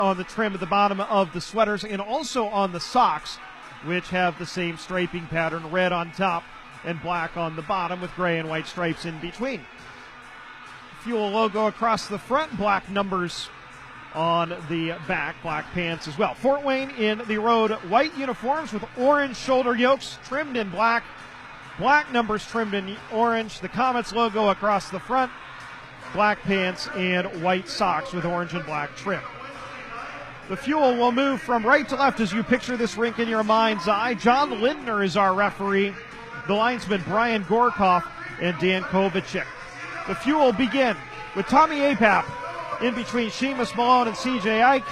on the trim at the bottom of the sweaters and also on the socks, which have the same striping pattern, red on top and black on the bottom with gray and white stripes in between. Fuel logo across the front, black numbers on the back, black pants as well. Fort Wayne in the road white uniforms with orange shoulder yokes trimmed in black, black numbers trimmed in orange, the Komets logo across the front, black pants and white socks with orange and black trim. The Fuel will move from right to left as you picture this rink in your mind's eye. John Lindner is our referee. The linesmen Brian Gorkoff and Dan Kovacic. The Fuel begin with Tommy Apap in between Seamus Malone and CJ Ike.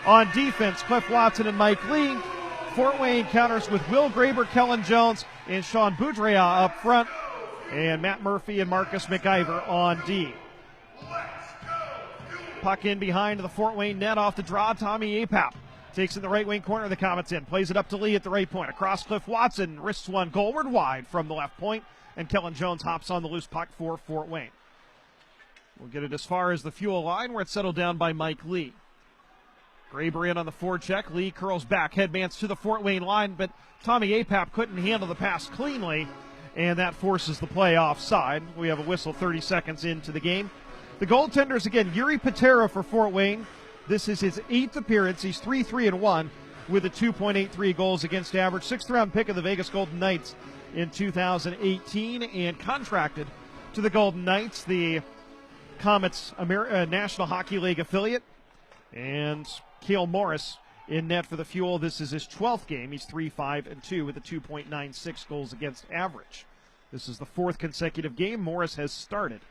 On defense, Cliff Watson and Mike Lee. Fort Wayne counters with Will Graber, Kellen Jones, and Sean Boudrea up front. And Matt Murphy and Marcus McIver on D. Puck in behind the Fort Wayne net off the draw. Tommy Apap takes in the right wing corner of the Komets in. Plays it up to Lee at the right point. Across Cliff Watson. Wrists one goalward wide from the left point. And Kellen Jones hops on the loose puck for Fort Wayne. We'll get it as far as the Fuel line where it's settled down by Mike Lee. Graber in on the forecheck. Lee curls back. Headmans to the Fort Wayne line, but Tommy Apap couldn't handle the pass cleanly, and that forces the play offside. We have a whistle 30 seconds into the game. The goaltenders again, Yuri Patera for Fort Wayne. This is his 8th appearance. He's 3-3-1 with a 2.83 goals against average. 6th round pick of the Vegas Golden Knights in 2018 and contracted to the Golden Knights, the Komets National Hockey League affiliate. And Cale Morris in net for the Fuel. This is his 12th game. He's 3-5-2 with a 2.96 goals against average. This is the 4th consecutive game Morris has started.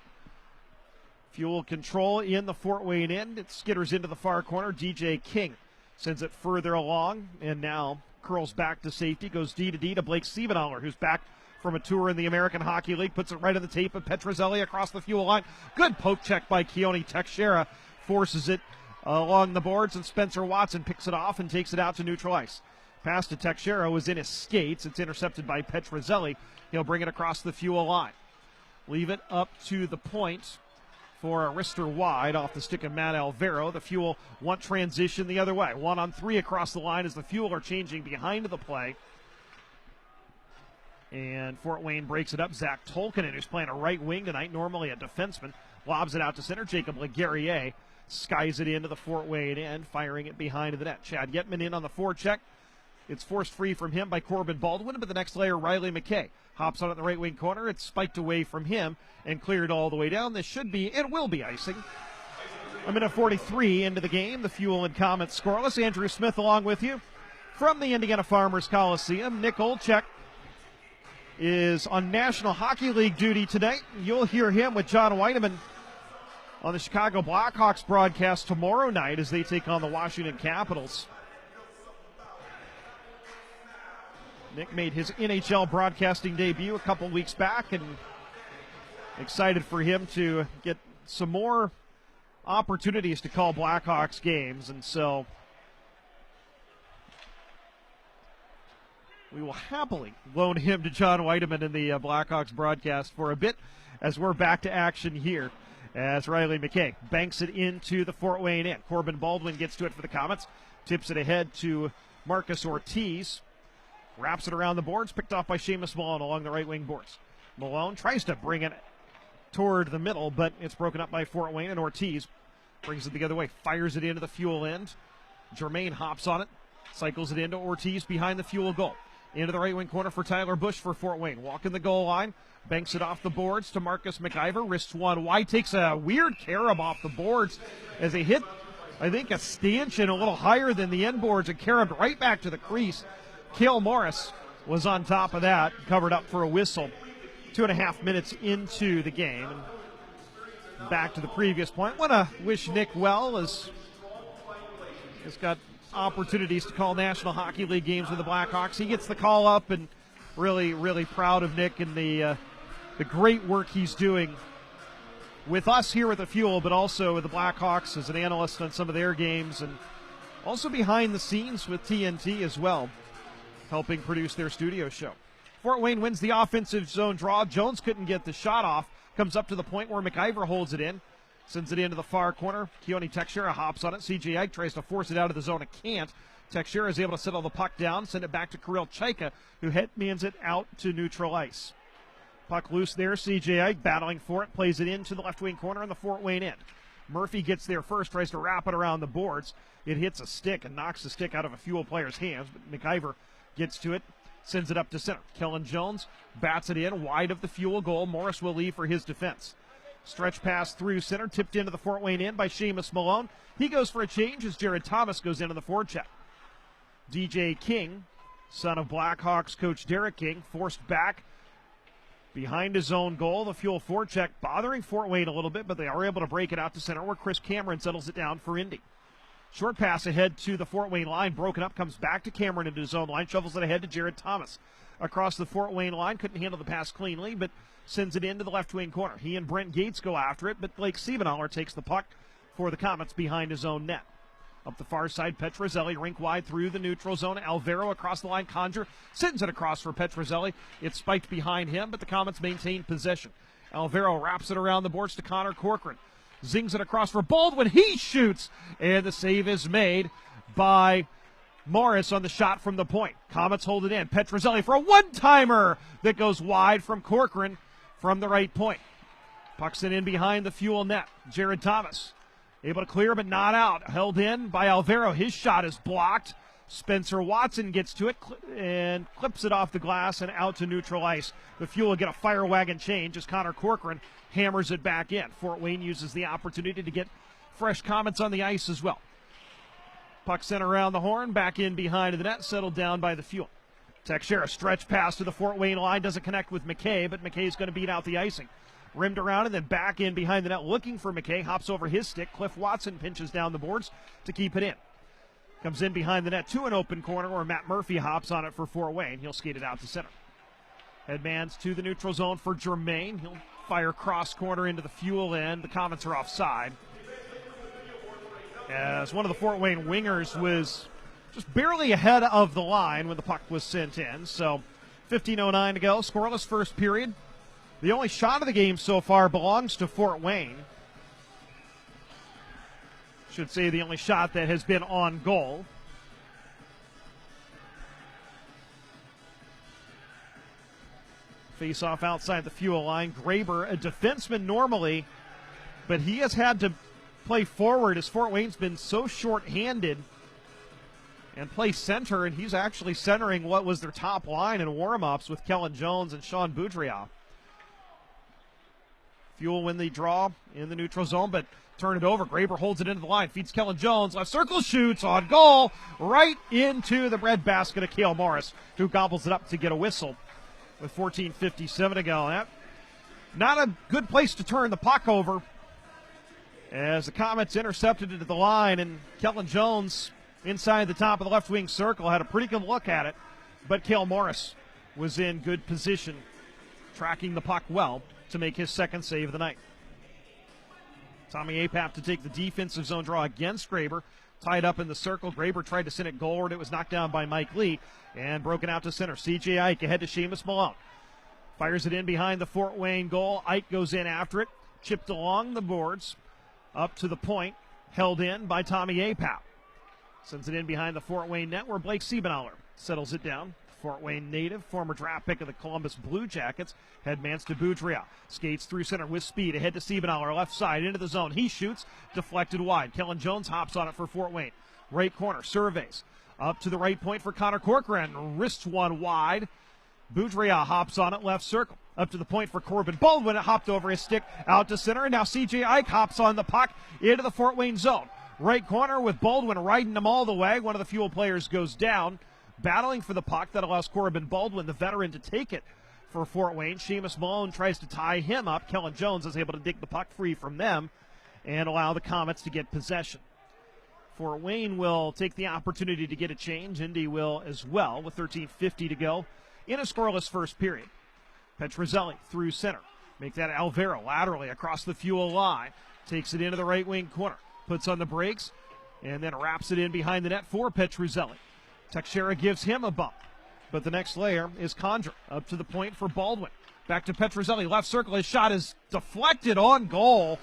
Fuel control in the Fort Wayne end. It skitters into the far corner. DJ King sends it further along and now curls back to safety. Goes D to Blake Siebenauer, who's back from a tour in the American Hockey League. Puts it right on the tape of Petrozelli across the Fuel line. Good poke check by Keone Teixeira. Forces it along the boards, and Spencer Watson picks it off and takes it out to neutral ice. Pass to Teixeira was in his skates. It's intercepted by Petrozelli. He'll bring it across the Fuel line. Leave it up to the point for a wrister wide off the stick of Matt Alvaro. The Fuel want transition the other way. 1-on-3 across the line as the Fuel are changing behind the play. And Fort Wayne breaks it up. Zach Tolkinen, who's playing a right wing tonight, normally a defenseman, lobs it out to center. Jacob Laguerriere skies it into the Fort Wayne end, firing it behind the net. Chad Yetman in on the forecheck. It's forced free from him by Corbin Baldwin, but the next layer, Riley McKay hops on it in the right wing corner. It's spiked away from him and cleared all the way down. This should be, and will be, icing. A minute 43 into the game. The Fuel and Komets scoreless. Andrew Smith along with you from the Indiana Farmers Coliseum. Nick Olchek is on National Hockey League duty tonight. You'll hear him with John Weideman on the Chicago Blackhawks broadcast tomorrow night as they take on the Washington Capitals. Nick made his NHL broadcasting debut a couple weeks back, and excited for him to get some more opportunities to call Blackhawks games. And so we will happily loan him to John Weideman in the Blackhawks broadcast for a bit as we're back to action here. As Riley McKay banks it into the Fort Wayne end. Corbin Baldwin gets to it for the Komets. Tips it ahead to Marcus Ortiz. Wraps it around the boards. Picked off by Seamus Malone along the right wing boards. Malone tries to bring it toward the middle, but it's broken up by Fort Wayne, and Ortiz brings it the other way. Fires it into the Fuel end. Jermaine hops on it. Cycles it into Ortiz behind the Fuel goal. Into the right wing corner for Tyler Bush for Fort Wayne. Walking the goal line. Banks it off the boards to Marcus McIver. Wrists one wide. Takes a weird carob off the boards as they hit, I think, a stanchion a little higher than the end boards and caromed right back to the crease. Cale Morris was on top of that, covered up for a whistle. 2.5 minutes into the game. And back to the previous point. Want to wish Nick well as he's got opportunities to call National Hockey League games with the Blackhawks. He gets the call up, and really, really proud of Nick and the great work he's doing with us here at the Fuel, but also with the Blackhawks as an analyst on some of their games, and also behind the scenes with TNT as well, helping produce their studio show. Fort Wayne wins the offensive zone draw. Jones couldn't get the shot off. Comes up to the point where McIver holds it in. Sends it into the far corner. Keone Teixeira hops on it. CJ Ike tries to force it out of the zone and can't. Teixeira is able to settle the puck down, send it back to Kirill Chaika, who headmans it out to neutral ice. Puck loose there. CJ Ike battling for it, plays it into the left wing corner on the Fort Wayne end. Murphy gets there first, tries to wrap it around the boards. It hits a stick and knocks the stick out of a Fuel player's hands, but McIver gets to it, sends it up to center. Kellen Jones bats it in wide of the Fuel goal. Morris will leave for his defense. Stretch pass through center, tipped into the Fort Wayne end by Seamus Malone. He goes for a change as Jared Thomas goes into the forecheck. DJ King, son of Blackhawks coach Derek King, forced back behind his own goal. The Fuel forecheck bothering Fort Wayne a little bit, but they are able to break it out to center where Chris Cameron settles it down for Indy. Short pass ahead to the Fort Wayne line, broken up, comes back to Cameron into his own line, shovels it ahead to Jared Thomas. Across the Fort Wayne line, couldn't handle the pass cleanly, but sends it into the left wing corner. He and Brent Gates go after it, but Blake Siebenauer takes the puck for the Komets behind his own net. Up the far side, Petrozelli rink wide through the neutral zone. Alvaro across the line. Conjure sends it across for Petrozelli. It's spiked behind him, but the Komets maintain possession. Alvaro wraps it around the boards to Connor Corcoran. Zings it across for Baldwin. He shoots, and the save is made by Morris on the shot from the point. Komets hold it in. Petrozelli for a one-timer that goes wide from Corcoran from the right point. Pucks it in behind the Fuel net. Jared Thomas able to clear, but not out. Held in by Alvaro. His shot is blocked. Spencer Watson gets to it and clips it off the glass and out to neutral ice. The Fuel will get a fire wagon change as Connor Corcoran hammers it back in. Fort Wayne uses the opportunity to get fresh Komets on the ice as well. Puck sent around the horn, back in behind the net, settled down by the Fuel. Teixeira stretch pass to the Fort Wayne line, doesn't connect with McKay, but McKay's going to beat out the icing. Rimmed around and then back in behind the net looking for McKay. Hops over his stick. Cliff Watson pinches down the boards to keep it in. Comes in behind the net to an open corner where Matt Murphy hops on it for Fort Wayne. He'll skate it out to center. Headmans to the neutral zone for Germain. He'll fire cross corner into the Fuel end. The Komets are offside, as one of the Fort Wayne wingers was just barely ahead of the line when the puck was sent in. So 15:09 to go. Scoreless first period. The only shot of the game so far belongs to Fort Wayne. Should say the only shot that has been on goal. Face off outside the Fuel line. Graber, a defenseman normally, but he has had to play forward as Fort Wayne's been so short-handed and play center, and he's actually centering what was their top line in warm-ups with Kellen Jones and Sean Boudria. Fuel win the draw in the neutral zone, but turn it over. Graber holds it into the line, feeds Kellen Jones, left circle, shoots on goal, right into the breadbasket of Cale Morris, who gobbles it up to get a whistle with 14:57 to go. That, not a good place to turn the puck over, as the Komets intercepted it at the line, and Kellen Jones inside the top of the left wing circle had a pretty good look at it, but Cale Morris was in good position, tracking the puck well to make his second save of the night. Tommy Apap to take the defensive zone draw against Graber. Tied up in the circle. Graber tried to send it goalward. It was knocked down by Mike Lee and broken out to center. CJ Ike ahead to Seamus Malone. Fires it in behind the Fort Wayne goal. Ike goes in after it. Chipped along the boards. Up to the point. Held in by Tommy Apap. Sends it in behind the Fort Wayne net where Blake Siebenauer settles it down. Fort Wayne native, former draft pick of the Columbus Blue Jackets, headmans to Boudria. Skates through center with speed, ahead to Siebenauer, left side, into the zone. He shoots, deflected wide. Kellen Jones hops on it for Fort Wayne. Right corner, surveys. Up to the right point for Connor Corcoran. Wrists one wide. Boudria hops on it, left circle. Up to the point for Corbin Baldwin. It hopped over his stick, out to center, and now CJ Ike hops on the puck into the Fort Wayne zone. Right corner with Baldwin riding him all the way. One of the Fuel players goes down. Battling for the puck, that allows Corbin Baldwin, the veteran, to take it for Fort Wayne. Seamus Malone tries to tie him up. Kellen Jones is able to dig the puck free from them and allow the Komets to get possession. Fort Wayne will take the opportunity to get a change. Indy will as well with 13:50 to go in a scoreless first period. Petrozelli through center. Make that Alvaro laterally across the Fuel line. Takes it into the right wing corner. Puts on the brakes and then wraps it in behind the net for Petrozelli. Teixeira gives him a bump, but the next layer is Condra. Up to the point for Baldwin. Back to Petrozelli, left circle. His shot is deflected on goal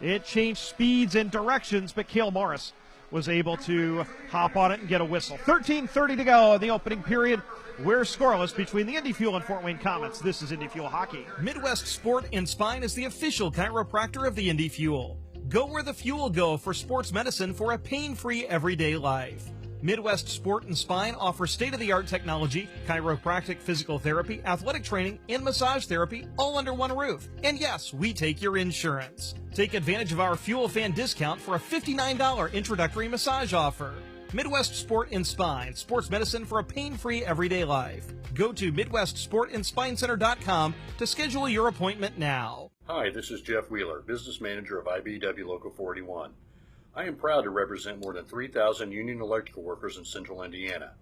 It changed speeds and directions, but Cale Morris was able to hop on it and get a whistle. 13:30 to go in the opening period. We're scoreless between the Indy Fuel and Fort Wayne Komets. This is Indy Fuel Hockey. Midwest Sport and Spine is the official chiropractor of the Indy Fuel. Go where the fuel go for sports medicine for a pain-free everyday life. Midwest Sport and Spine offers state-of-the-art technology, chiropractic physical therapy, athletic training, and massage therapy all under one roof. And yes, we take your insurance. Take advantage of our Fuel Fan discount for a $59 introductory massage offer. Midwest Sport and Spine, sports medicine for a pain-free everyday life. Go to MidwestSportandSpineCenter.com to schedule your appointment now. Hi, this is Jeff Wheeler, Business Manager of IBEW Local 41. I am proud to represent more than 3,000 union electrical workers in central Indiana.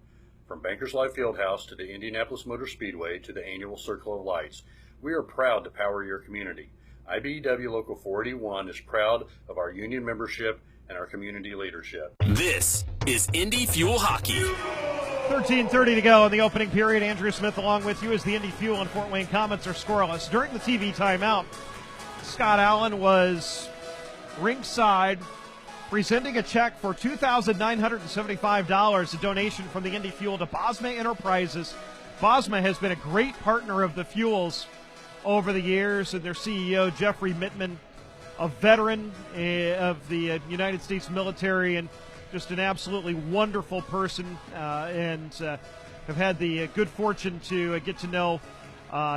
From Bankers Life Fieldhouse to the Indianapolis Motor Speedway to the annual Circle of Lights, we are proud to power your community. IBEW Local 41 is proud of our union membership and our community leadership. This is Indy Fuel Hockey. 13:30 to go in the opening period. Andrew Smith along with you as the Indy Fuel and Fort Wayne Komets are scoreless. During the TV timeout, Scott Allen was ringside presenting a check for $2,975, a donation from the Indy Fuel to Bosma Enterprises. Bosma has been a great partner of the Fuels over the years, and their CEO, Jeffrey Mittman, a veteran of the United States military and just an absolutely wonderful person, and have had the good fortune to get to know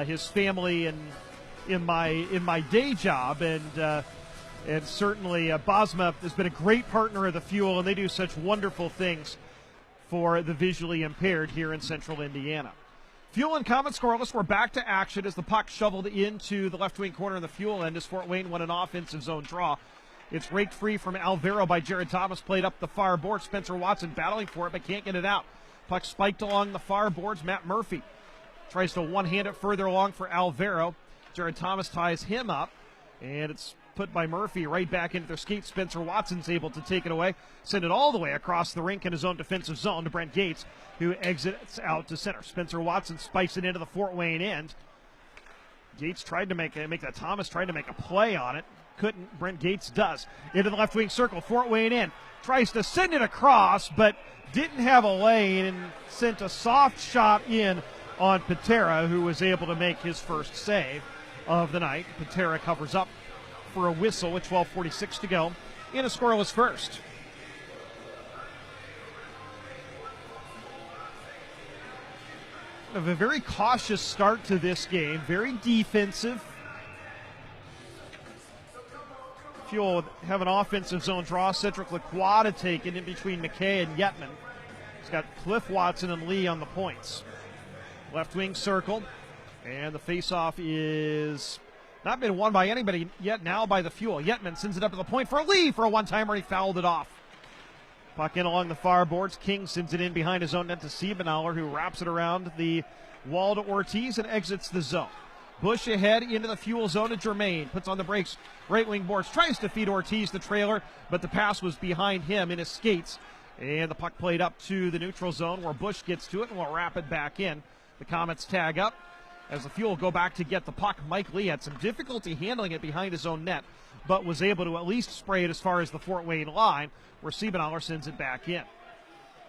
his family and in my day job, and certainly Bosma has been a great partner of the Fuel, and they do such wonderful things for the visually impaired here in central Indiana. Fuel and Komets scoreless. We're back to action as the puck shoveled into the left wing corner of the Fuel end as Fort Wayne won an offensive zone draw. It's raked free from Alvaro by Jared Thomas, played up the far board. Spencer Watson battling for it but can't get it out. Puck spiked along the far boards. Matt Murphy tries to one-hand it further along for Alvaro. Jared Thomas ties him up, and it's put by Murphy right back into their skates. Spencer Watson's able to take it away, send it all the way across the rink in his own defensive zone to Brent Gates, who exits out to center. Spencer Watson spikes it into the Fort Wayne end. Gates tried to make that. Thomas tried to make a play on it. Couldn't. Brent Gates does. Into the left wing circle. Fort Wayne in. Tries to send it across, but didn't have a lane and sent a soft shot in on Patera, who was able to make his first save of the night. Patera covers up for a whistle with 12:46 to go in a scoreless first. A very cautious start to this game, very defensive. Fuel have an offensive zone draw. Cedric Lacroix to take it in between McKay and Yetman. He's got Cliff Watson and Lee on the points. Left wing circle, and the faceoff is not been won by anybody yet, now by the Fuel. Yetman sends it up to the point for Lee for a one-timer, and he fouled it off. Puck in along the far boards. King sends it in behind his own net to Siebenauer, who wraps it around the wall to Ortiz and exits the zone. Bush ahead into the Fuel zone to Germain. Puts on the brakes. Right wing boards. Tries to feed Ortiz the trailer, but the pass was behind him in his skates. And the puck played up to the neutral zone where Bush gets to it and will wrap it back in. The Komets tag up. As the Fuel go back to get the puck, Mike Lee had some difficulty handling it behind his own net, but was able to at least spray it as far as the Fort Wayne line, where Siebenauer sends it back in.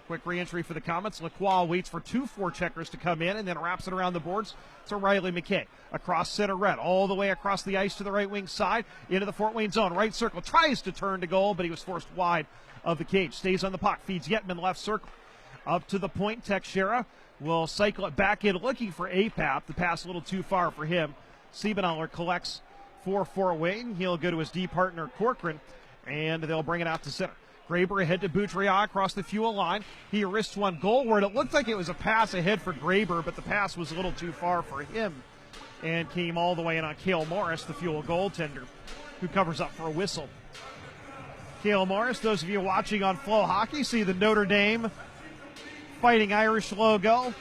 Quick re-entry for the Komets. Lacroix waits for two forecheckers to come in and then wraps it around the boards to Riley McKay. Across center red, all the way across the ice to the right wing side, into the Fort Wayne zone. Right circle, tries to turn to goal, but he was forced wide of the cage. Stays on the puck, feeds Yetman left circle. Up to the point, Teixeira will cycle it back in, looking for APAP. The pass a little too far for him. Siebenauer collects for Fort Wayne. He'll go to his D partner, Corcoran, and they'll bring it out to center. Graber ahead to Boudreau across the Fuel line. He wrists one goalward. It looked like it was a pass ahead for Graber, but the pass was a little too far for him and came all the way in on Cale Morris, the Fuel goaltender, who covers up for a whistle. Cale Morris, those of you watching on Flow Hockey, see the Notre Dame Fighting Irish logo.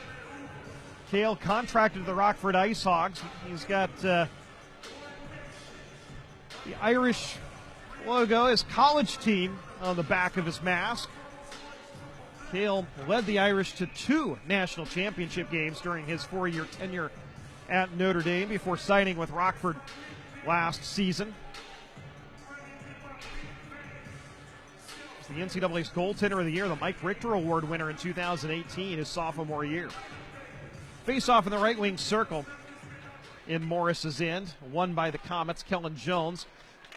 Cale contracted to the Rockford Ice Hogs. He's got the Irish logo, his college team, on the back of his mask. Cale led the Irish to 2 national championship games during his 4-year tenure at Notre Dame before signing with Rockford last season. He's the NCAA's goaltender of the year, the Mike Richter Award winner in 2018, his sophomore year. Face off in the right wing circle in Morris's end, won by the Komets. Kellen Jones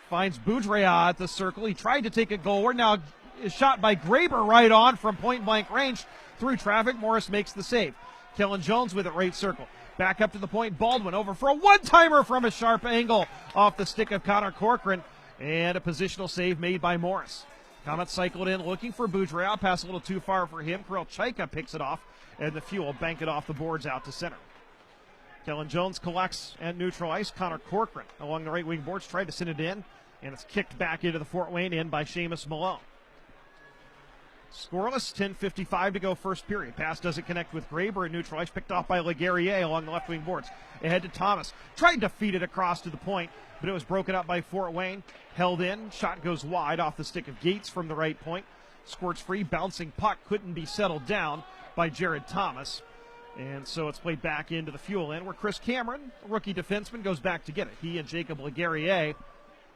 finds Boudrea at the circle. He tried to take it goalward. Now is shot by Graber right on from point blank range through traffic. Morris makes the save. Kellen Jones with it right circle. Back up to the point. Baldwin over for a one-timer from a sharp angle off the stick of Connor Corcoran, and a positional save made by Morris. Komets cycled in looking for Boudrea. Pass a little too far for him. Kirill Chaika picks it off, and the Fuel bank it off the boards out to center. Kellen Jones collects at neutral ice. Connor Corcoran along the right wing boards tried to send it in, and it's kicked back into the Fort Wayne end by Seamus Malone. Scoreless, 10:55 to go first period. Pass doesn't connect with Graber at neutral ice, picked off by Leguerrier along the left wing boards. Ahead to Thomas. Tried to feed it across to the point, but it was broken up by Fort Wayne. Held in. Shot goes wide off the stick of Gates from the right point. Squirts free. Bouncing puck couldn't be settled down by Jared Thomas. And so it's played back into the Fuel end, where Chris Cameron, a rookie defenseman, goes back to get it. He and Jacob Leguerrier,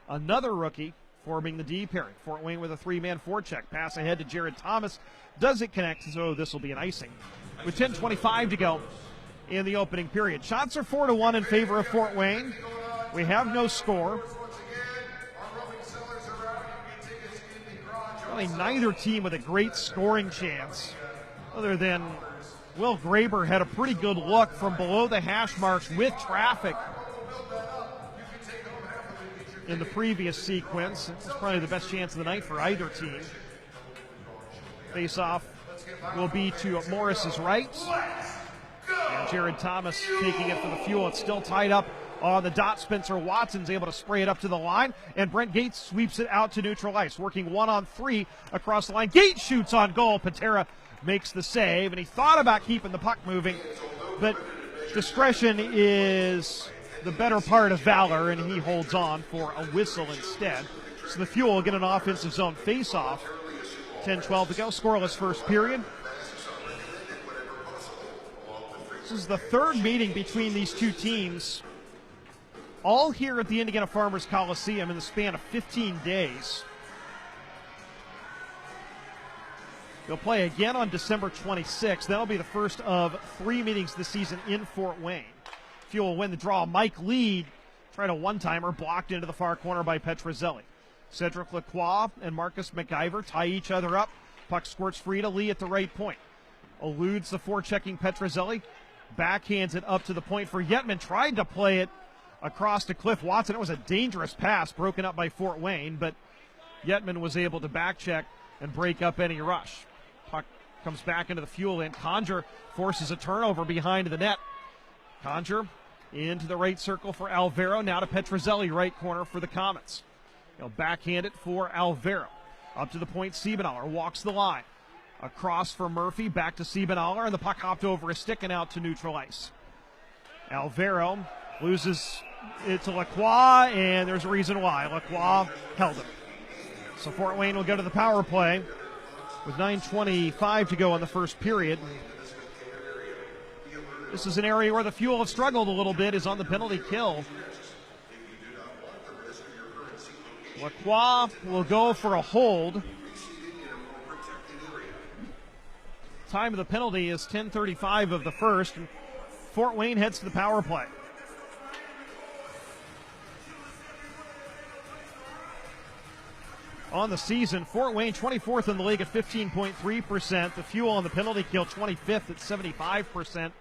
another rookie, forming the D pairing. Fort Wayne with a three-man forecheck. Pass ahead to Jared Thomas. Doesn't connect, so this will be an icing. With 10:25 to go in the opening period. Shots are 4-1 in favor of Fort Wayne. We have no score. Really neither team with a great scoring chance, other than Will Graber had a pretty good look from below the hash marks with traffic in the previous sequence. It's probably the best chance of the night for either team. Face-off will be to Morris's right. And Jared Thomas taking it for the Fuel. It's still tied up on the dot. Spencer Watson's able to spray it up to the line, and Brent Gates sweeps it out to neutral ice, working 1-on-3 across the line. Gates shoots on goal. Patera makes the save, and he thought about keeping the puck moving, but discretion is the better part of valor, and he holds on for a whistle instead. So the Fuel will get an offensive zone face-off. 10-12 to go, scoreless first period. This is the third meeting between these two teams, all here at the Indiana Farmers Coliseum in the span of 15 days. They'll play again on December 26th. That'll be the first of 3 meetings this season in Fort Wayne. Fuel will win the draw. Mike Lead tried a one-timer, blocked into the far corner by Petrozelli. Cedric Lacroix and Marcus McIver tie each other up. Puck squirts free to Lee at the right point. Eludes the forechecking Petrozelli. Backhands it up to the point for Yetman. Tried to play it across to Cliff Watson. It was a dangerous pass broken up by Fort Wayne, but Yetman was able to backcheck and break up any rush. Puck comes back into the Fuel end. Conger forces a turnover behind the net. Conger into the right circle for Alvaro. Now to Petrozelli, right corner for the Komets. He'll backhand it for Alvaro. Up to the point, Siebenaler walks the line. Across for Murphy, back to Siebenaler, and the puck hopped over a stick and out to neutral ice. Alvaro loses it to Lacroix, and there's a reason why. Lacroix held him. So Fort Wayne will go to the power play with 9:25 to go in the first period. This is an area where the Fuel have struggled a little bit, is on the penalty kill. Lacroix will go for a hold. Time of the penalty is 10:35 of the first. Fort Wayne heads to the power play. On the season, Fort Wayne 24th in the league at 15.3%. The Fuel on the penalty kill 25th at 75%.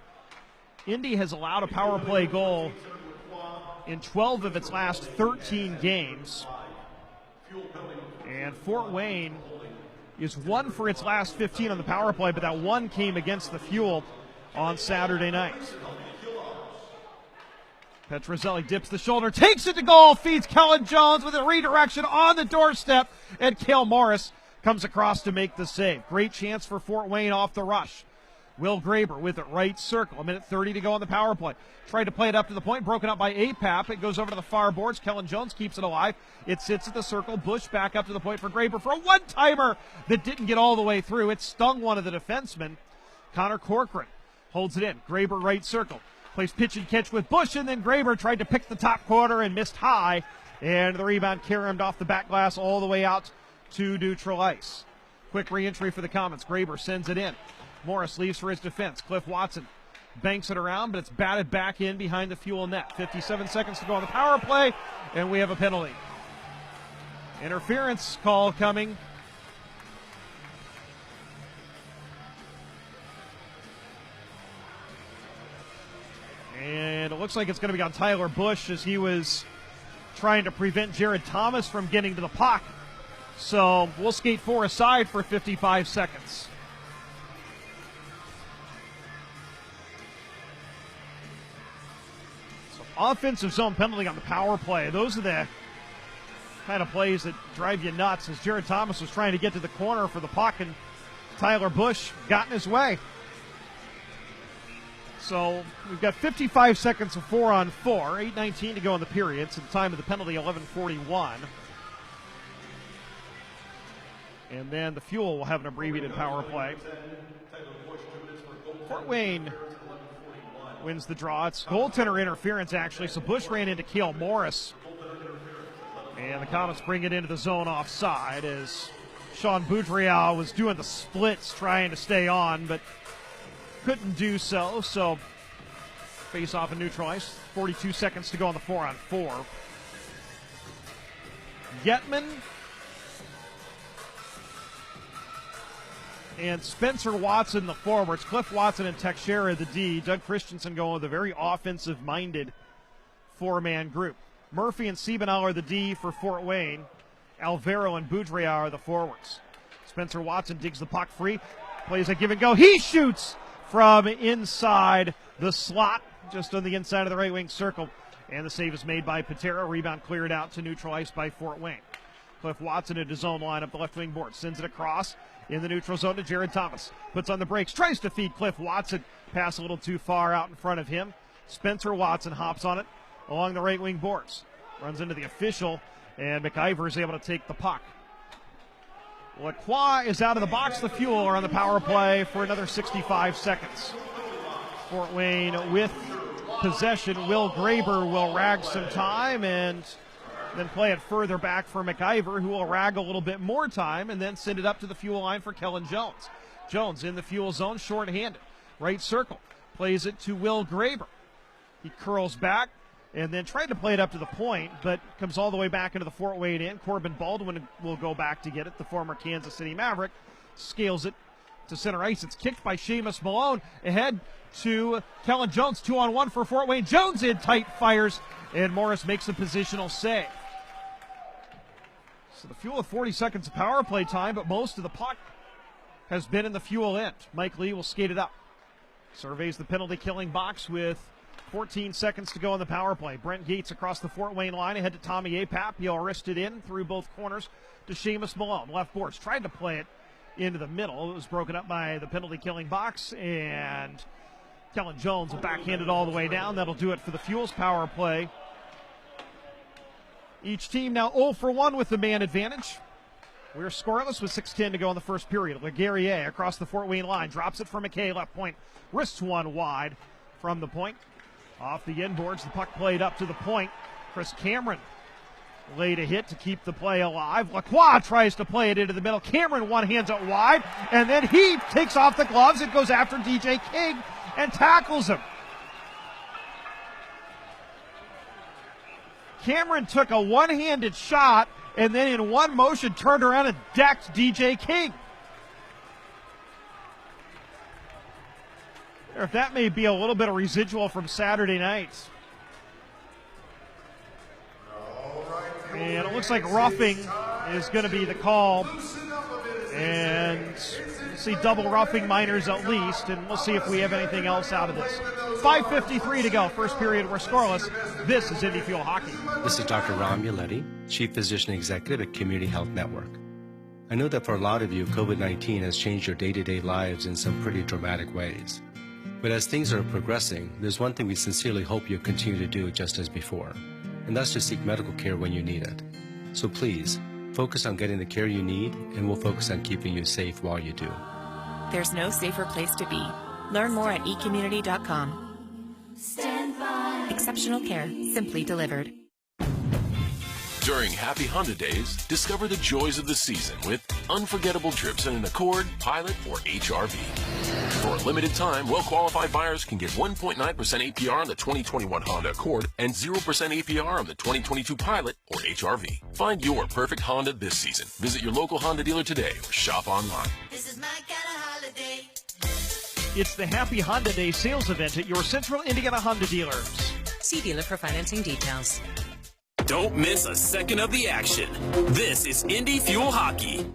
Indy has allowed a power play goal in 12 of its last 13 games. And Fort Wayne is 1 for its last 15 on the power play, but that one came against the Fuel on Saturday night. Petrozelli dips the shoulder, takes it to goal, feeds Kellen Jones with a redirection on the doorstep, and Cale Morris comes across to make the save. Great chance for Fort Wayne off the rush. Will Graber with it, right circle. 1:30 to go on the power play. Tried to play it up to the point, broken up by Apap. It goes over to the far boards. Kellen Jones keeps it alive. It sits at the circle. Bush back up to the point for Graber for a one-timer that didn't get all the way through. It stung one of the defensemen. Connor Corcoran holds it in. Graber right circle. Plays pitch and catch with Bush, and then Graber tried to pick the top corner and missed high. And the rebound carried off the back glass all the way out to neutral ice. Quick re-entry for the Komets. Graber sends it in. Morris leaves for his defense. Cliff Watson banks it around, but it's batted back in behind the Fuel net. 57 seconds to go on the power play, and we have a penalty. Interference call coming. And it looks like it's going to be on Tyler Bush as he was trying to prevent Jared Thomas from getting to the puck. So we'll skate 4 aside for 55 seconds. So offensive zone penalty on the power play. Those are the kind of plays that drive you nuts, as Jared Thomas was trying to get to the corner for the puck and Tyler Bush got in his way. So we've got 55 seconds of 4-on-4, 8:19 to go in the period. So the time of the penalty, 11:41. And then the Fuel will have an abbreviated power play. Fort Wayne wins the draw. It's goaltender interference, actually. So Bush ran into Cale Morris. And the Komets bring it into the zone offside as Sean Boudreau was doing the splits trying to stay on, but couldn't do so. So face off and neutralized. 42 seconds to go on the 4-on-4. Getman and Spencer Watson, the forwards. Cliff Watson and Teixeira, the D. Doug Christensen going with a very offensive-minded four-man group. Murphy and Siebenauer are the D for Fort Wayne. Alvaro and Boudreau are the forwards. Spencer Watson digs the puck free. Plays a give and go. He shoots from inside the slot, just on the inside of the right wing circle. And the save is made by Patera. Rebound cleared out to neutralized by Fort Wayne. Cliff Watson into his own line up the left wing board. Sends it across in the neutral zone to Jared Thomas. Puts on the brakes. Tries to feed Cliff Watson. Pass a little too far out in front of him. Spencer Watson hops on it along the right wing boards. Runs into the official, and McIver is able to take the puck. Lacroix is out of the box. The Fuel are on the power play for another 65 seconds. Fort Wayne with possession. Will Graber will rag some time and then play it further back for McIver, who will rag a little bit more time and then send it up to the Fuel line for Kellen Jones. Jones in the Fuel zone, short-handed. Right circle. Plays it to Will Graber. He curls back and then tried to play it up to the point, but comes all the way back into the Fort Wayne end. Corbin Baldwin will go back to get it, the former Kansas City Maverick. Scales it to center ice. It's kicked by Seamus Malone. Ahead to Kellen Jones. 2-on-1 for Fort Wayne. Jones in tight, fires, and Morris makes a positional save. So the Fuel have 40 seconds of power play time, but most of the puck has been in the Fuel end. Mike Lee will skate it up. Surveys the penalty-killing box with 14 seconds to go on the power play. Brent Gates across the Fort Wayne line ahead to Tommy Apap. He'll wrist it in through both corners to Seamus Malone. Left boards tried to play it into the middle. It was broken up by the penalty-killing box, and Kellen Jones will backhand it all the way down. That'll do it for the Fuel's power play. Each team now 0 for 1 with the man advantage. We're scoreless with 6:10 to go in the first period. Leguerrier across the Fort Wayne line. Drops it for McKay, left point. Wrists one wide from the point. Off the inboards, the puck played up to the point. Chris Cameron laid a hit to keep the play alive. Lacroix tries to play it into the middle. Cameron one-hands it wide, and then he takes off the gloves and goes after DJ King and tackles him. Cameron took a one-handed shot and then in one motion turned around and decked DJ King. If that may be a little bit of residual from Saturday night. And it looks like roughing is going to be the call. And we'll see double roughing minors at least, and we'll see if we have anything else out of this. 5:53 to go. First period, we're scoreless. This is Indy Fuel Hockey. This is Dr. Ram Yuleti, Chief Physician Executive at Community Health Network. I know that for a lot of you, COVID-19 has changed your day-to-day lives in some pretty dramatic ways. But as things are progressing, there's one thing we sincerely hope you'll continue to do just as before, and that's to seek medical care when you need it. So please, focus on getting the care you need, and we'll focus on keeping you safe while you do. There's no safer place to be. Learn more at ecommunity.com. Stand by. Exceptional care, simply delivered. During Happy Honda Days, discover the joys of the season with unforgettable trips in an Accord, Pilot, or HRV. For a limited time, well-qualified buyers can get 1.9% APR on the 2021 Honda Accord and 0% APR on the 2022 Pilot or HRV. Find your perfect Honda this season. Visit your local Honda dealer today or shop online. This is my kind of holiday. It's the Happy Honda Day sales event at your Central Indiana Honda dealers. See dealer for financing details. Don't miss a second of the action. This is Indy Fuel Hockey.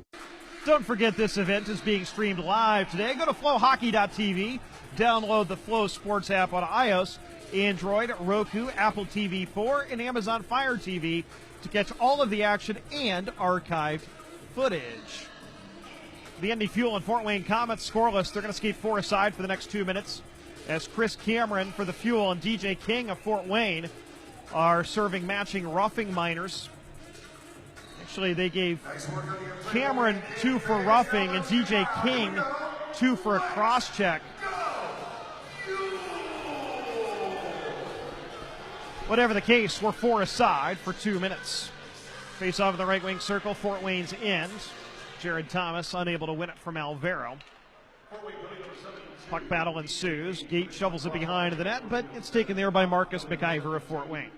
Don't forget this event is being streamed live today. Go to flowhockey.tv, download the Flow Sports app on iOS, Android, Roku, Apple TV 4, and Amazon Fire TV to catch all of the action and archived footage. The Indy Fuel and Fort Wayne Komets scoreless. They're going to skate 4 aside for the next 2 minutes as Chris Cameron for the Fuel and DJ King of Fort Wayne are serving matching roughing minors. Actually, they gave Cameron 2 for roughing and DJ King 2 for a cross check. Whatever the case, we're 4 aside for 2 minutes. Face off in the right wing circle, Fort Wayne's end. Jared Thomas unable to win it from Alvaro. Puck battle ensues. Gate shovels it behind the net, but it's taken there by Marcus McIver of Fort Wayne.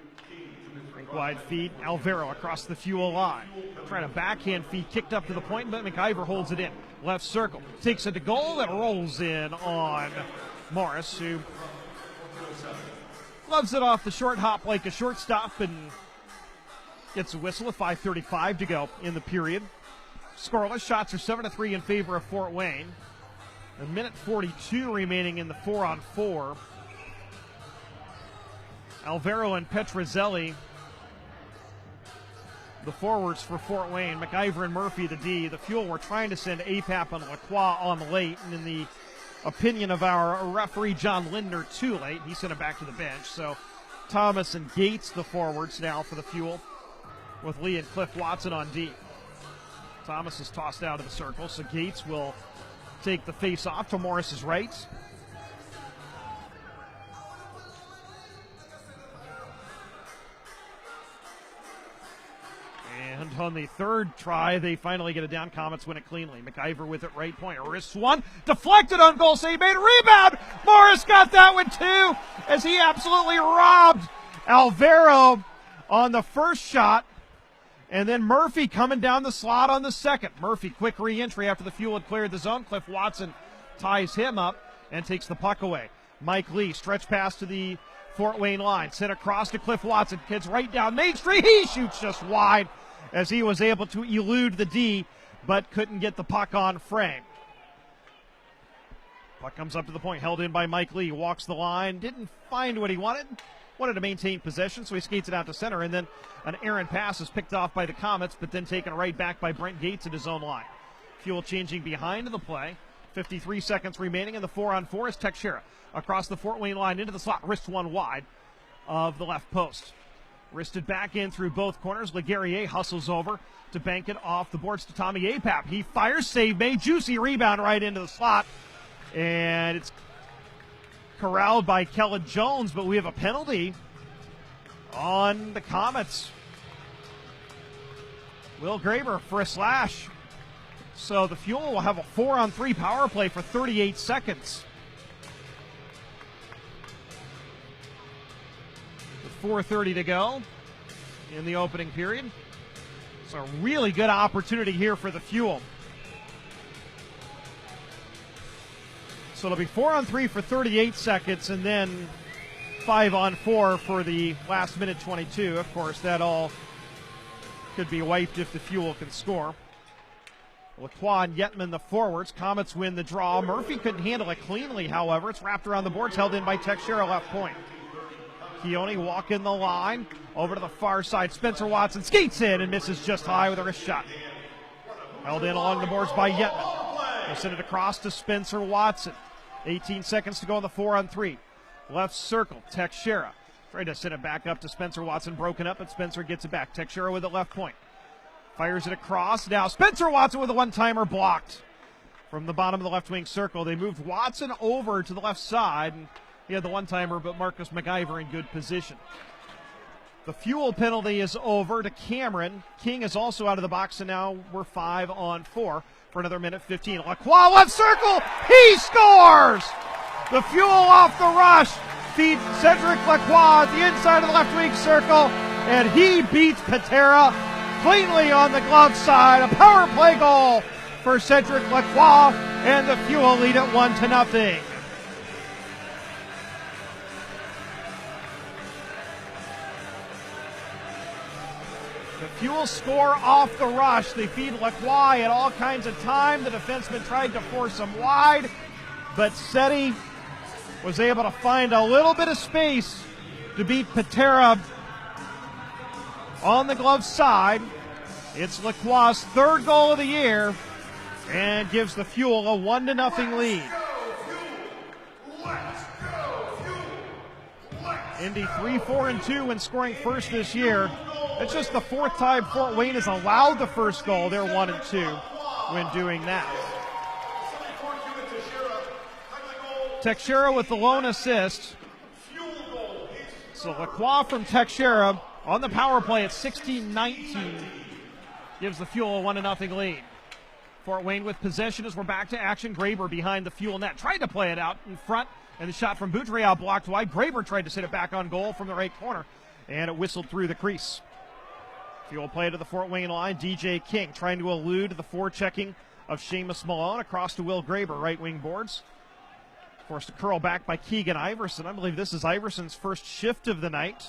Rink wide feed, Alvaro across the Fuel line. Trying a backhand feed, kicked up to the point, but McIver holds it in. Left circle, takes it to goal, and rolls in on Morris, who loves it off the short hop like a shortstop and gets a whistle with 5:35 to go in the period. Scoreless, shots are 7-3 in favor of Fort Wayne. A minute 42 remaining in the 4-on-4. Alvaro and Petrozelli, the forwards for Fort Wayne. McIver and Murphy, the D. The Fuel were trying to send APAP and Lacroix on late, and in the opinion of our referee, John Lindner, too late. He sent it back to the bench. So Thomas and Gates, the forwards now for the Fuel, with Lee and Cliff Watson on D. Thomas is tossed out of the circle, so Gates will take the face off to Morris's right. And on the third try, they finally get it down. Komets win it cleanly. McIver with it right point. Wrist one. Deflected on goal save made. Rebound. Morris got that one too as he absolutely robbed Alvaro on the first shot. And then Murphy coming down the slot on the second. Murphy, quick re-entry after the Fuel had cleared the zone. Cliff Watson ties him up and takes the puck away. Mike Lee, stretch pass to the Fort Wayne line. Sent across to Cliff Watson. Kids right down Main Street. He shoots just wide as he was able to elude the D, but couldn't get the puck on frame. Puck comes up to the point, held in by Mike Lee. Walks the line, didn't find what he wanted. Wanted to maintain possession, so he skates it out to center, and then an errant pass is picked off by the Komets, but then taken right back by Brent Gates at his own line. Fuel changing behind the play. 53 seconds remaining in the 4-on-4 is Teixeira across the Fort Wayne line into the slot, wrist one wide of the left post. Wristed back in through both corners. Leguerrier hustles over to bank it off the boards to Tommy Apap. He fires, save made, juicy rebound right into the slot, and it's corralled by Kellen Jones, but we have a penalty on the Komets. Will Graber for a slash. So the Fuel will have a 4-on-3 power play for 38 seconds. With 4:30 to go in the opening period. It's a really good opportunity here for the Fuel. So it'll be 4-on-3 for 38 seconds and then 5-on-4 for the last minute 22. Of course, that all could be wiped if the Fuel can score. Lacroix and Yetman, the forwards. Komets win the draw. Murphy couldn't handle it cleanly, however. It's wrapped around the boards, held in by Teixeira, left point. Keone walking the line. Over to the far side. Spencer Watson skates in and misses just high with a wrist shot. Held in along the boards by Yetman. They send it across to Spencer Watson. 18 seconds to go on the 4-on-3. Left circle, Teixeira. Tried to send it back up to Spencer Watson, broken up, but Spencer gets it back. Teixeira with the left point. Fires it across. Now Spencer Watson with a one-timer blocked from the bottom of the left wing circle. They moved Watson over to the left side, and he had the one-timer, but Marcus McIver in good position. The Fuel penalty is over to Cameron. King is also out of the box, and now we're 5-on-4 for another minute 15. Lacroix, left circle, he scores! The Fuel off the rush feeds Cedric Lacroix at the inside of the left wing circle, and he beats Patera cleanly on the glove side. A power play goal for Cedric Lacroix, and the Fuel lead at 1-0. The Fuel score off the rush. They feed Lacroix at all kinds of time. The defenseman tried to force him wide, but Seti was able to find a little bit of space to beat Patera on the glove side. It's Lacroix's 3rd goal of the year and gives the Fuel a 1-0 lead. Indy 3-4-2 when scoring first this year. It's just the 4th time Fort Wayne has allowed the first goal. They're 1-2 when doing that. Teixeira with the lone assist. So Lacroix from Teixeira on the power play at 16-19 gives the Fuel a 1-0 lead. Fort Wayne with possession as we're back to action. Graber behind the Fuel net. Tried to play it out in front, and the shot from Boudreau blocked wide. Graber tried to set it back on goal from the right corner, and it whistled through the crease. Fuel play to the Fort Wayne line. DJ King trying to elude the forechecking of Seamus Malone across to Will Graber, right wing boards. Forced to curl back by Keegan Iverson. I believe this is Iverson's first shift of the night,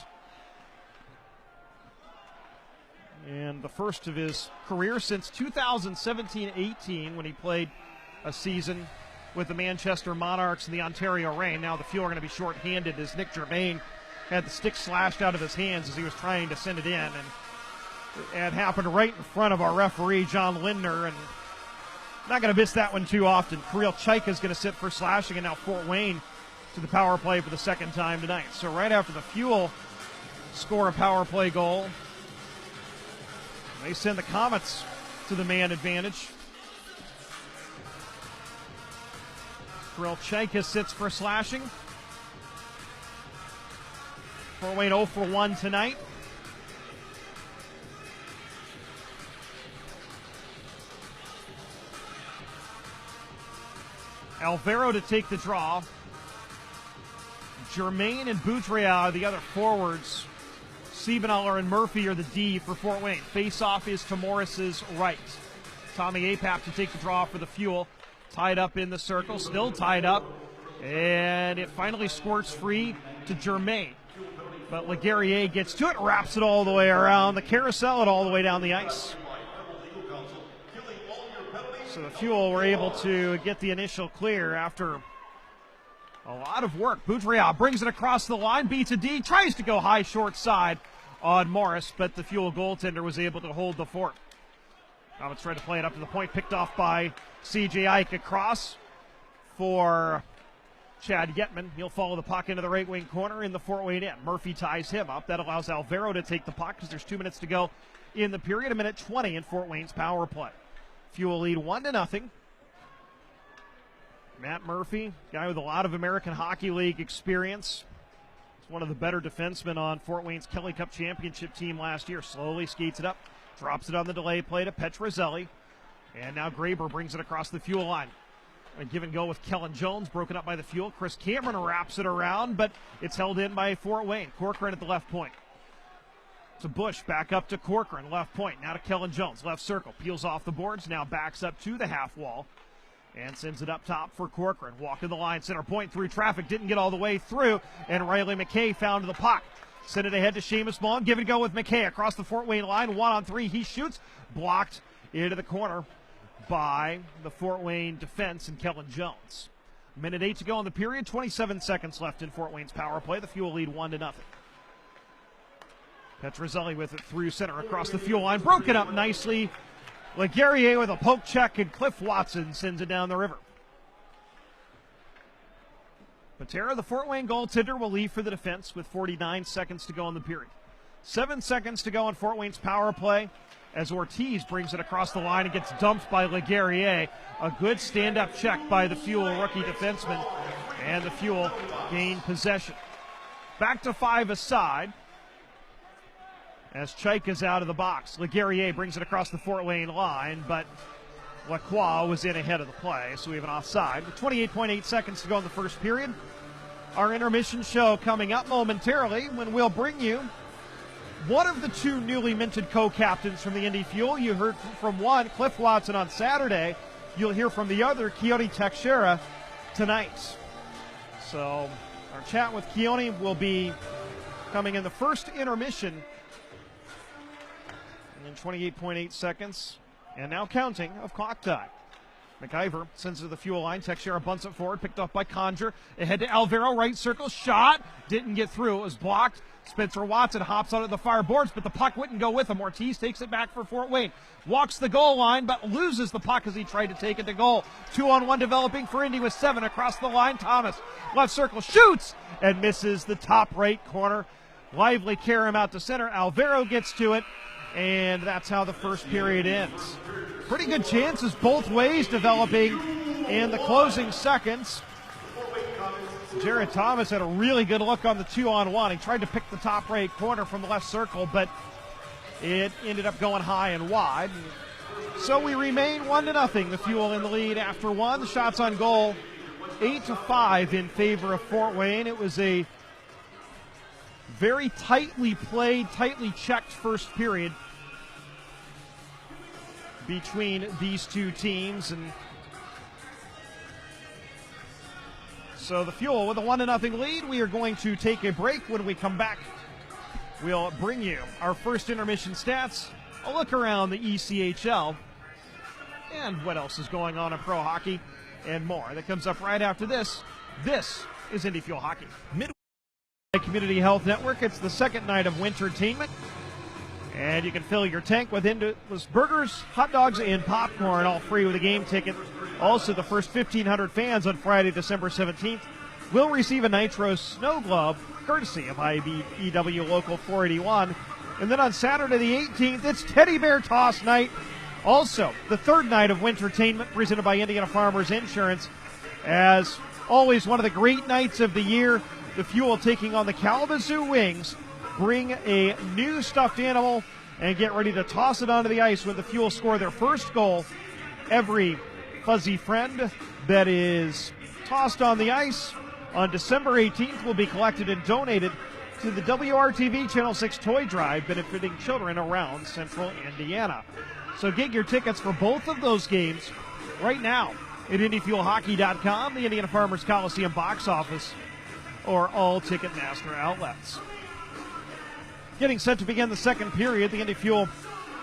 and the first of his career since 2017-18 when he played a season with the Manchester Monarchs and the Ontario Reign. Now the Fuel are going to be short-handed as Nick Germain had the stick slashed out of his hands as he was trying to send it in, and it happened right in front of our referee, John Lindner, and not going to miss that one too often. Kirill Chaika is going to sit for slashing, and now Fort Wayne to the power play for the 2nd time tonight. So right after the Fuel score a power play goal, they send the Komets to the man advantage. Kirill Chaika sits for slashing. Fort Wayne 0 for 1 tonight. Alvaro to take the draw. Germain and Boudreau are the other forwards. Siebenaller and Murphy are the D for Fort Wayne. Face-off is to Morris's right. Tommy Apap to take the draw for the Fuel. Tied up in the circle, still tied up. And it finally squirts free to Germain. But Laguerriere gets to it, wraps it all the way around the carousel and all the way down the ice. So the Fuel were able to get the initial clear after a lot of work. Boudreau brings it across the line, beats a D, tries to go high short side on Morris, but the Fuel goaltender was able to hold the fort. Komets tried to play it up to the point, picked off by C.J. Ike across for Chad Yetman. He'll follow the puck into the right wing corner in the Fort Wayne end. Murphy ties him up. That allows Alvaro to take the puck because there's 2 minutes to go in the period. 1:20 in Fort Wayne's power play. Fuel lead 1-0. Matt Murphy, guy with a lot of American Hockey League experience. He's one of the better defensemen on Fort Wayne's Kelly Cup championship team last year. Slowly skates it up, drops it on the delay play to Petrozelli. And now Graber brings it across the Fuel line. A give and go with Kellen Jones, broken up by the Fuel. Chris Cameron wraps it around, but it's held in by Fort Wayne. Corcoran at the left point. To Bush, back up to Corcoran, left point. Now to Kellen Jones, left circle. Peels off the boards, now backs up to the half wall. And sends it up top for Corcoran. Walking the line, center point through traffic. Didn't get all the way through. And Riley McKay found the puck. Send it ahead to Seamus Malone. Give it a go with McKay across the Fort Wayne line. 1-on-3. He shoots. Blocked into the corner by the Fort Wayne defense and Kellen Jones. 1:08 to go in the period. 27 seconds left in Fort Wayne's power play. The Fuel lead 1-0. Petrozelli with it through center across the Fuel line. Broken up nicely. Laguerriere with a poke check, and Cliff Watson sends it down the river. Patera, the Fort Wayne goaltender, will leave for the defense with 49 seconds to go in the period. 7 seconds to go in Fort Wayne's power play as Ortiz brings it across the line and gets dumped by Laguerriere. A good stand-up check by the Fuel rookie defenseman, and the Fuel gain possession. Back to 5 aside. as Chaik is out of the box. LeGarrier brings it across the Fort Wayne line, but Lacroix was in ahead of the play, so we have an offside. With 28.8 seconds to go in the first period. Our intermission show coming up momentarily when we'll bring you one of the two newly minted co-captains from the Indy Fuel. You heard from one, Cliff Watson, on Saturday. You'll hear from the other, Keone Teixeira, tonight. So our chat with Keone will be coming in the first intermission in 28.8 seconds, and now counting, of clock time. McIver sends it to the fuel line. Teixeira bunts it forward, picked off by Conjure. Ahead to Alvaro, right circle, shot. Didn't get through. It was blocked. Spencer Watson hops onto the far boards, but the puck wouldn't go with him. Ortiz takes it back for Fort Wayne. Walks the goal line, but loses the puck as he tried to take it to goal. 2-on-1 developing for Indy with 7 across the line. Thomas, left circle, shoots, and misses the top right corner. Lively carry him out to center. Alvaro gets to it, and that's how the first period ends. Pretty good chances both ways developing in the closing seconds. Jared Thomas had a really good look on the 2-on-1. He tried to pick the top right corner from the left circle, but it ended up going high and wide. So we remain 1-0. The Fuel in the lead after one. The shots on goal, 8-5 in favor of Fort Wayne. It was a very tightly played, tightly checked first period between these two teams, and so the Fuel with a 1-0 lead. We are going to take a break. When we come back, we'll bring you our first intermission stats, a look around the ECHL, and what else is going on in pro hockey, and more. That comes up right after this. This is Indy Fuel Hockey. Community Health Network. It's the second night of wintertainment, and you can fill your tank with endless burgers, hot dogs, and popcorn, all free with a game ticket. Also, the first 1,500 fans on Friday, December 17th, will receive a Nitro Snow Glove, courtesy of IBEW Local 481. And then on Saturday the 18th, it's Teddy Bear Toss Night. Also, the third night of wintertainment, presented by Indiana Farmers Insurance. As always, one of the great nights of the year. The Fuel taking on the Kalamazoo Wings. Bring a new stuffed animal and get ready to toss it onto the ice when the Fuel score their first goal. Every fuzzy friend that is tossed on the ice on December 18th will be collected and donated to the WRTV Channel 6 Toy Drive, benefiting children around central Indiana. So get your tickets for both of those games right now at IndyFuelHockey.com, the Indiana Farmers Coliseum box office, or all Ticketmaster outlets. Getting set to begin the second period, the Indy Fuel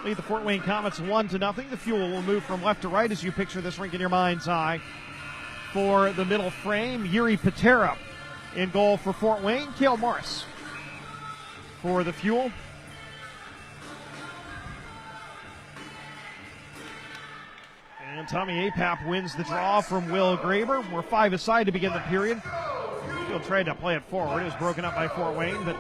lead the Fort Wayne Komets 1-0. The Fuel will move from left to right as you picture this rink in your mind's eye. For the middle frame, Yuri Patera in goal for Fort Wayne. Cale Morris for the Fuel. And Tommy Apap wins the draw from Will Graber. We're 5 aside to begin the period. Fuel tried to play it forward. It was broken up by Fort Wayne, but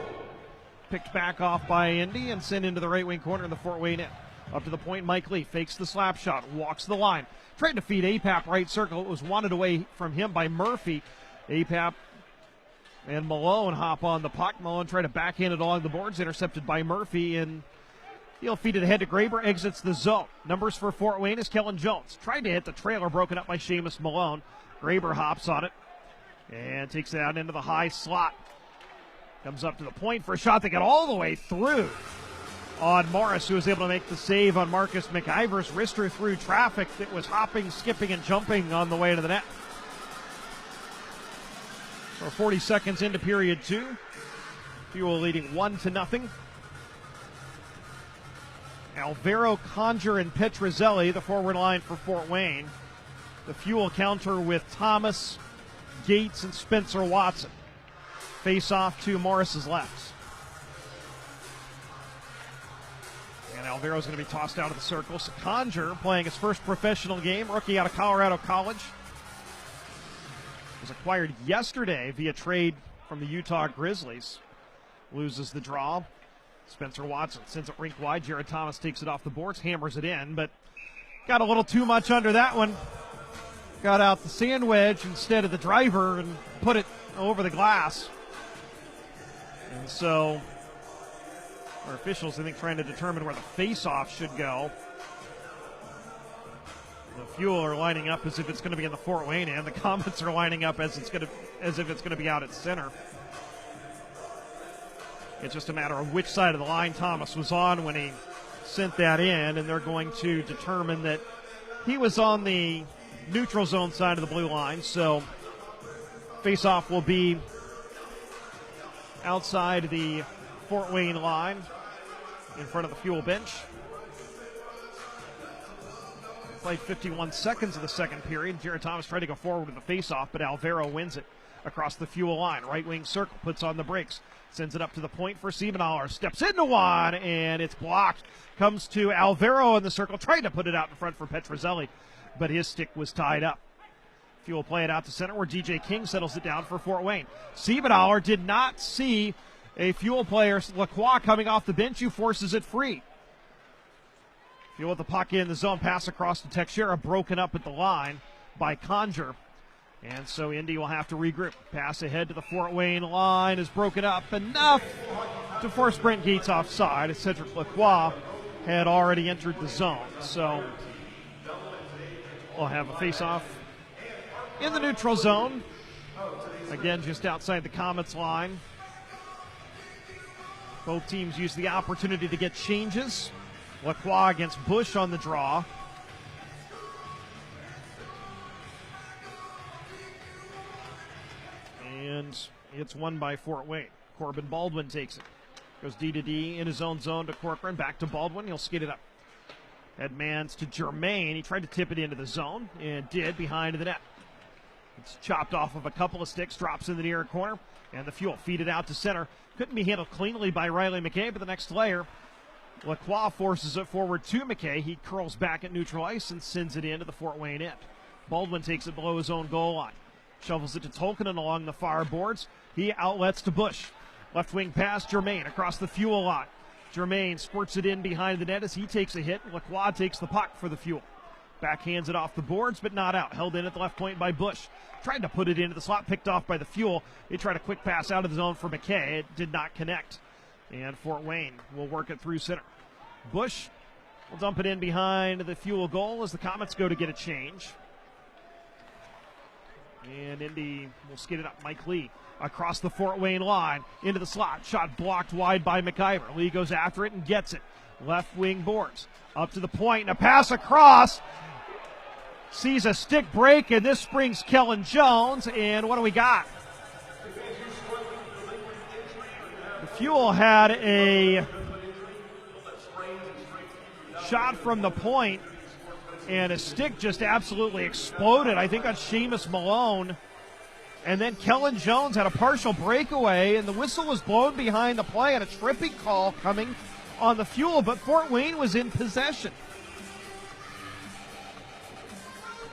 picked back off by Indy and sent into the right wing corner in the Fort Wayne end. Up to the point, Mike Lee fakes the slap shot, walks the line. Tried to feed Apap right circle. It was wanted away from him by Murphy. Apap and Malone hop on the puck. Malone tried to backhand it along the boards, intercepted by Murphy, and he'll feed it ahead to Graber, exits the zone. Numbers for Fort Wayne is Kellen Jones. Tried to hit the trailer, broken up by Seamus Malone. Graber hops on it and takes it out into the high slot. Comes up to the point for a shot that got all the way through on Morris, who was able to make the save on Marcus McIver's wrister through traffic that was hopping, skipping, and jumping on the way to the net. So 40 seconds into period two. Fuel leading 1-0. Alvaro, Conjure, and Petrozelli, the forward line for Fort Wayne. The Fuel counter with Thomas, Gates, and Spencer Watson. Face off to Morris's left. And Alvaro's going to be tossed out of the circle. So Conjure playing his first professional game, rookie out of Colorado College. Was acquired yesterday via trade from the Utah Grizzlies. Loses the draw. Spencer Watson sends it rink wide. Jared Thomas takes it off the boards, hammers it in, but got a little too much under that one. Got out the sand wedge instead of the driver and put it over the glass. And so Our officials, I think, trying to determine where the face-off should go. The Fuel are lining up as if it's going to be in the Fort Wayne end. The Komets are lining up as if it's going to be out at center. It's just a matter of which side of the line Thomas was on when he sent that in, and they're going to determine that he was on the neutral zone side of the blue line, so face-off will be outside the Fort Wayne line in front of the Fuel bench. Played 51 seconds of the second period. Jared Thomas tried to go forward with the face-off, but Alvaro wins it across the Fuel line. Right wing circle, puts on the brakes, sends it up to the point for Siebenauer. Steps into one, and it's blocked. Comes to Alvaro in the circle, trying to put it out in front for Petrozelli, but his stick was tied up. Fuel play it out to center where DJ King settles it down for Fort Wayne. Siebenauer did not see a Fuel player, Lacroix, coming off the bench, who forces it free. Fuel with the puck in the zone, pass across to Teixeira, broken up at the line by Conjure. And so Indy will have to regroup. Pass ahead to the Fort Wayne line is broken up enough to force Brent Gates offside, as Cedric Lacroix had already entered the zone. So we'll have a face-off in the neutral zone. Again, just outside the Komets line. Both teams use the opportunity to get changes. Lacroix against Bush on the draw. And it's won by Fort Wayne. Corbin Baldwin takes it. Goes D to D in his own zone to Corcoran. Back to Baldwin. He'll skate it up. Headmans to Germain. He tried to tip it into the zone and did behind the net. It's chopped off of a couple of sticks. Drops in the near corner. And the Fuel feed it out to center. Couldn't be handled cleanly by Riley McKay, but the next layer, Lacroix forces it forward to McKay. He curls back at neutral ice and sends it into the Fort Wayne end. Baldwin takes it below his own goal line. Shovels it to Tolkinen along the far boards. He outlets to Bush. Left wing pass, Germain across the Fuel line. Germain squirts it in behind the net as he takes a hit. Lacroix takes the puck for the Fuel. Backhands it off the boards, but not out. Held in at the left point by Bush. Tried to put it into the slot, picked off by the Fuel. They tried a quick pass out of the zone for McKay. It did not connect. And Fort Wayne will work it through center. Bush will dump it in behind the Fuel goal as the Komets go to get a change. And Indy will skate it up. Mike Lee across the Fort Wayne line into the slot. Shot blocked wide by McIver. Lee goes after it and gets it. Left wing boards. Up to the point and a pass across. Sees a stick break, and this brings Kellen Jones. And what do we got? The Fuel had a shot from the point, and a stick just absolutely exploded. I think on Seamus Malone. And then Kellen Jones had a partial breakaway, and the whistle was blown behind the play, and a tripping call coming on the Fuel, but Fort Wayne was in possession.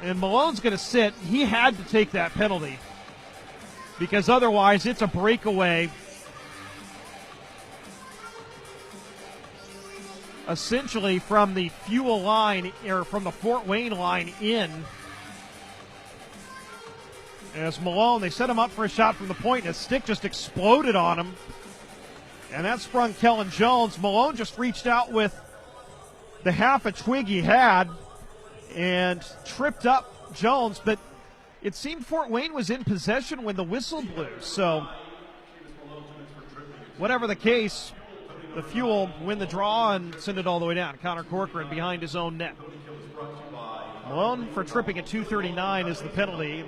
And Malone's going to sit. He had to take that penalty because otherwise it's a breakaway essentially from the Fuel line, or from the Fort Wayne line in. As Malone, they set him up for a shot from the point, and his stick just exploded on him. And that sprung Kellen Jones. Malone just reached out with the half a twig he had and tripped up Jones, but it seemed Fort Wayne was in possession when the whistle blew. So whatever the case, the Fuel win the draw and send it all the way down. Connor Corcoran behind his own net. Malone for tripping at 2:39 is the penalty.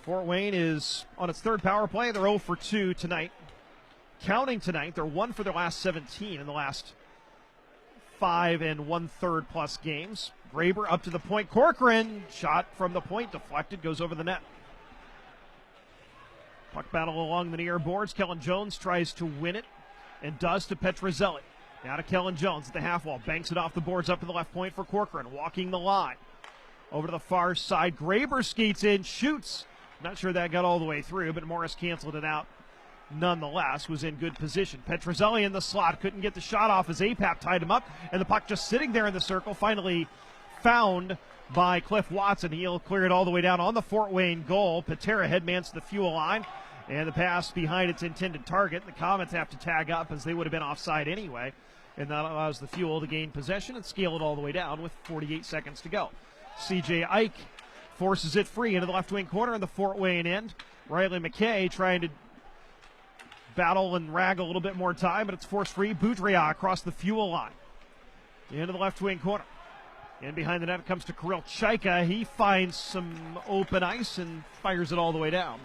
Fort Wayne is on its third power play. They're 0 for 2 tonight. Counting tonight, they're 1 for their last 17 in the last 5 1/3 plus games. Graber up to the point. Corcoran, shot from the point, deflected, goes over the net. Puck battle along the near boards. Kellen Jones tries to win it and does to Petrozelli. Now to Kellen Jones at the half wall. Banks it off the boards up to the left point for Corcoran. Walking the line. Over to the far side. Graber skates in, shoots. Not sure that got all the way through, but Morris canceled it out nonetheless. Was in good position. Petrozelli in the slot. Couldn't get the shot off as APAP tied him up, and the puck just sitting there in the circle. Finally found by Cliff Watson. He'll clear it all the way down on the Fort Wayne goal. Patera headmans to the Fuel line And the pass behind its intended target. The Komets have to tag up as they would have been offside anyway. And that allows the Fuel to gain possession and scale it all the way down with 48 seconds to go. C.J. Ike forces it free into the left wing corner in the Fort Wayne end. Riley McKay trying to battle and rag a little bit more time, but it's forced free. Boudria across the Fuel line. Into the left wing corner. In behind the net it comes to Kirill Chaika. He finds some open ice and fires it all the way down.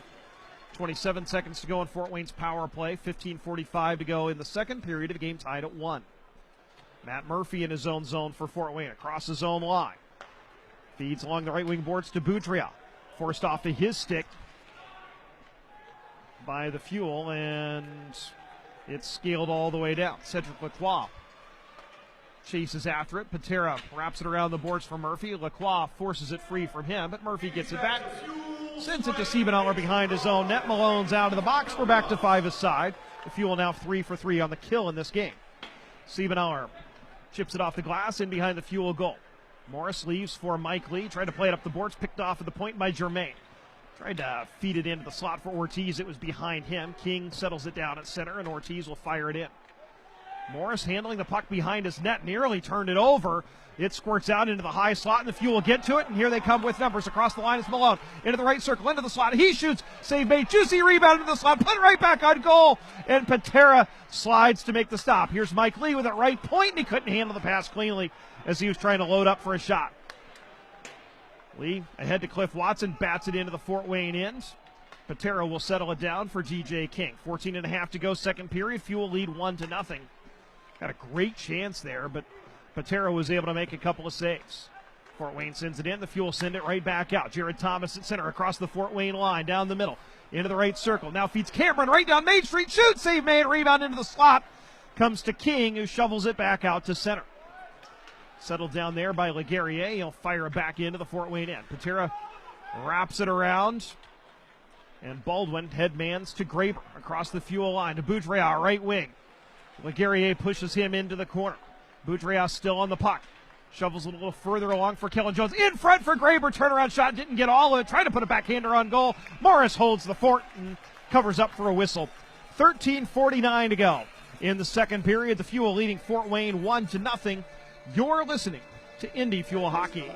27 seconds to go in Fort Wayne's power play. 15:45 to go in the second period of the game, tied at 1. Matt Murphy in his own zone for Fort Wayne across his own line. Feeds along the right wing boards to Boudria. Forced off of his stick by the Fuel, and it's scaled all the way down. Cedric Lacroix chases after it. Patera wraps it around the boards for Murphy. Lacroix forces it free from him, but Murphy gets it back. Sends it to Siebenauer behind his own net. Malone's out of the box. We're back to 5 aside. The Fuel now 3 for 3 on the kill in this game. Siebenauer chips it off the glass in behind the Fuel goal. Morris leaves for Mike Lee. Tried to play it up the boards. Picked off at the point by Germain. Tried to feed it into the slot for Ortiz. It was behind him. King settles it down at center, and Ortiz will fire it in. Morris handling the puck behind his net. Nearly turned it over. It squirts out into the high slot, and the Fuel will get to it, and here they come with numbers. Across the line is Malone. Into the right circle, into the slot. He shoots. Save made. Juicy rebound into the slot. Put it right back on goal. And Patera slides to make the stop. Here's Mike Lee with it right point, and he couldn't handle the pass cleanly as he was trying to load up for a shot. Lee ahead to Cliff Watson. Bats it into the Fort Wayne end. Patera will settle it down for G.J. King. 14:30 to go, second period. Fuel lead 1-0. Got a great chance there, but Patera was able to make a couple of saves. Fort Wayne sends it in. The Fuel send it right back out. Jared Thomas at center across the Fort Wayne line, down the middle, into the right circle. Now feeds Cameron right down Main Street. Shoot, save made, rebound into the slot. Comes to King, who shovels it back out to center. Settled down there by Laguerriere. He'll fire it back into the Fort Wayne end. Patera wraps it around. And Baldwin headmans to Graber across the Fuel line to Boudria, right wing. Laguerriere pushes him into the corner. Boudria still on the puck. Shovels it a little further along for Kellen Jones. In front for Graber. Turnaround shot. Didn't get all of it. Tried to put a backhander on goal. Morris holds the fort and covers up for a whistle. 13:49 to go in the second period. The Fuel leading Fort Wayne 1-0. You're listening to Indy Fuel Hockey.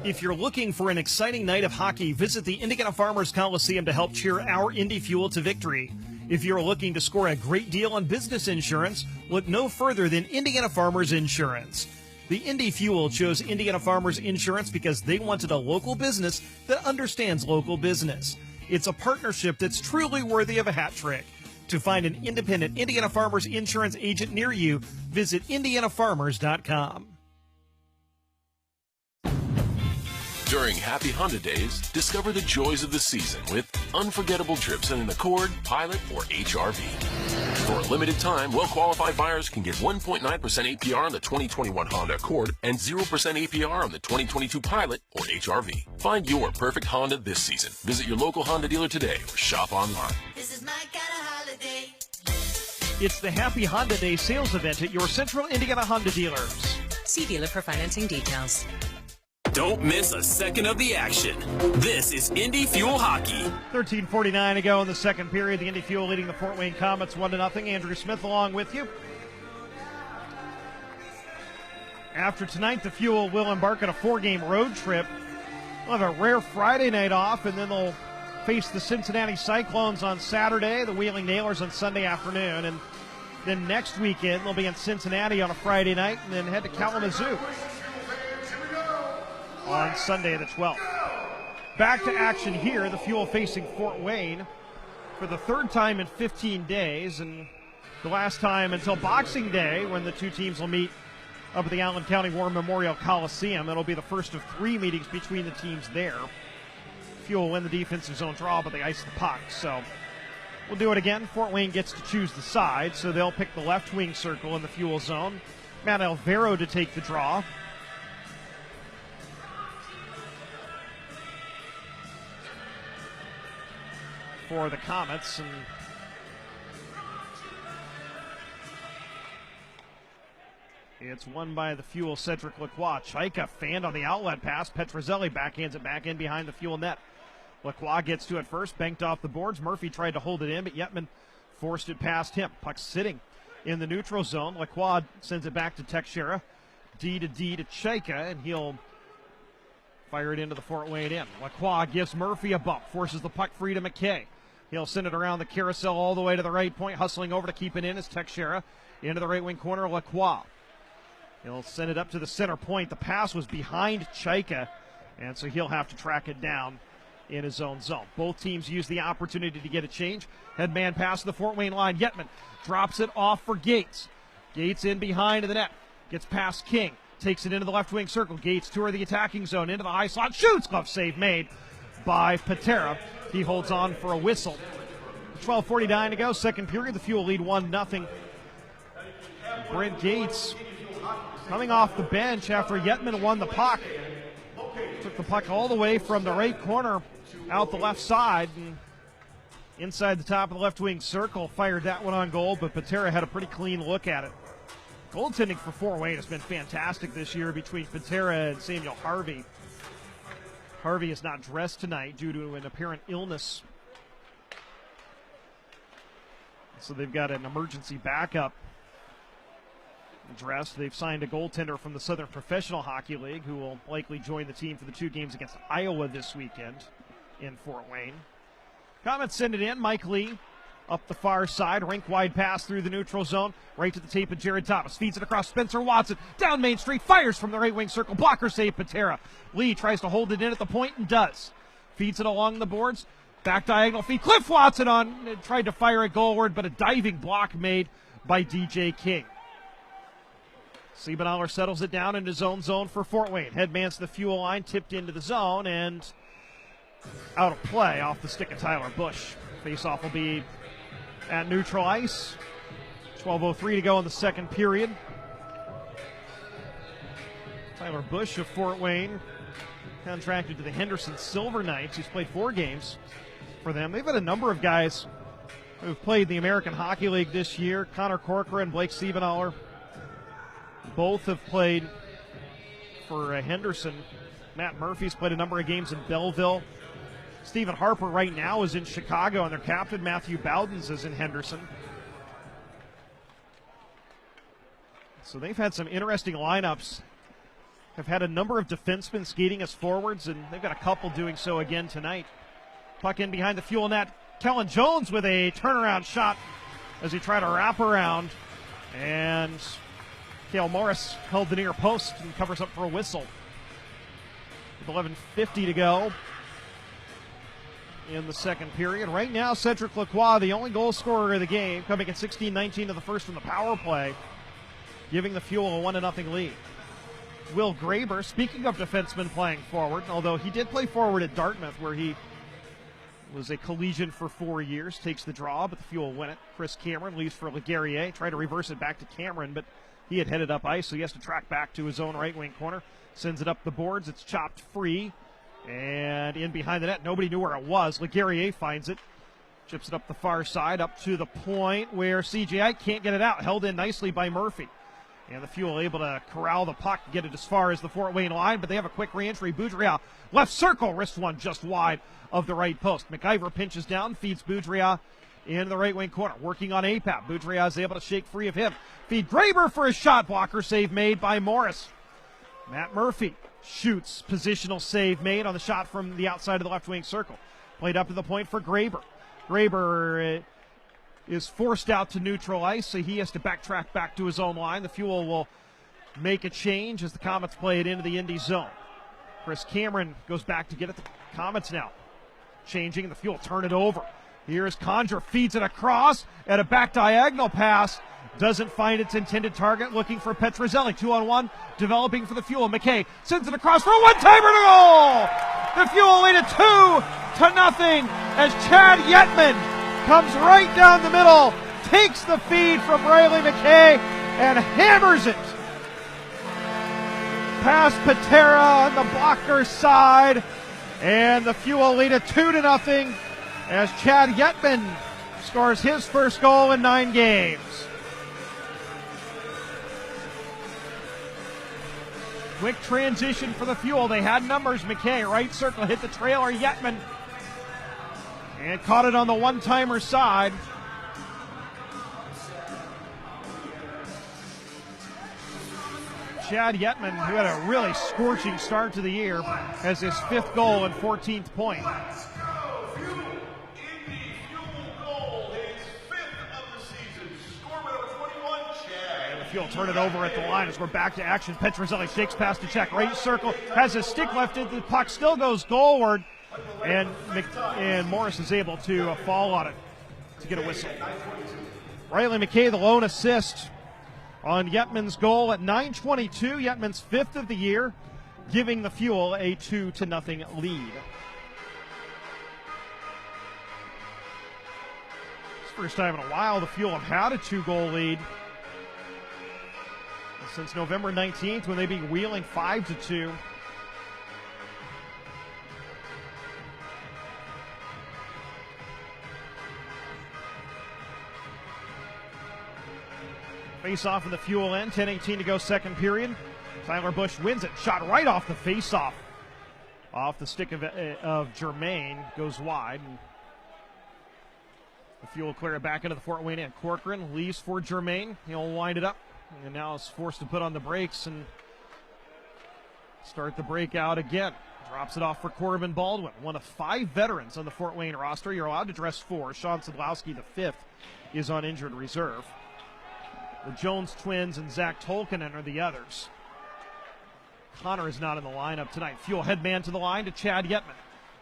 If you're looking for an exciting night of hockey, visit the Indiana Farmers Coliseum to help cheer our Indy Fuel to victory. If you're looking to score a great deal on business insurance, look no further than Indiana Farmers Insurance. The Indy Fuel chose Indiana Farmers Insurance because they wanted a local business that understands local business. It's a partnership that's truly worthy of a hat trick. To find an independent Indiana Farmers Insurance agent near you, visit indianafarmers.com. During Happy Honda Days, discover the joys of the season with unforgettable trips in an Accord, Pilot, or HRV. For a limited time, well-qualified buyers can get 1.9% APR on the 2021 Honda Accord and 0% APR on the 2022 Pilot or HRV. Find your perfect Honda this season. Visit your local Honda dealer today or shop online. This is my kind of holiday. It's the Happy Honda Day sales event at your Central Indiana Honda dealers. See dealer for financing details. Don't miss a second of the action. This is Indy Fuel Hockey. 13:49 to go in the second period. The Indy Fuel leading the Fort Wayne Komets 1-0. Andrew Smith along with you. After tonight, the Fuel will embark on a 4-game road trip. They'll have a rare Friday night off, and then they'll face the Cincinnati Cyclones on Saturday, the Wheeling Nailers on Sunday afternoon, and then next weekend they'll be in Cincinnati on a Friday night and then head to Kalamazoo on Sunday the 12th. Back to action here, the Fuel facing Fort Wayne for the third time in 15 days, and the last time until Boxing Day when the two teams will meet up at the Allen County War Memorial Coliseum. It'll be the first of 3 meetings between the teams there. Fuel will win the defensive zone draw, but they ice the puck, so we'll do it again. Fort Wayne gets to choose the side, so they'll pick the left wing circle in the Fuel zone. Matt Alvaro to take the draw. For the Komets, and it's won by the Fuel Cedric Lacroix. Chaika fanned on the outlet pass. Petrozelli backhands it back in behind the Fuel net. Lacroix gets to it first, banked off the boards. Murphy tried to hold it in, but Yetman forced it past him. Puck sitting in the neutral zone. Lacroix sends it back to Teixeira. D to Chaika, and he'll fire it into the Fort Wayne end. Lacroix gives Murphy a bump, forces the puck free to McKay. He'll send it around the carousel all the way to the right point, hustling over to keep it in as Teixeira into the right wing corner. Lacroix. He'll send it up to the center point. The pass was behind Chaika, and so he'll have to track it down in his own zone. Both teams use the opportunity to get a change. Headman pass to the Fort Wayne line. Yetman drops it off for Gates. Gates in behind the net. Gets past King. Takes it into the left wing circle. Gates toward the attacking zone. Into the high slot. Shoots! Glove save made by Patera. He holds on for a whistle. 12:49 to go. Second period. The Fuel lead 1-0. Brent Gates coming off the bench after Yetman won the puck. Took the puck all the way from the right corner out the left side and inside the top of the left wing circle. Fired that one on goal, but Patera had a pretty clean look at it. Goaltending for Fort Wayne has been fantastic this year between Patera and Samuel Harvey. Harvey is not dressed tonight due to an apparent illness. So they've got an emergency backup dressed. They've signed a goaltender from the Southern Professional Hockey League who will likely join the team for the 2 games against Iowa this weekend in Fort Wayne. Komets send it in. Mike Lee up the far side. Rink-wide pass through the neutral zone. Right to the tape of Jared Thomas. Feeds it across Spencer Watson. Down Main Street. Fires from the right wing circle. Blocker save Patera. Lee tries to hold it in at the point and does. Feeds it along the boards. Back diagonal feed. Cliff Watson tried to fire it goalward, but a diving block made by DJ King. Siebenauer settles it down into his own zone for Fort Wayne. Headman's the Fuel line, tipped into the zone, and out of play off the stick of Tyler Bush. Face-off will be at neutral ice. 12:03 to go in the second period. Tyler Bush of Fort Wayne, contracted to the Henderson Silver Knights. He's played 4 games for them. They've had a number of guys who've played the American Hockey League this year. Connor Corcoran, Blake Siebenauer. Both have played for Henderson. Matt Murphy's played a number of games in Belleville. Stephen Harper right now is in Chicago, and their captain, Matthew Bowdens, is in Henderson. So they've had some interesting lineups. Have had a number of defensemen skating as forwards, and they've got a couple doing so again tonight. Puck in behind the Fuel net. Kellen Jones with a turnaround shot as he tried to wrap around, and Cale Morris held the near post and covers up for a whistle. With 11:50 to go in the second period. Right now, Cedric Lacroix, the only goal scorer of the game, coming at 16-19 of the first from the power play, giving the Fuel a 1-0 lead. Will Graber, speaking of defensemen playing forward, although he did play forward at Dartmouth where he was a collegian for 4 years, takes the draw, but the Fuel win it. Chris Cameron leaves for Laguerriere, tried to reverse it back to Cameron, but he had headed up ice, so he has to track back to his own right wing corner. Sends it up the boards. It's chopped free. And in behind the net. Nobody knew where it was. Laguerriere finds it. Chips it up the far side, up to the point where CJI can't get it out. Held in nicely by Murphy. And the Fuel able to corral the puck, get it as far as the Fort Wayne line, but they have a quick re-entry. Boudria, left circle, wrist one just wide of the right post. McIver pinches down, feeds Boudria in the right wing corner, working on APAP. Boudria is able to shake free of him. Feed Graber for a shot blocker, save made by Morris. Matt Murphy shoots, positional save made on the shot from the outside of the left wing circle. Played up to the point for Graber. Graber is forced out to neutral ice, so he has to backtrack back to his own line. The Fuel will make a change as the Komets play it into the Indy zone. Chris Cameron goes back to get at the Komets now. Changing, the Fuel turn it over. Here's Conjure, feeds it across, and a back diagonal pass. Doesn't find its intended target, looking for Petrozelli. 2-on-1, developing for the Fuel. McKay sends it across for a one-timer to goal! The Fuel lead it 2-0 as Chad Yetman comes right down the middle, takes the feed from Riley McKay, and hammers it past Patera on the blocker side. And the Fuel lead it 2-0 as Chad Yetman scores his first goal in 9 games. Quick transition for the Fuel. They had numbers. McKay, right circle, hit the trailer. Yetman And caught it on the one-timer side. Chad Yetman, who had a really scorching start to the year, has his 5th goal and 14th point. And the Fuel turn it over at the line as we're back to action. Petrozelli shakes past to check. Right circle, has a stick left in. The puck still goes goalward. And Morris is able to fall on it to get a whistle. Riley McKay, the lone assist on Yetman's goal at 9:22. Yetman's 5th of the year, giving the Fuel a 2-0 lead. It's the first time in a while the Fuel have had a 2-goal lead since November 19th when they beat Wheeling 5-2. Face off in the Fuel end, 10:18 to go, second period. Tyler Bush wins it, shot right off the face-off. Off the stick of Germain, goes wide. And the Fuel clear it back into the Fort Wayne end. Corcoran leaves for Germain. He'll wind it up, and now is forced to put on the brakes and start the breakout again. Drops it off for Corbin Baldwin, one of 5 veterans on the Fort Wayne roster. You're allowed to dress 4. Sean Sadlowski, the 5th, is on injured reserve. The Jones twins and Zach Tolkinen are the others. Connor is not in the lineup tonight. Fuel headman to the line to Chad Yetman,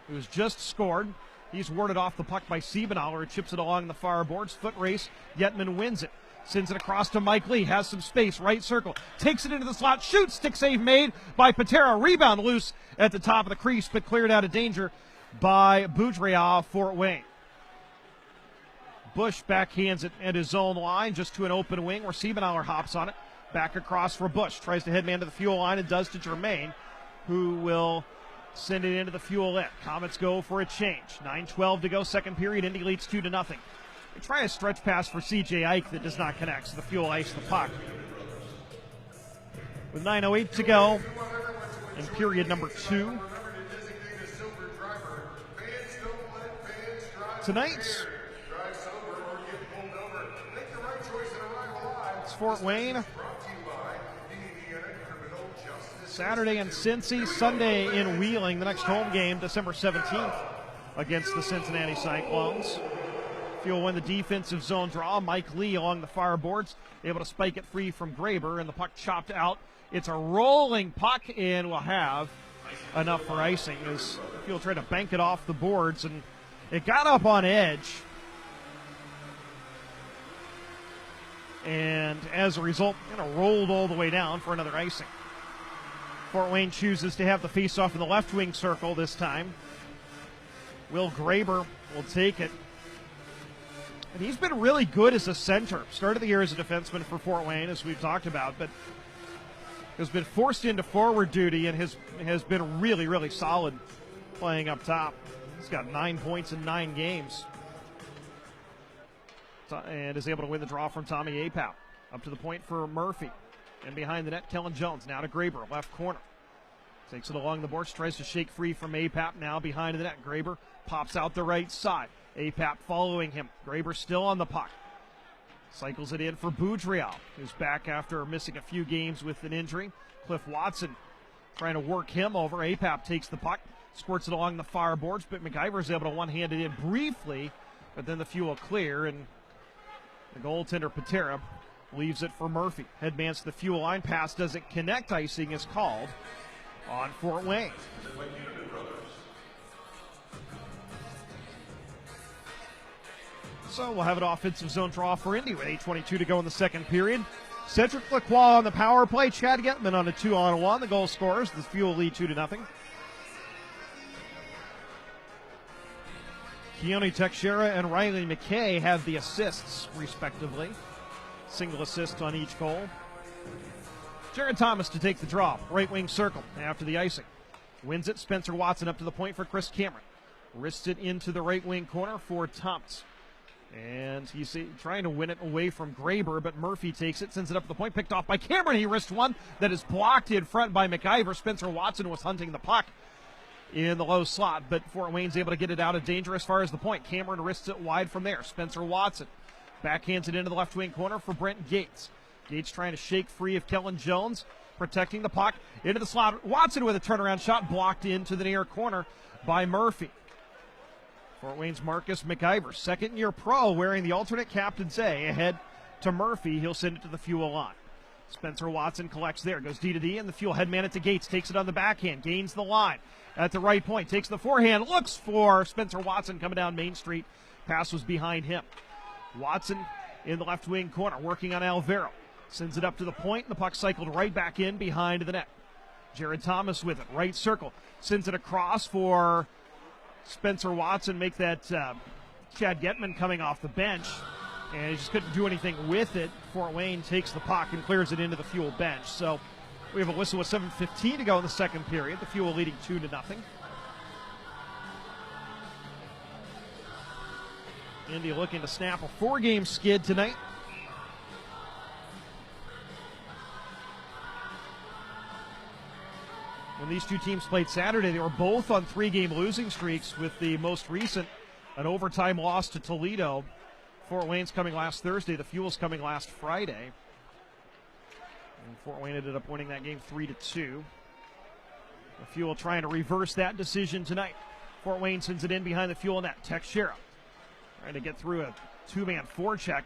who's just scored. He's warded off the puck by Siebenauer, who chips it along the far boards. Foot race, Yetman wins it. Sends it across to Mike Lee, has some space, right circle. Takes it into the slot, shoots, stick save made by Patera. Rebound loose at the top of the crease, but cleared out of danger by Boudria, Fort Wayne. Bush backhands it at his own line, just to an open wing where Siebenauer hops on it. Back across for Bush. Tries to headman to the Fuel line and does to Germain, who will send it into the Fuel end. Komets go for a change. 9:12 to go, second period. Indy leads 2-0. They try a stretch pass for C.J. Ike that does not connect, so the Fuel ice the puck. With 9:08 to go in period number 2. Tonight, Fort Wayne. Saturday in Cincy, Sunday in Wheeling. The next home game, December 17th, against the Cincinnati Cyclones. Fuel win the defensive zone draw. Mike Lee along the far boards, able to spike it free from Graber, and the puck chopped out. It's a rolling puck, and will have enough for icing as Fuel tried to bank it off the boards, and it got up on edge. And as a result, rolled all the way down for another icing. Fort Wayne chooses to have the face-off in the left wing circle this time. Will Graber will take it. And he's been really good as a center. Started the year as a defenseman for Fort Wayne, as we've talked about, but has been forced into forward duty and has been really, really solid playing up top. He's got 9 points in 9 games. And is able to win the draw from Tommy Apap. Up to the point for Murphy. And behind the net, Kellen Jones. Now to Graber, left corner. Takes it along the boards, tries to shake free from Apap. Now behind the net, Graber pops out the right side. Apap following him. Graber still on the puck. Cycles it in for Boudria, who's back after missing a few games with an injury. Cliff Watson trying to work him over. Apap takes the puck, squirts it along the far boards, but McIver's able to one-hand it in briefly, but then the Fuel clear, and the goaltender Patera leaves it for Murphy. Headmans to the Fuel line. Pass doesn't connect. Icing is called on Fort Wayne. So we'll have an offensive zone draw for Indy with 8:22 to go in the second period. Cedric Lacroix on the power play. Chad Getman on a 2-on-1. The goal scorers. The Fuel lead 2-0. Keone Teixeira and Riley McKay have the assists, respectively. Single assist on each goal. Jared Thomas to take the draw. Right wing circle after the icing. Wins it. Spencer Watson up to the point for Chris Cameron. Wrists it into the right wing corner for Thomas. And he's trying to win it away from Graber, but Murphy takes it, sends it up to the point, picked off by Cameron. He wrists one that is blocked in front by McIver. Spencer Watson was hunting the puck. in the low slot, but Fort Wayne's able to get it out of danger as far as the point. Cameron wrists it wide from there. Spencer Watson backhands it into the left wing corner for Brent Gates. Gates trying to shake free of Kellen Jones, protecting the puck into the slot. Watson with a turnaround shot blocked into the near corner by Murphy. Fort Wayne's Marcus McIver, second-year pro, wearing the alternate captain's A, ahead to Murphy. He'll send it to the Fuel line. Spencer Watson collects there, goes D to D, and the Fuel headman it to Gates, takes it on the backhand, gains the line at the right point, takes the forehand, looks for Spencer Watson coming down Main Street. Pass was behind him. Watson in the left wing corner, working on Alvaro. Sends it up to the point, and the puck cycled right back in behind the net. Jared Thomas with it, right circle. Sends it across for Spencer Watson, make that Chad Getman coming off the bench. And he just couldn't do anything with it. Fort Wayne takes the puck and clears it into the Fuel bench. So we have a whistle with 7:15 to go in the second period. The Fuel leading 2-0. Indy looking to snap a 4-game skid tonight. When these two teams played Saturday, they were both on 3-game losing streaks, with the most recent an overtime loss to Toledo. Fort Wayne's coming last Thursday. The Fuel's coming last Friday. And Fort Wayne ended up winning that game 3-2. The Fuel trying to reverse that decision tonight. Fort Wayne sends it in behind the Fuel net. Teixeira trying to get through a two-man forecheck.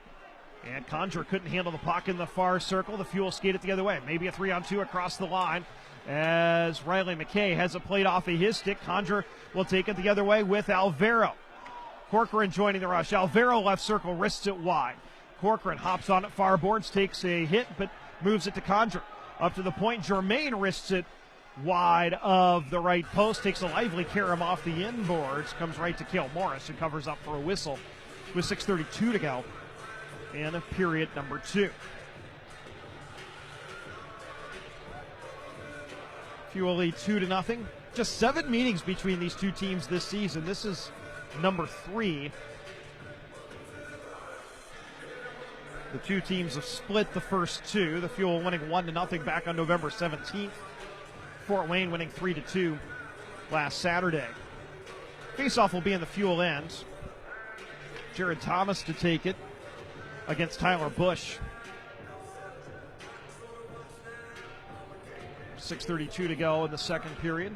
And Conjure couldn't handle the puck in the far circle. The Fuel skated the other way. Maybe a 3-on-2 across the line as Riley McKay has it played off of his stick. Conjure will take it the other way with Alvaro. Corcoran joining the rush. Alvaro left circle, wrists it wide. Corcoran hops on it, far boards, takes a hit, but moves it to Conjure. Up to the point, Germain wrists it wide of the right post, takes a lively carom off the inboards, comes right to Cale Morris, who covers up for a whistle with 6:32 to go in period number 2. Fuel lead 2-0. Just 7 meetings between these two teams this season. This is number 3. The two teams have split the first 2. The Fuel winning 1-0 back on November 17th. Fort Wayne winning 3-2 last Saturday. Faceoff will be in the Fuel end. Jared Thomas to take it against Tyler Bush. 6:32 to go in the second period.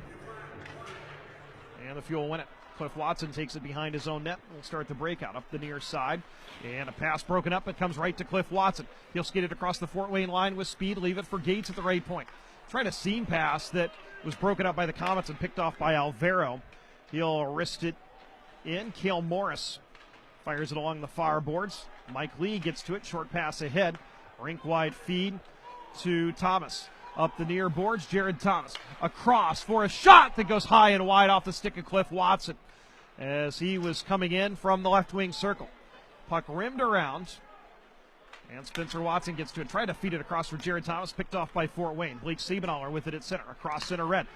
And the Fuel win it. Cliff Watson takes it behind his own net. We'll start the breakout up the near side. And a pass broken up. It comes right to Cliff Watson. He'll skate it across the Fort Wayne line with speed. Leave it for Gates at the right point. Trying a seam pass that was broken up by the Komets and picked off by Alvaro. He'll wrist it in. Cale Morris fires it along the far boards. Mike Lee gets to it. Short pass ahead. Rink wide feed to Thomas. Up the near boards, Jared Thomas. Across for a shot that goes high and wide off the stick of Cliff Watson as he was coming in from the left wing circle. Puck rimmed around, and Spencer Watson gets to it. Tried to feed it across for Jared Thomas, picked off by Fort Wayne. Blake Siebenaller with it at center. Across center red.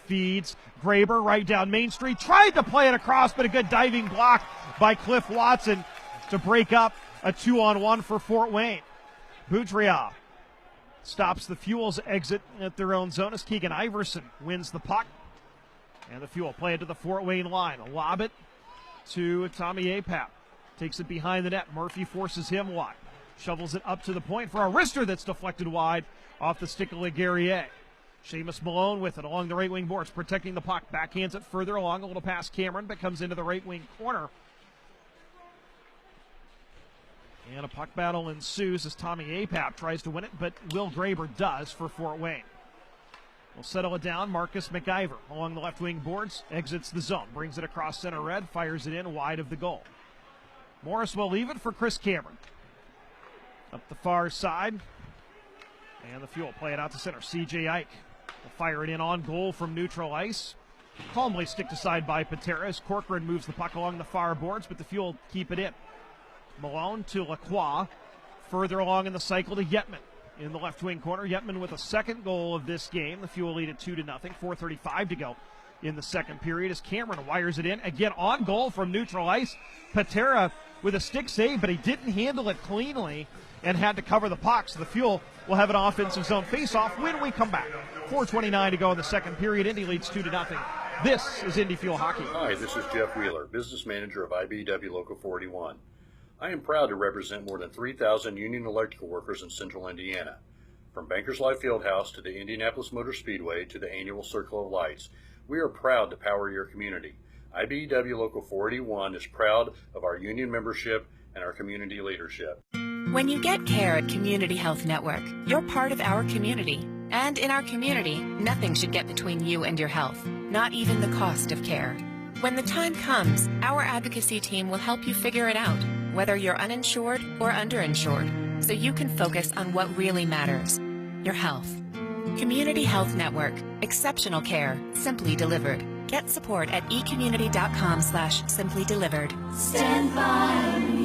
Feeds Graber right down Main Street. Tried to play it across, but a good diving block by Cliff Watson to break up a 2-on-1 for Fort Wayne. Boudria stops the Fuel's exit at their own zone as Keegan Iverson wins the puck. And the Fuel play it to the Fort Wayne line. Lob it to Tommy Apap. Takes it behind the net. Murphy forces him wide. Shovels it up to the point for a wrister that's deflected wide off the stick of LeGarrier. Seamus Malone with it along the right wing boards, protecting the puck. Backhands it further along, a little past Cameron, but comes into the right wing corner. And a puck battle ensues as Tommy Apap tries to win it, but Will Graber does for Fort Wayne. We'll settle it down. Marcus McIver along the left wing boards, exits the zone, brings it across center red, fires it in wide of the goal. Morris will leave it for Chris Cameron. Up the far side, and the Fuel play it out to center. C.J. Ike will fire it in on goal from neutral ice. Calmly sticked aside by Patera as Corcoran moves the puck along the far boards, but the Fuel keep it in. Malone to Lacroix. Further along in the cycle to Yetman. In the left wing corner, Yetman with a second goal of this game. The Fuel lead at 2-0. 4:35 to go in the second period as Cameron wires it in. Again on goal from neutral ice. Patera with a stick save, but he didn't handle it cleanly and had to cover the puck. So the Fuel will have an offensive zone face-off when we come back. 4:29 to go in the second period. Indy leads 2-0 This is Indy Fuel Hockey. Hi, this is Jeff Wheeler, Business Manager of IBEW Local 41. I am proud to represent more than 3,000 union electrical workers in central Indiana. From Bankers Life Fieldhouse to the Indianapolis Motor Speedway to the annual Circle of Lights, we are proud to power your community. IBEW Local 41 is proud of our union membership and our community leadership. When you get care at Community Health Network, you're part of our community. And in our community, nothing should get between you and your health, not even the cost of care. When the time comes, our advocacy team will help you figure it out, whether you're uninsured or underinsured, so you can focus on what really matters, your health. Community Health Network, exceptional care, simply delivered. Get support at ecommunity.com/simplydelivered. Stand by me.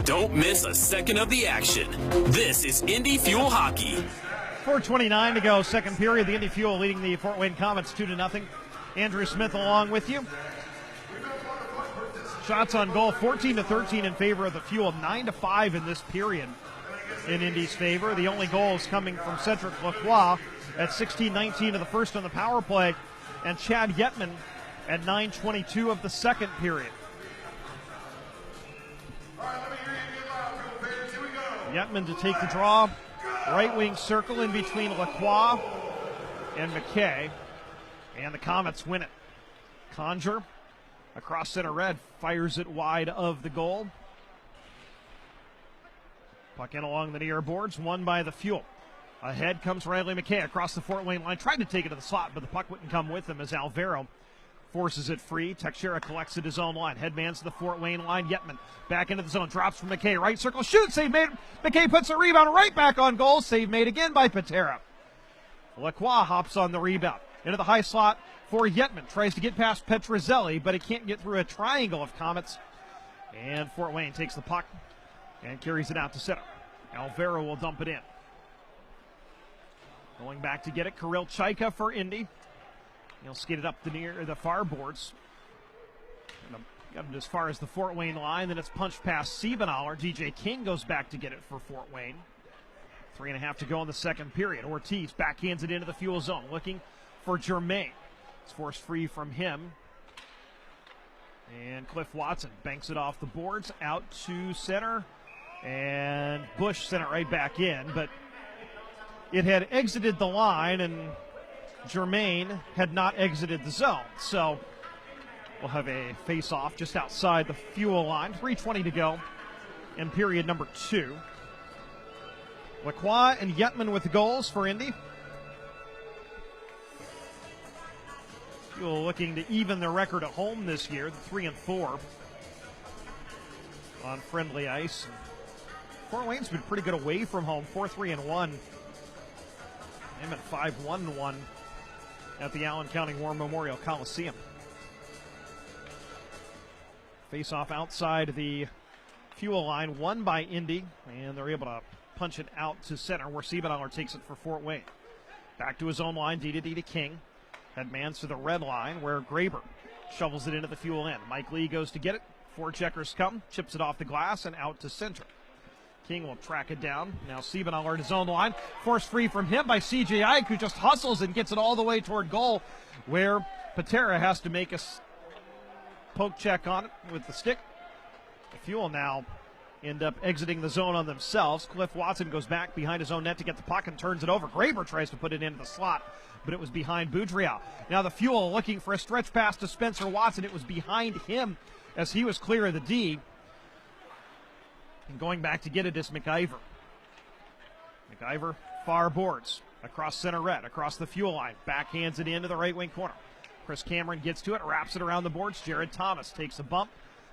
Don't miss a second of the action. This is Indy Fuel Hockey. 4:29 to go, second period. The Indy Fuel leading the Fort Wayne Komets 2-0. Andrew Smith along with you. Shots on goal, 14-13 in favor of the Fuel, 9-5 in this period in Indy's favor. The only goals coming from Cedric Lacroix at 16-19 of the first on the power play, and Chad Yetman at 9:22 of the second period. Yetman to take the draw. Right wing circle in between Lacroix and McKay. And the Komets win it. Conjure across center red, fires it wide of the goal. Puck in along the near boards, won by the Fuel. Ahead comes Riley McKay across the Fort Wayne line. Tried to take it to the slot, but the puck wouldn't come with him as Alvaro forces it free. Teixeira collects at his own line. Headman's to the Fort Wayne line. Yetman back into the zone. Drops from McKay. Right circle. Shoot. Save made. McKay puts a rebound right back on goal. Save made again by Patera. Lacroix hops on the rebound. Into the high slot for Yetman. Tries to get past Petrozelli, but he can't get through a triangle of Komets. And Fort Wayne takes the puck and carries it out to center. Alvaro will dump it in. Going back to get it, Kirill Chaika for Indy. He'll skid it up near the far boards. Got it as far as the Fort Wayne line. Then it's punched past Siebenauer. DJ King goes back to get it for Fort Wayne. 3.5 to go in the second period. Ortiz backhands it into the Fuel zone, looking for Germain. It's forced free from him. And Cliff Watson banks it off the boards out to center. And Bush sent it right back in, but it had exited the line, and Germain had not exited the zone. So we'll have a face-off just outside the Fuel line. 3:20 to go in period number 2. Lacroix and Yetman with the goals for Indy. Fuel looking to even their record at home this year, 3-4 on friendly ice. Fort Wayne's been pretty good away from home, 4-3-1. They at 5-1-1 at the Allen County War Memorial Coliseum. Face-off outside the Fuel line, won by Indy, and they're able to punch it out to center where Siebenauer takes it for Fort Wayne. Back to his own line, D to King. Headman's to the red line where Graber shovels it into the Fuel end. Mike Lee goes to get it. 4 checkers come, chips it off the glass and out to center. King will track it down. Now Siebenauer at his own line. Forced free from him by C.J. Ike, who just hustles and gets it all the way toward goal, where Patera has to make a poke check on it with the stick. The Fuel now end up exiting the zone on themselves. Cliff Watson goes back behind his own net to get the puck and turns it over. Graber tries to put it into the slot, but it was behind Boudreau. Now the Fuel looking for a stretch pass to Spencer Watson. It was behind him as he was clear of the D. And going back to get it is McIver. McIver, far boards, across center red, across the Fuel line. Backhands it into the right wing corner. Chris Cameron gets to it, wraps it around the boards. Jared Thomas takes a bump.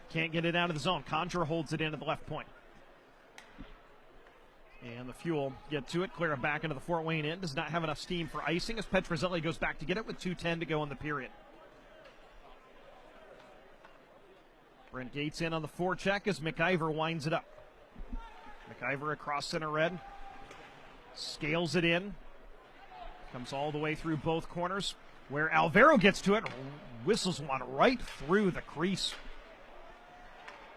Can't get it out of the zone. Conjure holds it into the left point. And the Fuel get to it, clear it back into the Fort Wayne end. Does not have enough steam for icing as Petrozelli goes back to get it with 2:10 to go in the period. Brent Gates in on the forecheck as McIver winds it up. McIver across center red. Scales it in. Comes all the way through both corners where Alvaro gets to it. Whistles one right through the crease.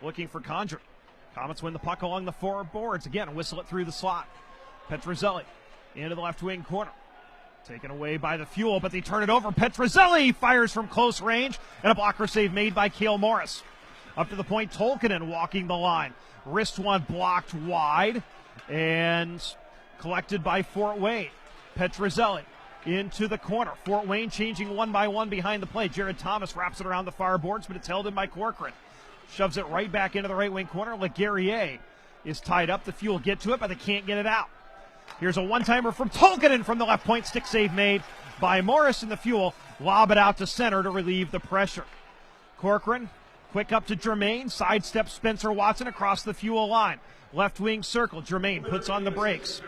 Looking for Conjure. Komets win the puck along the forward boards. Again, whistle it through the slot. Petrozelli into the left wing corner. Taken away by the Fuel, but they turn it over. Petrozelli fires from close range, and a blocker save made by Cale Morris. Up to the point, Tolkinen walking the line. Wrist one blocked wide and collected by Fort Wayne. Petrozelli into the corner. Fort Wayne changing one by one behind the play. Jared Thomas wraps it around the far boards, but it's held in by Corcoran. Shoves it right back into the right wing corner. LeGarrier is tied up. The Fuel get to it, but they can't get it out. Here's a one-timer from Tolkinen from the left point. Stick save made by Morris, and the Fuel lob it out to center to relieve the pressure. Corcoran, quick up to Germain. Sidesteps Spencer Watson across the Fuel line. Left wing circle. Germain puts on the brakes.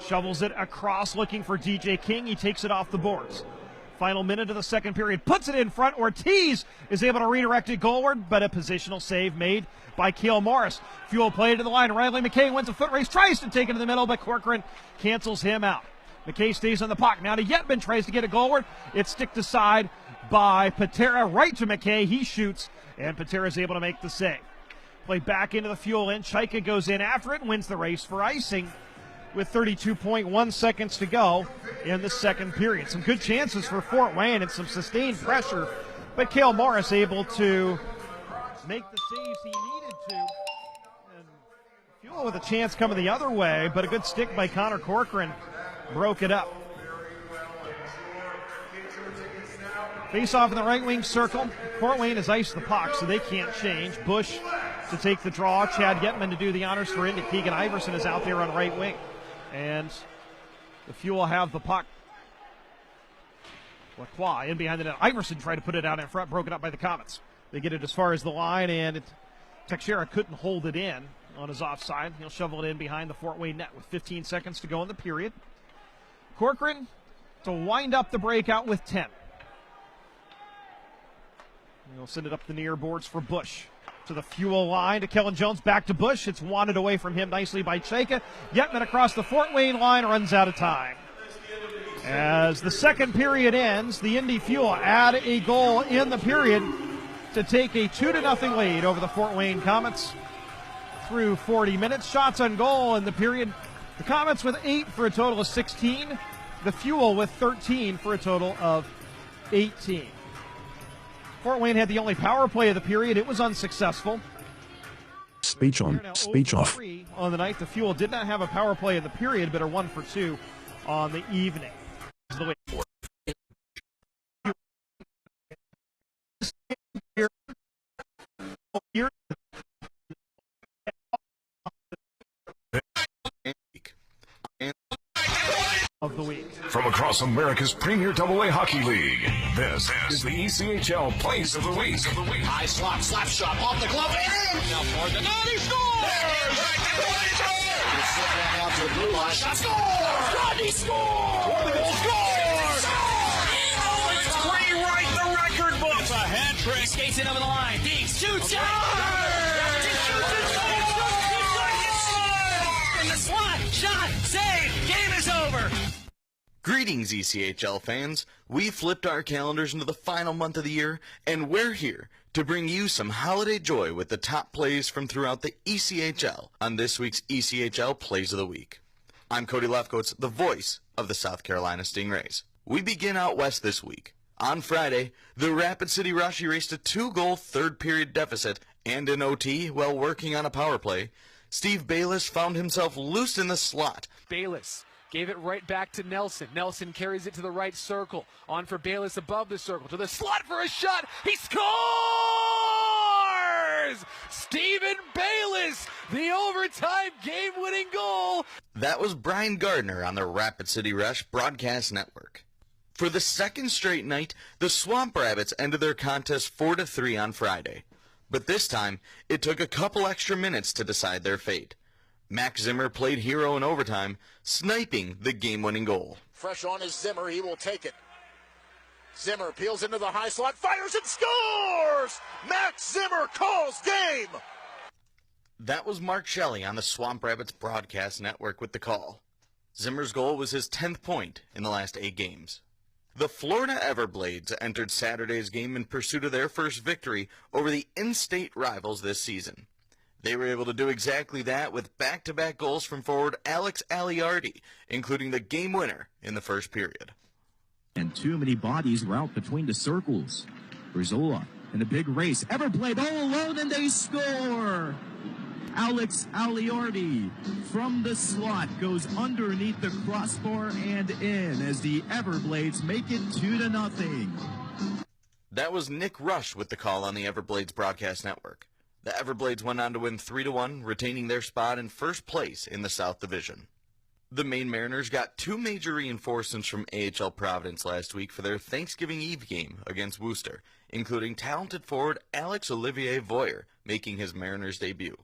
Shovels it across looking for DJ King. He takes it off the boards. Final minute of the second period. Puts it in front. Ortiz is able to redirect it goalward, but a positional save made by Cale Morris. Fuel play to the line. Riley McKay wins a foot race. Tries to take it to the middle, but Corcoran cancels him out. McKay stays on the puck. Now to Yetman tries to get it goalward. It's sticked aside by Patera right to McKay. He shoots, and Patera is able to make the save. Play back into the Fuel end. Chaika goes in after it and wins the race for icing with 32.1 seconds to go in the second period. Some good chances for Fort Wayne and some sustained pressure, but Cale Morris able to make the saves he needed to. And Fuel with a chance coming the other way, but a good stick by Connor Corcoran broke it up. Face off in the right wing circle. Fort Wayne has iced the puck, so they can't change. Bush to take the draw. Chad Yetman to do the honors for Indy. Keegan Iverson is out there on right wing. And the Fuel have the puck. Lacroix in behind the net. Iverson tried to put it out in front, broken up by the Komets. They get it as far as the line, and Teixeira couldn't hold it in on his offside. He'll shovel it in behind the Fort Wayne net with 15 seconds to go in the period. Corcoran to wind up the breakout with 10. He'll send it up the near boards for Bush. To the Fuel line, to Kellen Jones, back to Bush. It's wanted away from him nicely by Chaika. Yetman across the Fort Wayne line, runs out of time. As the second period ends, the Indy Fuel add a goal in the period to take a 2-0 lead over the Fort Wayne Komets through 40 minutes. Shots on goal in the period. The Komets with 8 for a total of 16. The Fuel with 13 for a total of 18. Fort Wayne had the only power play of the period. It was unsuccessful. Speech on, speech off. On the night, the Fuel did not have a power play in the period, but are 1 for 2 on the evening. Of the week. From across America's premier AA hockey league, this is the ECHL Plays of the Week. High slot, slap shot, off the glove, and now for the net, he scores! Out to the blue line, shot, scores! Rodney scores! The goal scores! Let's rewrite the record book! It's a hat trick. Skates in over the line, Deeks shoots, in the slot, shot, save, game is over! Greetings, ECHL fans. We flipped our calendars into the final month of the year, and we're here to bring you some holiday joy with the top plays from throughout the ECHL on this week's ECHL Plays of the Week. I'm Cody Lefkowitz, the voice of the South Carolina Stingrays. We begin out west this week. On Friday, the Rapid City Rush erased a 2-goal third-period deficit, and in OT, while working on a power play, Steve Bayless found himself loose in the slot. Bayless gave it right back to Nelson. Nelson carries it to the right circle. On for Bayless above the circle. To the slot for a shot. He scores! Stephen Bayless, the overtime game-winning goal. That was Brian Gardner on the Rapid City Rush Broadcast Network. For the second straight night, the Swamp Rabbits ended their contest 4-3 on Friday. But this time, it took a couple extra minutes to decide their fate. Max Zimmer played hero in overtime, sniping the game-winning goal. Fresh on is Zimmer. He will take it. Zimmer peels into the high slot, fires and scores! Max Zimmer calls game! That was Mark Shelley on the Swamp Rabbits Broadcast Network with the call. Zimmer's goal was his 10th point in the last 8 games. The Florida Everblades entered Saturday's game in pursuit of their first victory over the in-state rivals this season. They were able to do exactly that with back-to-back goals from forward Alex Aliardi, including the game winner in the first period. And too many bodies were out between the circles. Brizola in a big race. Everblade all alone, and they score! Alex Aliordi from the slot goes underneath the crossbar and in as the Everblades make it 2-0. That was Nick Rush with the call on the Everblades broadcast network. The Everblades went on to win 3-1, retaining their spot in first place in the South Division. The Maine Mariners got 2 major reinforcements from AHL Providence last week for their Thanksgiving Eve game against Worcester, including talented forward Alex Olivier Voyer making his Mariners debut.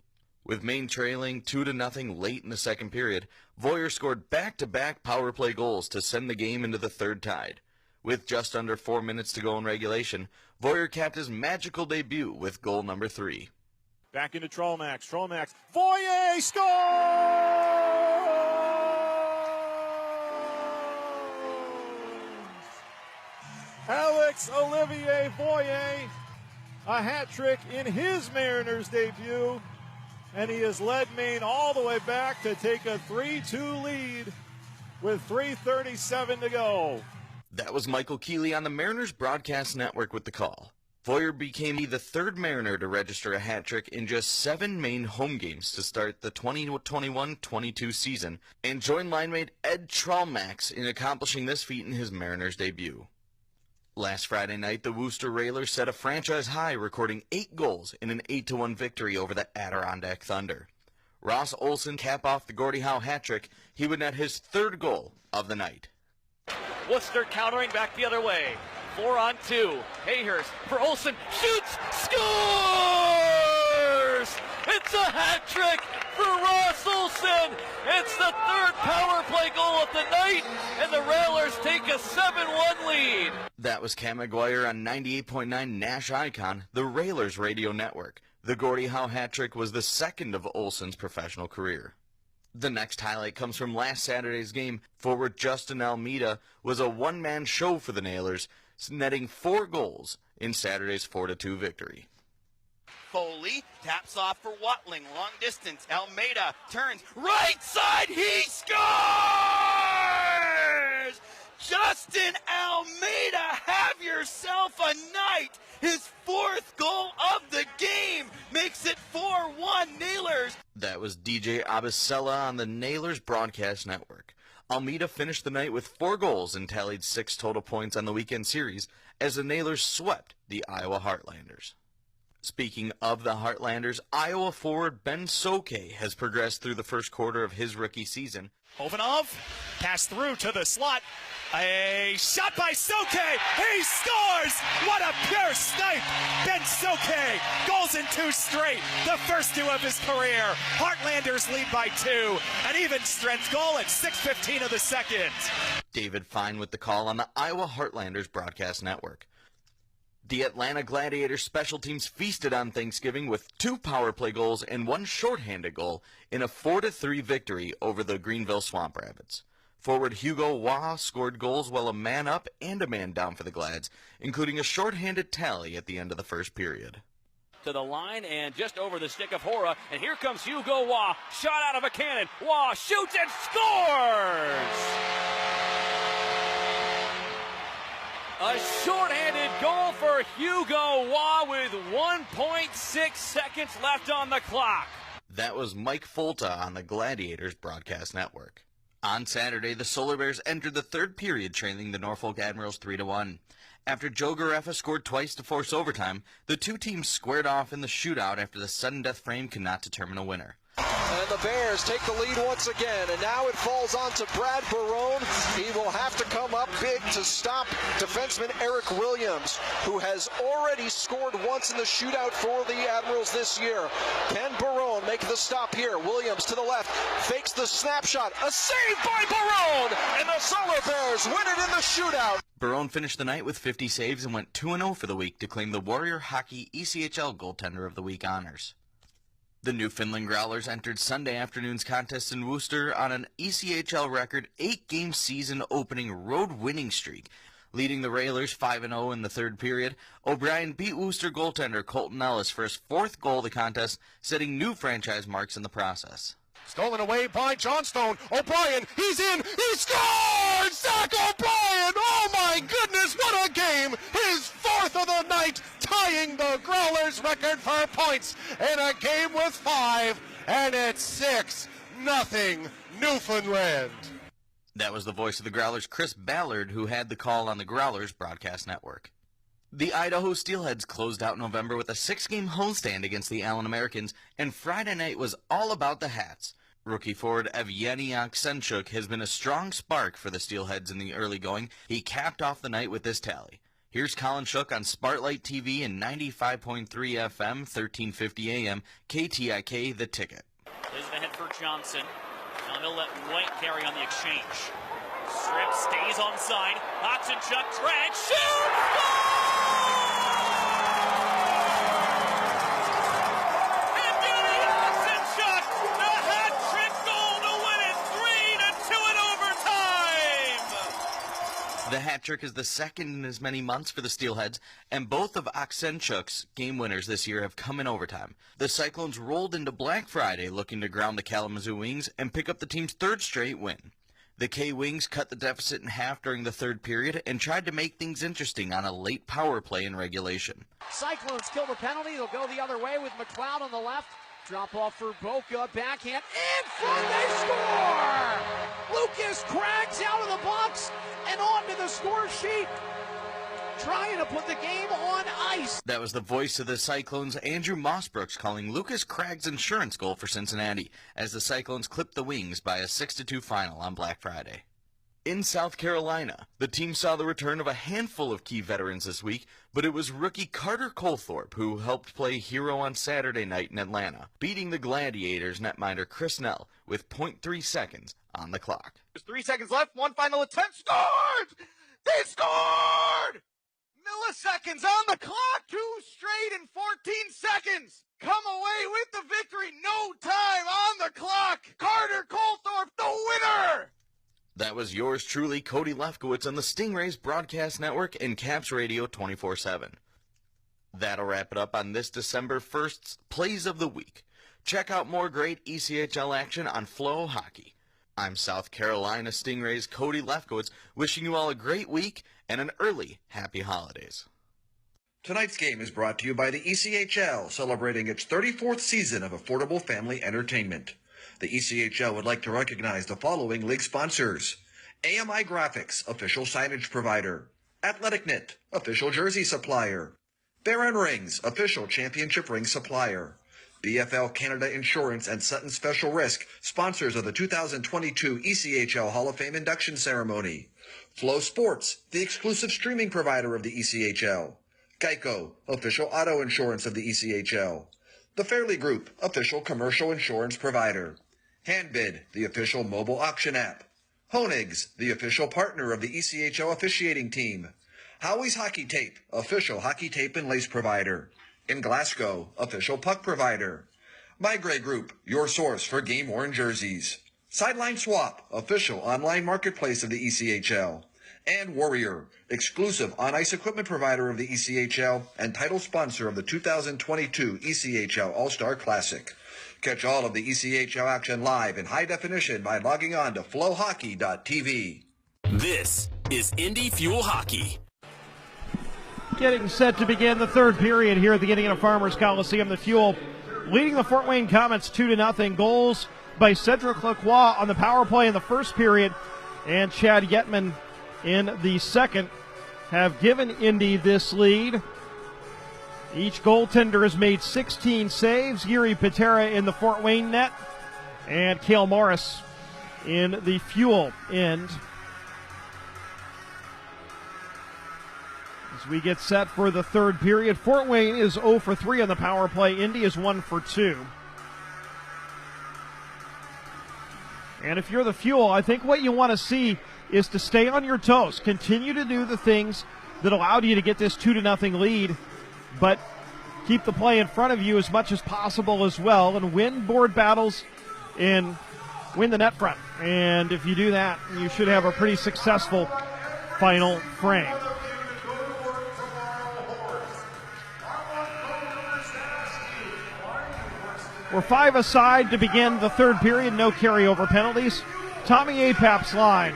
With Maine trailing 2-0 late in the second period, Voyer scored back-to-back power play goals to send the game into the third tide. With just under 4 minutes to go in regulation, Voyer capped his magical debut with goal number 3. Back into Trollmax. Voyer scores! Alex Olivier Voyer, a hat trick in his Mariners debut. And he has led Maine all the way back to take a 3-2 lead with 3:37 to go. That was Michael Keeley on the Mariners broadcast network with the call. Voyer became the third Mariner to register a hat trick in just 7 Maine home games to start the 2021-22 season, and joined linemate Ed Trollmax in accomplishing this feat in his Mariners debut. Last Friday night, the Worcester Railers set a franchise high, recording 8 goals in an 8-1 victory over the Adirondack Thunder. Ross Olson cap off the Gordie Howe hat trick. He would net his 3rd goal of the night. Worcester countering back the other way. 4-on-2. Hayhurst for Olson. Shoots! Scores! It's a hat trick for Ross Olson. It's the 3rd power play goal of the night, and the Railers take a 7-1 lead. That was Cam McGuire on 98.9 Nash Icon, the Railers radio network. The Gordie Howe hat trick was the 2nd of Olson's professional career. The next highlight comes from last Saturday's game. Forward Justin Almeida was a one-man show for the Nailers, netting 4 goals in Saturday's 4-2 victory. Foley taps off for Watling, long distance. Almeida turns right side, he scores! Justin Almeida, have yourself a night! His 4th goal of the game makes it 4-1 Nailers. That was DJ Abasella on the Nailers broadcast network. Almeida finished the night with 4 goals and tallied 6 total points on the weekend series as the Nailers swept the Iowa Heartlanders. Speaking of the Heartlanders, Iowa forward Ben Soke has progressed through the first quarter of his rookie season. Ovanov, pass through to the slot. A shot by Soke. He scores! What a pure snipe! Ben Soke goals in 2 straight, the first 2 of his career. Heartlanders lead by 2. An even strength goal at 6:15 of the second. David Fine with the call on the Iowa Heartlanders broadcast network. The Atlanta Gladiators special teams feasted on Thanksgiving with 2 power play goals and 1 shorthanded goal in a 4-3 victory over the Greenville Swamp Rabbits. Forward Hugo Waugh scored goals while a man up and a man down for the Glads, including a shorthanded tally at the end of the first period. To the line and just over the stick of Hora, and here comes Hugo Waugh, shot out of a cannon. Waugh shoots and scores! A shorthanded goal for Hugo Waugh with 1.6 seconds left on the clock. That was Mike Folta on the Gladiators broadcast network. On Saturday, the Solar Bears entered the 3rd period trailing the Norfolk Admirals 3-1. After Joe Gareffa scored twice to force overtime, the 2 teams squared off in the shootout after the sudden death frame could not determine a winner. And the Bears take the lead once again, and now it falls on to Brad Barone. He will have to come up big to stop defenseman Eric Williams, who has already scored once in the shootout for the Admirals this year. Can Barone make the stop here? Williams to the left, fakes the snapshot. A save by Barone, and the Solar Bears win it in the shootout. Barone finished the night with 50 saves and went 2-0 for the week to claim the Warrior Hockey ECHL Goaltender of the Week honors. The Newfoundland Growlers entered Sunday afternoon's contest in Worcester on an ECHL record 8-game season opening road winning streak, leading the Railers 5-0 in the 3rd period. O'Brien beat Worcester goaltender Colton Ellis for his 4th goal of the contest, setting new franchise marks in the process. Stolen away by Johnstone. O'Brien, he's in, he scores! Zach O'Brien! Oh my tying the Growlers record for points in a game with 5, and it's 6-0 Newfoundland. That was the voice of the Growlers, Chris Ballard, who had the call on the Growlers broadcast network. The Idaho Steelheads closed out November with a 6-game homestand against the Allen Americans, and Friday night was all about the Hats. Rookie forward Evgeny Aksenchuk has been a strong spark for the Steelheads in the early going. He capped off the night with this tally. Here's Colin Shook on Sparklight TV and 95.3 FM, 1350 AM, KTIK, The Ticket. Is the hit for Johnson. Now he'll let White carry on the exchange. Strip stays on side. Aksenchuk, drag, shoot! The hat trick is the second in as many months for the Steelheads, and both of Aksenchuk's game winners this year have come in overtime. The Cyclones rolled into Black Friday looking to ground the Kalamazoo Wings and pick up the team's third straight win. The K-Wings cut the deficit in half during the third period and tried to make things interesting on a late power play in regulation. Cyclones kill the penalty. They'll go the other way with McLeod on the left. Drop off for Boca, backhand, in front, they score! Lucas Craggs out of the box and onto the score sheet, trying to put the game on ice. That was the voice of the Cyclones, Andrew Mossbrooks, calling Lucas Cragg's insurance goal for Cincinnati, as the Cyclones clipped the Wings by a 6-2 final on Black Friday. In South Carolina, the team saw the return of a handful of key veterans this week, but it was rookie Carter Colthorpe who helped play hero on Saturday night in Atlanta, beating the Gladiators netminder Chris Nell with 0.3 seconds on the clock. There's 3 seconds left, one final attempt, scored! They scored! Milliseconds on the clock, 2 straight in 14 seconds! Come away with the victory, no time on the clock! Carter Colthorpe, the winner! That was yours truly, Cody Lefkowitz, on the Stingrays Broadcast Network and Caps Radio 24/7. That'll wrap it up on this December 1st's Plays of the Week. Check out more great ECHL action on Flow Hockey. I'm South Carolina Stingrays Cody Lefkowitz, wishing you all a great week and an early happy holidays. Tonight's game is brought to you by the ECHL, celebrating its 34th season of affordable family entertainment. The ECHL would like to recognize the following league sponsors: AMI Graphics, official signage provider; Athletic Knit, official jersey supplier; Baron Rings, official championship ring supplier; BFL Canada Insurance and Sutton Special Risk, sponsors of the 2022 ECHL Hall of Fame induction ceremony; Flow Sports, the exclusive streaming provider of the ECHL; Geico, official auto insurance of the ECHL; The Fairley Group, official commercial insurance provider; Handbid, the official mobile auction app; Honig's, the official partner of the ECHL officiating team; Howie's Hockey Tape, official hockey tape and lace provider; In Glasgow, official puck provider; My Grey Group, your source for game-worn jerseys; Sideline Swap, official online marketplace of the ECHL; and Warrior, exclusive on-ice equipment provider of the ECHL and title sponsor of the 2022 ECHL All-Star Classic. Catch all of the ECHL action live in high definition by logging on to flowhockey.tv. This is Indy Fuel Hockey. Getting set to begin the third period here at the Indiana Farmers Coliseum. The Fuel leading the Fort Wayne Komets 2-0. Goals by Cedric Lacroix on the power play in the first period, and Chad Yetman in the second have given Indy this lead. Each goaltender has made 16 saves. Yuri Patera in the Fort Wayne net, and Cale Morris in the Fuel end. As we get set for the third period, Fort Wayne is 0 for 3 on the power play. Indy is 1 for 2. And if you're the Fuel, I think what you want to see is to stay on your toes. Continue to do the things that allowed you to get this 2-0 lead, but keep the play in front of you as much as possible as well, and win board battles and win the net front. And if you do that, you should have a pretty successful final frame. We're 5 aside to begin the third period. No carryover penalties. Tommy Apap's line.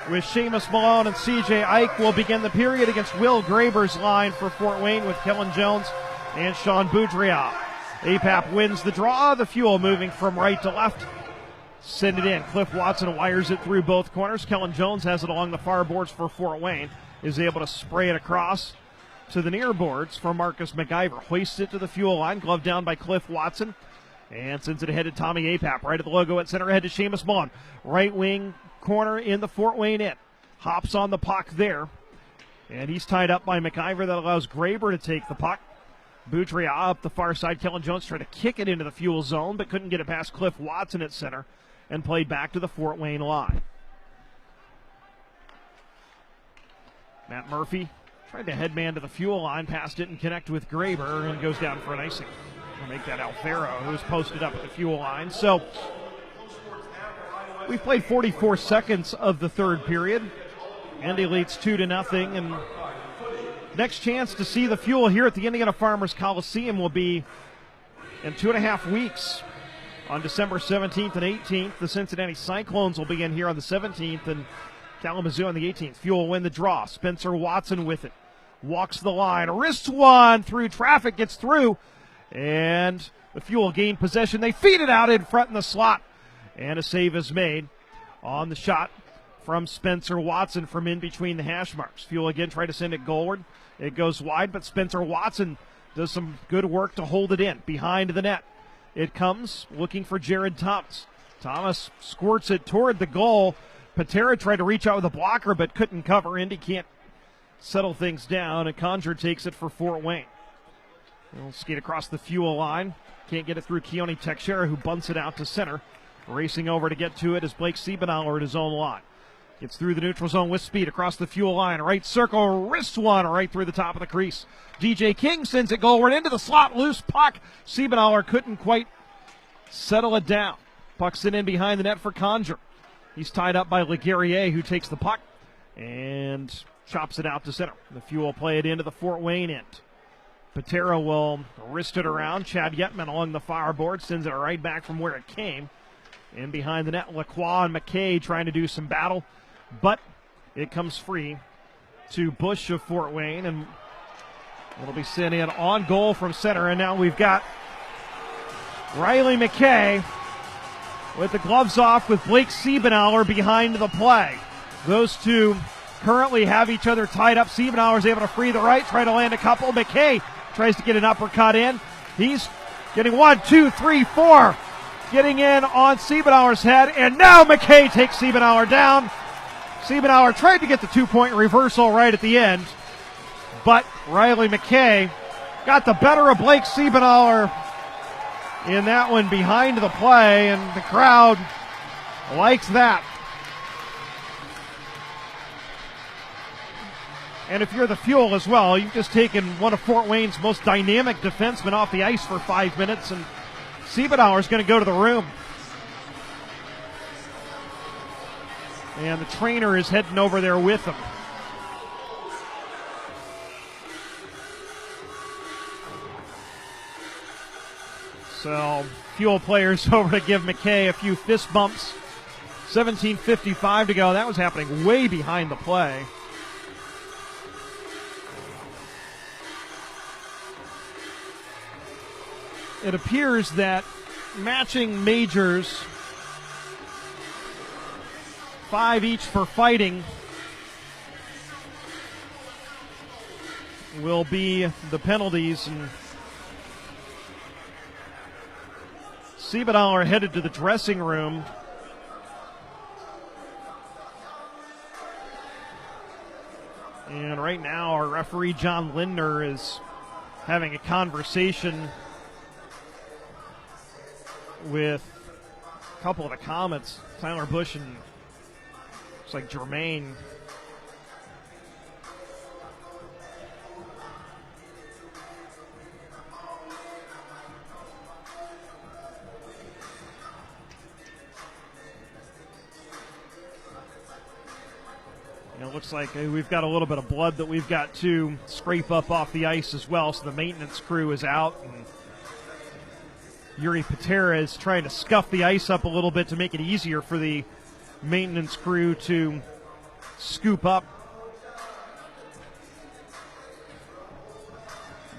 with Seamus Malone and C.J. Ike will begin the period against Will Graber's line for Fort Wayne with Kellen Jones and Sean Boudria. APAP wins the draw. The Fuel moving from right to left. Send it in. Cliff Watson wires it through both corners. Kellen Jones has it along the far boards for Fort Wayne. Is able to spray it across to the near boards for Marcus McIver. Hoists it to the Fuel line. Glove down by Cliff Watson. And sends it ahead to Tommy Apap. Right at the logo at center ahead to Seamus Mullen. Right wing corner in the Fort Wayne end. Hops on the puck there. And he's tied up by McIver. That allows Graber to take the puck. Boudria up the far side. Kellen Jones tried to kick it into the Fuel zone, but couldn't get it past Cliff Watson at center and played back to the Fort Wayne line. Matt Murphy tried to headman to the Fuel line, passed it and connect with Graber, and goes down for an icing. We'll make that Alfaro, who's posted up at the Fuel line. So we've played 44 seconds of the third period. Indy leads 2-0, and next chance to see the Fuel here at the Indiana Farmers Coliseum will be in 2.5 weeks on December 17th and 18th. The Cincinnati Cyclones will begin here on the 17th, and Kalamazoo on the 18th. Fuel win the draw. Spencer Watson with it. Walks the line. Wrists one through traffic. Gets through. And the Fuel gain possession. They feed it out in front in the slot. And a save is made on the shot from Spencer Watson from in between the hash marks. Fuel again try to send it goalward. It goes wide, but Spencer Watson does some good work to hold it in behind the net. It comes looking for Jared Thomas. Thomas squirts it toward the goal. Patera tried to reach out with a blocker but couldn't cover. Indy can't settle things down, and Conjure takes it for Fort Wayne. He'll skate across the Fuel line. Can't get it through Keone Teixeira, who bunts it out to center. Racing over to get to it is Blake Siebenauer at his own line. Gets through the neutral zone with speed across the Fuel line. Right circle, wrist one right through the top of the crease. DJ King sends it goalward into the slot. Loose puck. Siebenauer couldn't quite settle it down. Puck's in behind the net for Conjure. He's tied up by Leguerrier, who takes the puck and chops it out to center. The Fuel play it into the Fort Wayne end. Patera will wrist it around. Chad Yetman along the far board sends it right back from where it came. In behind the net, Lacroix and McKay trying to do some battle, but it comes free to Bush of Fort Wayne, and it'll be sent in on goal from center. And now we've got Riley McKay with the gloves off with Blake Siebenauer behind the play. Those two currently have each other tied up. Siebenauer is able to free the right, try to land a couple. McKay tries to get an uppercut in. He's getting 1, 2, 3, 4. Getting in on Siebenauer's head, and now McKay takes Siebenauer down. Siebenauer tried to get the 2-point reversal right at the end, but Riley McKay got the better of Blake Siebenauer in that one behind the play, and the crowd likes that. And if you're the Fuel as well, you've just taken one of Fort Wayne's most dynamic defensemen off the ice for 5 minutes, and Siebenauer is going to go to the room. And the trainer is heading over there with him. So, Fuel players over to give McKay a few fist bumps. 17:55 to go. That was happening way behind the play. It appears that matching majors, 5 each for fighting, will be the penalties. And Siebenauer headed to the dressing room. And right now our referee John Lindner is having a conversation with a couple of the Komets, Tyler Bush and looks like Jermaine. It looks like we've got a little bit of blood that we've got to scrape up off the ice as well, so the maintenance crew is out. And Yuri Patera is trying to scuff the ice up a little bit to make it easier for the maintenance crew to scoop up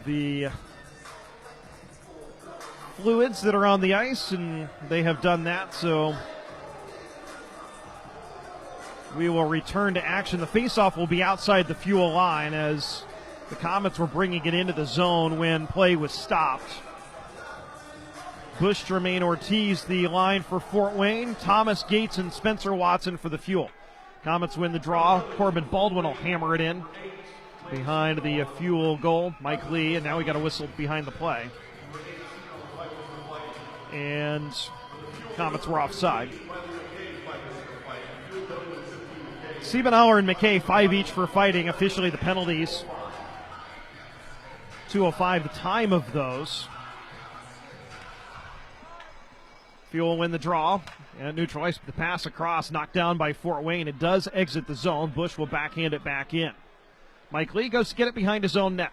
the fluids that are on the ice, and they have done that, so we will return to action. The faceoff will be outside the fuel line as the Komets were bringing it into the zone when play was stopped. Bush, Jermaine Ortiz, the line for Fort Wayne. Thomas, Gates, and Spencer Watson for the fuel. Komets win the draw. Corbin Baldwin will hammer it in behind the fuel goal. Mike Lee, and now we got a whistle behind the play. And Komets were offside. Siebenauer and McKay, 5 each for fighting. Officially the penalties. 2:05 the time of those. Fuel win the draw and neutralize the pass across, knocked down by Fort Wayne. It does exit the zone. Bush will backhand it back in. Mike Lee goes to get it behind his own net.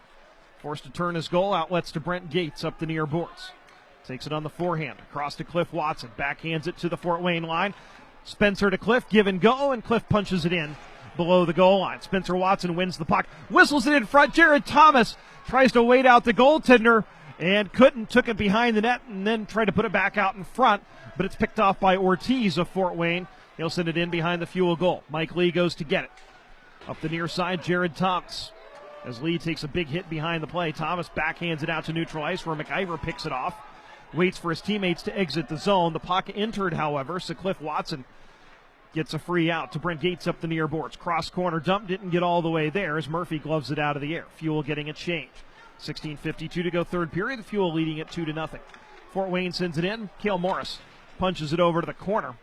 Forced to turn his goal, outlets to Brent Gates up the near boards. Takes it on the forehand, across to Cliff Watson. Backhands it to the Fort Wayne line. Spencer to Cliff, give and go, and Cliff punches it in below the goal line. Spencer Watson wins the puck, whistles it in front. Jared Thomas tries to wait out the goaltender and couldn't, took it behind the net and then tried to put it back out in front, but it's picked off by Ortiz of Fort Wayne. He'll send it in behind the fuel goal. Mike Lee goes to get it. Up the near side, Jared Thomas. As Lee takes a big hit behind the play, Thomas backhands it out to neutral ice where McIver picks it off. Waits for his teammates to exit the zone. The puck entered, however, so Cliff Watson gets a free out to Brent Gates up the near boards. Cross corner dump, didn't get all the way there as Murphy gloves it out of the air. Fuel getting a change. 16:52 to go third period. The Fuel leading it 2-0. Fort Wayne sends it in. Cale Morris punches it over to the corner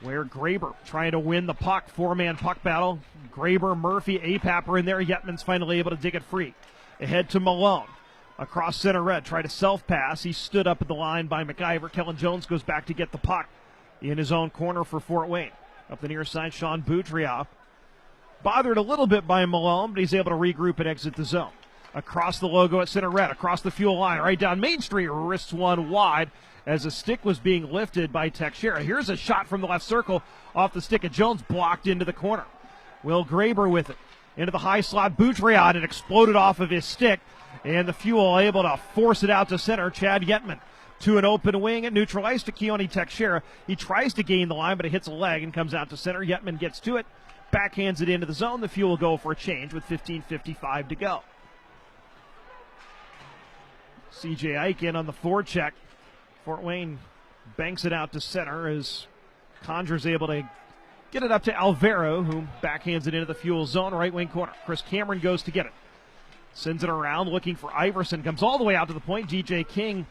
where Graber trying to win the puck. 4-man puck battle. Graber, Murphy, Apap are in there. Yetman's finally able to dig it free. Ahead to Malone. Across center red, tried to self-pass. He stood up at the line by McIver. Kellen Jones goes back to get the puck in his own corner for Fort Wayne. Up the near side, Sean Boutria. Bothered a little bit by Malone, but he's able to regroup and exit the zone. Across the logo at center red, across the fuel line, right down Main Street, wrists one wide as a stick was being lifted by Teixeira. Here's a shot from the left circle off the stick of Jones, blocked into the corner. Will Graber with it. Into the high slot, Boutria, and it exploded off of his stick. And the Fuel able to force it out to center. Chad Yetman to an open wing at neutral ice to Keone Teixeira. He tries to gain the line, but it hits a leg and comes out to center. Yetman gets to it, backhands it into the zone. The Fuel go for a change with 15:55 to go. C.J. Ike in on the forecheck. Fort Wayne banks it out to center as Conjur's able to get it up to Alvaro, who backhands it into the Fuel zone, right wing corner. Chris Cameron goes to get it. Sends it around, looking for Iverson. Comes all the way out to the point. DJ King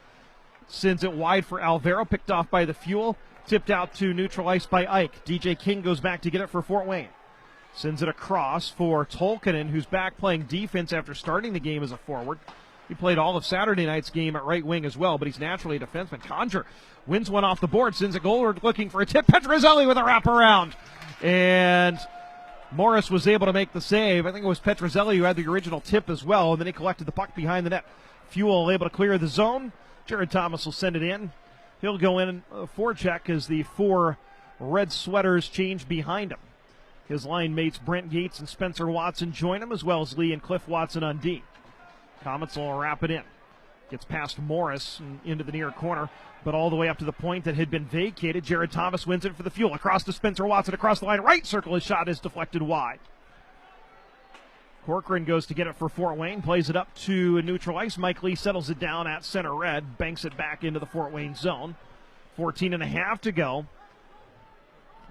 sends it wide for Alvaro. Picked off by the Fuel. Tipped out to neutral ice by Ike. DJ King goes back to get it for Fort Wayne. Sends it across for Tolkinen, who's back playing defense after starting the game as a forward. He played all of Saturday night's game at right wing as well, but he's naturally a defenseman. Conjur wins one off the board. Sends it goalward, looking for a tip. Petrozelli with a wraparound. And Morris was able to make the save. I think it was Petrozelli who had the original tip as well, and then he collected the puck behind the net. Fuel able to clear the zone. Jared Thomas will send it in. He'll go in forecheck as the 4 red sweaters change behind him. His line mates Brent Gates and Spencer Watson join him, as well as Lee and Cliff Watson on D. Komets will wrap it in. Gets past Morris and into the near corner, but all the way up to the point that had been vacated. Jared Thomas wins it for the Fuel. Across to Spencer Watson, across the line, right circle. His shot is deflected wide. Corcoran goes to get it for Fort Wayne, plays it up to neutral ice. Mike Lee settles it down at center red, banks it back into the Fort Wayne zone. 14.5 to go.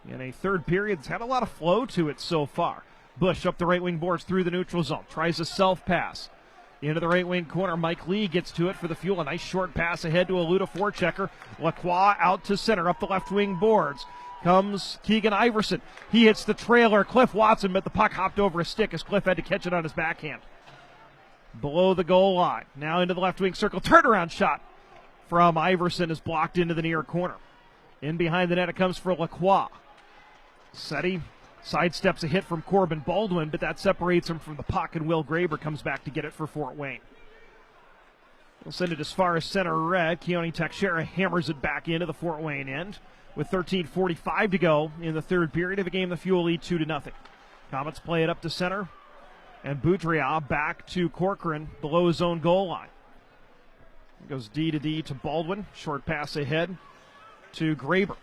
In a third period, it's had a lot of flow to it so far. Bush up the right wing boards through the neutral zone, tries a self-pass. Into the right wing corner, Mike Lee gets to it for the Fuel. A nice short pass ahead to Aluda forechecker. Lacroix out to center, up the left wing boards. Comes Keegan Iverson. He hits the trailer. Cliff Watson, but the puck hopped over his stick as Cliff had to catch it on his backhand. Below the goal line. Now into the left wing circle. Turnaround shot from Iverson is blocked into the near corner. In behind the net it comes for Lacroix. Seti sidesteps a hit from Corbin Baldwin, but that separates him from the puck, and Will Graber comes back to get it for Fort Wayne. He'll send it as far as center red. Keone Teixeira hammers it back into the Fort Wayne end. with 13:45 to go in the third period of a game the Fuel lead 2-0. Komets play it up to center, and Boudria back to Corcoran below his own goal line. It goes D to Baldwin. Short pass ahead to Graber.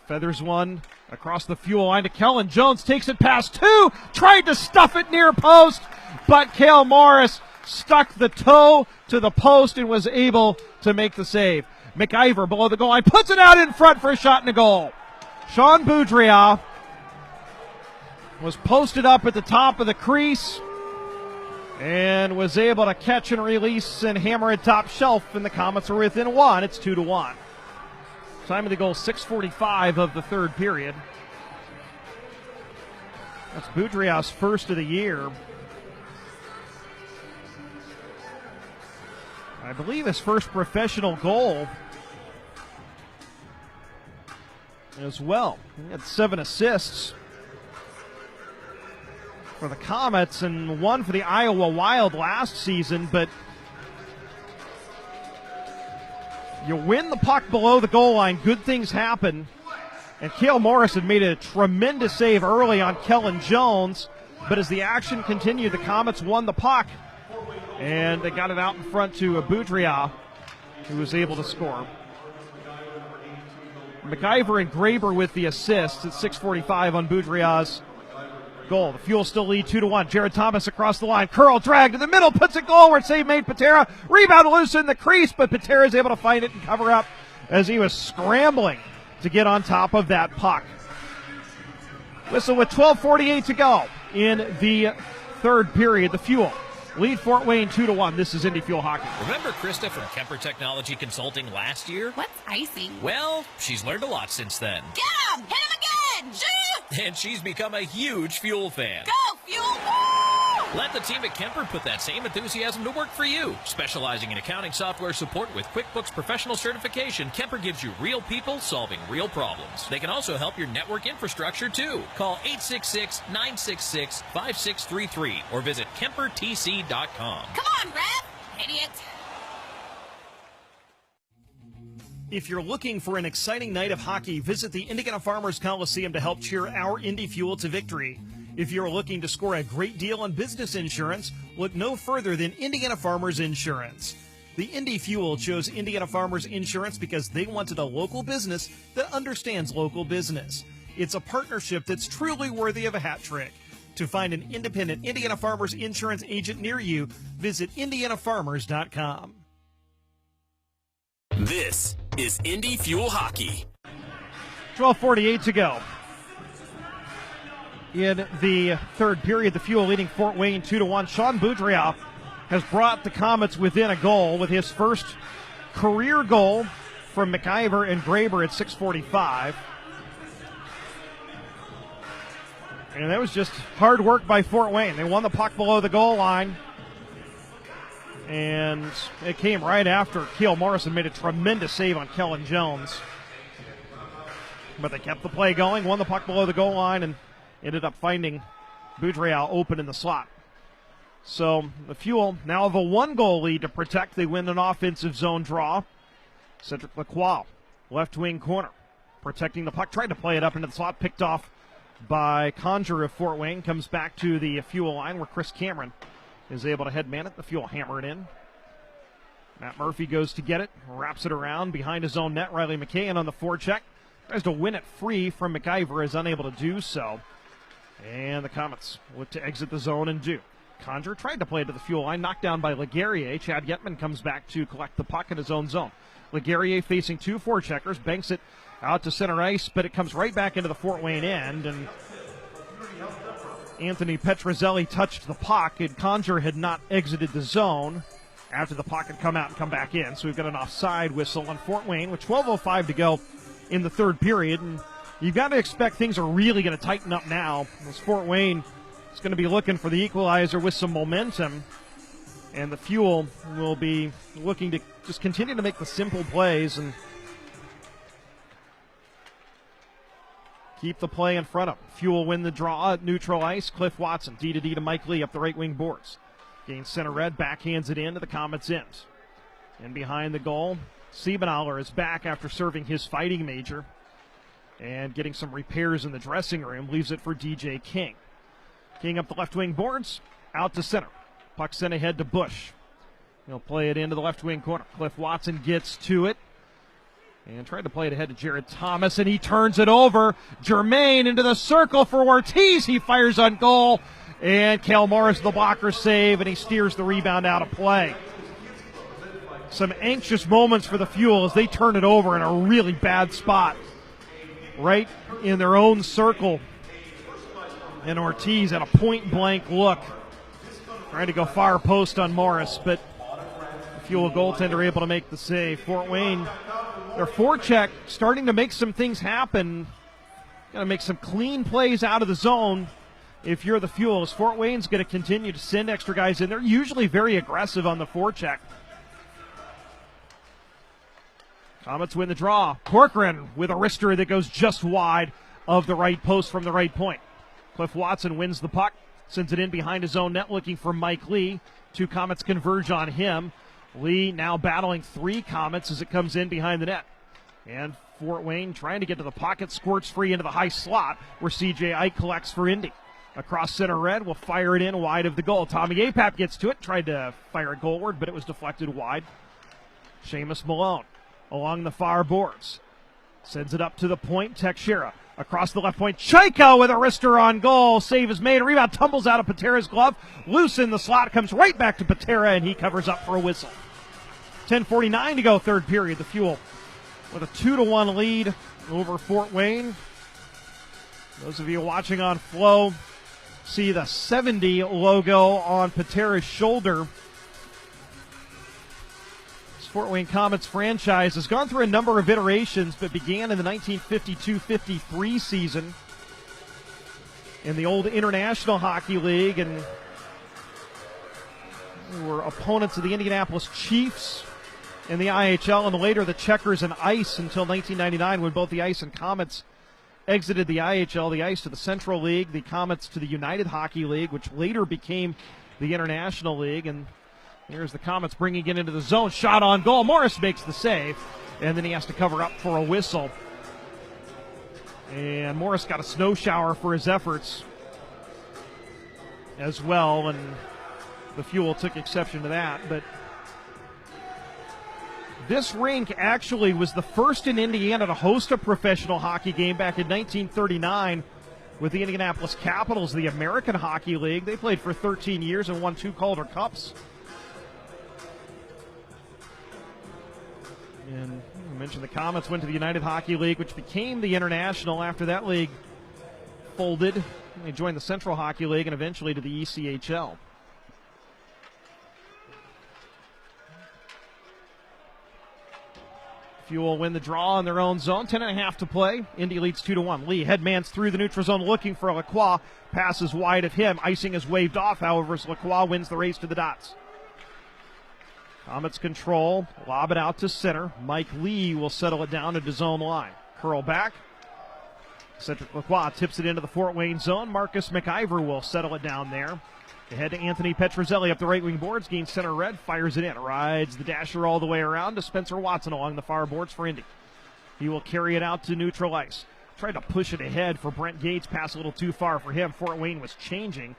Feathers one across the Fuel line to Kellen Jones. Takes it past two. Tried to stuff it near post, but Cale Morris stuck the toe to the post and was able to make the save. McIver below the goal line. Puts it out in front for a shot and a goal. Sean Boudria was posted up at the top of the crease and was able to catch and release and hammer it top shelf, and the Komets are within one. It's 2-1. Time of the goal, 6:45 of the third period. That's Boudria's first of the year. I believe his first professional goal as well. He had 7 assists for the Komets and 1 for the Iowa Wild last season, but you win the puck below the goal line, good things happen. And Cale Morris had made a tremendous save early on Kellen Jones, but as the action continued, the Komets won the puck, and they got it out in front to Boudria, who was able to score. McIver and Graber with the assists at 6:45 on Boudria's goal. The Fuel still lead 2-1. Jared Thomas across the line. Curl drag to the middle. Puts it goalward. Save made Patera. Rebound loose in the crease, but Patera is able to find it and cover up as he was scrambling to get on top of that puck. Whistle with 12:48 to go in the third period. The Fuel lead Fort Wayne 2-1. This is Indy Fuel Hockey. Remember Krista from Kemper Technology Consulting last year? What's icing? Well, she's learned a lot since then. Get him! Hit him again! Shoot! And she's become a huge Fuel fan. Go, Fuel! Woo! Let the team at Kemper put that same enthusiasm to work for you. Specializing in accounting software support with QuickBooks Professional Certification, Kemper gives you real people solving real problems. They can also help your network infrastructure, too. Call 866-966-5633 or visit KemperTC.com. Come on, Ref! Idiot! If you're looking for an exciting night of hockey, visit the Indiana Farmers Coliseum to help cheer our Indy Fuel to victory. If you're looking to score a great deal on business insurance, look no further than Indiana Farmers Insurance. The Indy Fuel chose Indiana Farmers Insurance because they wanted a local business that understands local business. It's a partnership that's truly worthy of a hat trick. To find an independent Indiana Farmers Insurance agent near you, visit IndianaFarmers.com. This is Indy Fuel Hockey. 12:48 to go in the third period. The Fuel leading Fort Wayne 2-1. Sean Boudria has brought the Komets within a goal with his first career goal from McIver and Graber at 6:45. And that was just hard work by Fort Wayne. They won the puck below the goal line. And it came right after Cale Morrison made a tremendous save on Kellen Jones. But they kept the play going, won the puck below the goal line, and ended up finding Boudria open in the slot. So the Fuel now have a 1-goal lead to protect. They win an offensive zone draw. Cedric Lacroix, left wing corner, protecting the puck. Tried to play it up into the slot, picked off by Conjure of Fort Wayne. Comes back to the Fuel line where Chris Cameron is able to headman it. The Fuel hammer it in. Matt Murphy goes to get it, wraps it around behind his own net. Riley McKayen on the forecheck. Tries to win it free from McIver, is unable to do so. And the Komets look to exit the zone and do. Conjure tried to play it to the Fuel line, knocked down by Laguerrier. Chad Yetman comes back to collect the puck in his own zone. Laguerrier facing 2 forecheckers, banks it out to center ice, but it comes right back into the Fort Wayne end, and Anthony Petrozelli touched the puck, and Conjure had not exited the zone after the puck had come out and come back in. So we've got an offside whistle on Fort Wayne with 12:05 to go in the third period, and you've got to expect things are really going to tighten up now, as Fort Wayne is going to be looking for the equalizer with some momentum, and the Fuel will be looking to just continue to make the simple plays and keep the play in front of them. Fuel win the draw at neutral ice. Cliff Watson, D to Mike Lee up the right wing boards. Gains center red, backhands it in to the Komets' end. And behind the goal, Siebenauer is back after serving his fighting major. and getting some repairs in the dressing room, leaves it for DJ King. King up the left wing boards, out to center. Puck sent ahead to Bush. He'll play it into the left wing corner. Cliff Watson gets to it and tried to play it ahead to Jared Thomas, and he turns it over. Germain into the circle for Ortiz. He fires on goal, and Cale Morris, the blocker, save, and he steers the rebound out of play. Some anxious moments for the Fuel as they turn it over in a really bad spot, right in their own circle. And Ortiz at a point-blank look, trying to go far post on Morris, but the Fuel goaltender able to make the save. Fort Wayne, their forecheck starting to make some things happen. Got to make some clean plays out of the zone if you're the Fuel, as Fort Wayne's going to continue to send extra guys in. They're usually very aggressive on the forecheck. Komets win the draw. Corcoran with a wrister that goes just wide of the right post from the right point. Cliff Watson wins the puck, sends it in behind his own net looking for Mike Lee. 2 Komets converge on him. Lee now battling 3 Komets as it comes in behind the net. And Fort Wayne trying to get to the pocket, squirts free into the high slot where CJ Ike collects for Indy. Across center red, will fire it in wide of the goal. Tommy Apap gets to it, tried to fire it goalward, but it was deflected wide. Seamus Malone along the far boards. Sends it up to the point, Teixeira. Across the left point, Chaika with a wrister on goal. Save is made. A rebound tumbles out of Patera's glove. Loose in the slot, comes right back to Patera, and he covers up for a whistle. 10:49 to go, third period. The Fuel with a 2-1 lead over Fort Wayne. Those of you watching on Flow see the 70 logo on Patera's shoulder. This Fort Wayne Komets franchise has gone through a number of iterations, but began in the 1952-53 season in the old International Hockey League, and were opponents of the Indianapolis Chiefs in the IHL, and later the Checkers and Ice until 1999, when both the Ice and Komets exited the IHL, the Ice to the Central League, the Komets to the United Hockey League, which later became the International League. And here's the Komets bringing it into the zone. Shot on goal. Morris makes the save, and then he has to cover up for a whistle. And Morris got a snow shower for his efforts as well, and the Fuel took exception to that. But this rink actually was the first in Indiana to host a professional hockey game back in 1939 with the Indianapolis Capitals, the American Hockey League. They played for 13 years and won 2 Calder Cups. And I mentioned the Komets went to the United Hockey League, which became the International after that league folded. They joined the Central Hockey League and eventually to the ECHL. Fuel win the draw in their own zone. 10.5 to play. Indy leads 2-1. Lee headmans through the neutral zone looking for Lacroix. Passes wide of him. Icing is waved off, however, as Lacroix wins the race to the dots. Komets control. Lob it out to center. Mike Lee will settle it down to his own line. Curl back. Cedric Lacroix tips it into the Fort Wayne zone. Marcus McIver will settle it down there. Ahead to Anthony Petrozelli up the right wing boards, gains center red, fires it in, rides the dasher all the way around to Spencer Watson along the far boards for Indy. He will carry it out to neutral ice. Tried to push it ahead for Brent Gates, pass a little too far for him. Fort Wayne was changing,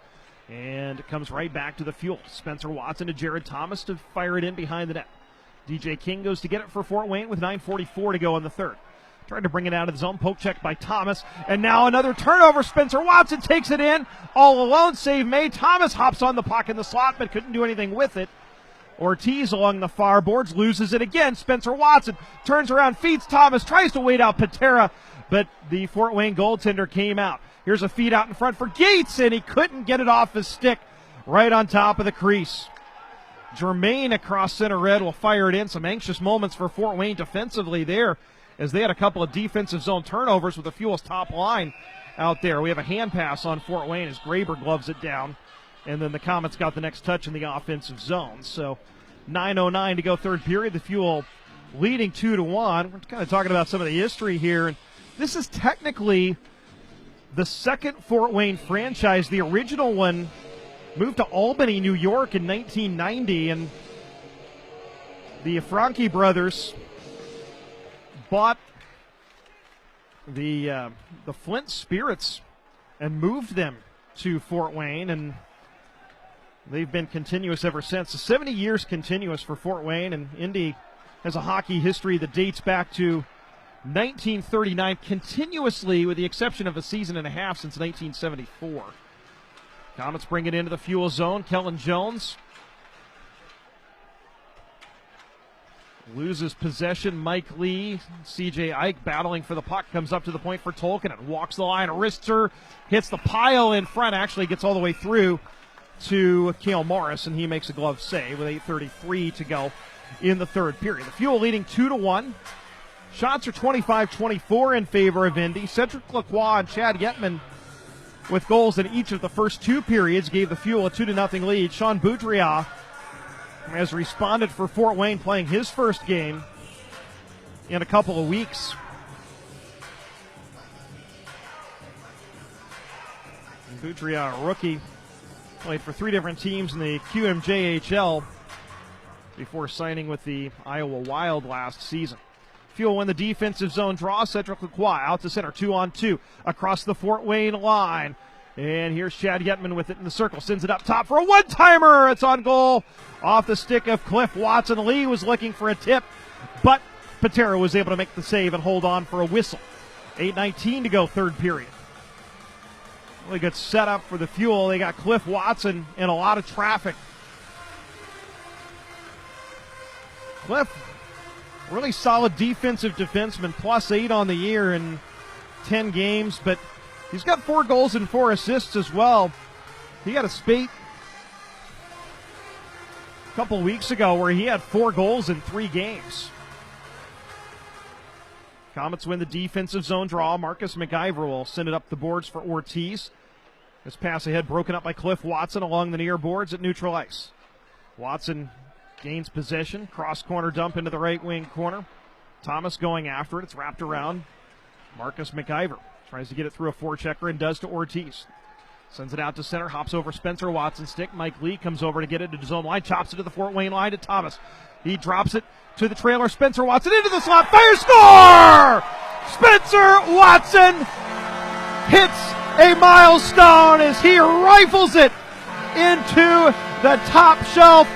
and it comes right back to the Fuel. Spencer Watson to Jared Thomas to fire it in behind the net. DJ King goes to get it for Fort Wayne with 9:44 to go in the third. Tried to bring it out of the zone, poke check by Thomas, and now another turnover. Spencer Watson takes it in, all alone, save made. Thomas hops on the puck in the slot, but couldn't do anything with it. Ortiz along the far boards, loses it again. Spencer Watson turns around, feeds Thomas, tries to wait out Patera, but the Fort Wayne goaltender came out. Here's a feed out in front for Gates, and he couldn't get it off his stick right on top of the crease. Germain across center red will fire it in. Some anxious moments for Fort Wayne defensively there, as they had a couple of defensive zone turnovers with the Fuel's top line out there. We have a hand pass on Fort Wayne as Graber gloves it down, and then the Komets got the next touch in the offensive zone. So 9:09 to go third period. The Fuel leading 2-1. We're kind of talking about some of the history here, and this is technically the second Fort Wayne franchise. The original one moved to Albany, New York in 1990, and the Franke brothers bought the Flint Spirits and moved them to Fort Wayne, and they've been continuous ever since. 70 years continuous for Fort Wayne, and Indy has a hockey history that dates back to 1939 continuously, with the exception of a season and a half since 1974. Komets bring it into the fuel zone. Kellen Jones loses possession. Mike Lee, C.J. Ike battling for the puck, comes up to the point for Tolkien and walks the line, wrists her, hits the pile in front, actually gets all the way through to Cale Morris, and he makes a glove save with 8:33 to go in the third period. The Fuel leading 2-1. Shots are 25-24 in favor of Indy. Cedric Lacroix and Chad Yetman with goals in each of the first two periods gave the Fuel a 2-0 lead. Sean Boudria has responded for Fort Wayne, playing his first game in a couple of weeks. Boudria, a rookie, played for 3 different teams in the QMJHL before signing with the Iowa Wild last season. Fuel win the defensive zone draw. Cedric Lacroix out to center, 2-on-2 across the Fort Wayne line. And here's Chad Yetman with it in the circle. Sends it up top for a one-timer. It's on goal off the stick of Cliff Watson. Lee was looking for a tip, but Patera was able to make the save and hold on for a whistle. 8:19 to go, third period. Really good setup for the Fuel. They got Cliff Watson in a lot of traffic. Cliff, really solid defensive defenseman, +8 on the year in 10 games, but he's got 4 goals and 4 assists as well. He got a spate a couple weeks ago where he had 4 goals in 3 games. Komets win the defensive zone draw. Marcus McIver will send it up the boards for Ortiz. This pass ahead broken up by Cliff Watson along the near boards at neutral ice. Watson gains possession. Cross corner dump into the right wing corner. Thomas going after it. It's wrapped around Marcus McIver. Tries to get it through a forechecker and does to Ortiz. Sends it out to center. Hops over Spencer Watson's stick. Mike Lee comes over to get it to his own line. Chops it to the Fort Wayne line to Thomas. He drops it to the trailer. Spencer Watson into the slot. Fire, score! Spencer Watson hits a milestone as he rifles it into the top shelf.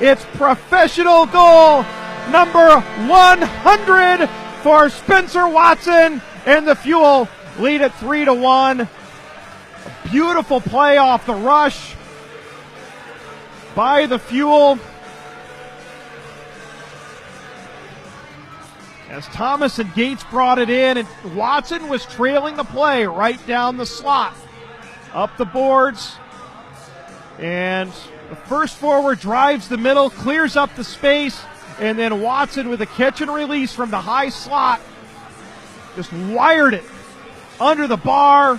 It's professional goal number 100 for Spencer Watson, and the Fuel lead at 3-1. A beautiful play off the rush by the Fuel, as Thomas and Gates brought it in, and Watson was trailing the play right down the slot. Up the boards, and the first forward drives the middle, clears up the space, and then Watson with a catch and release from the high slot just wired it under the bar,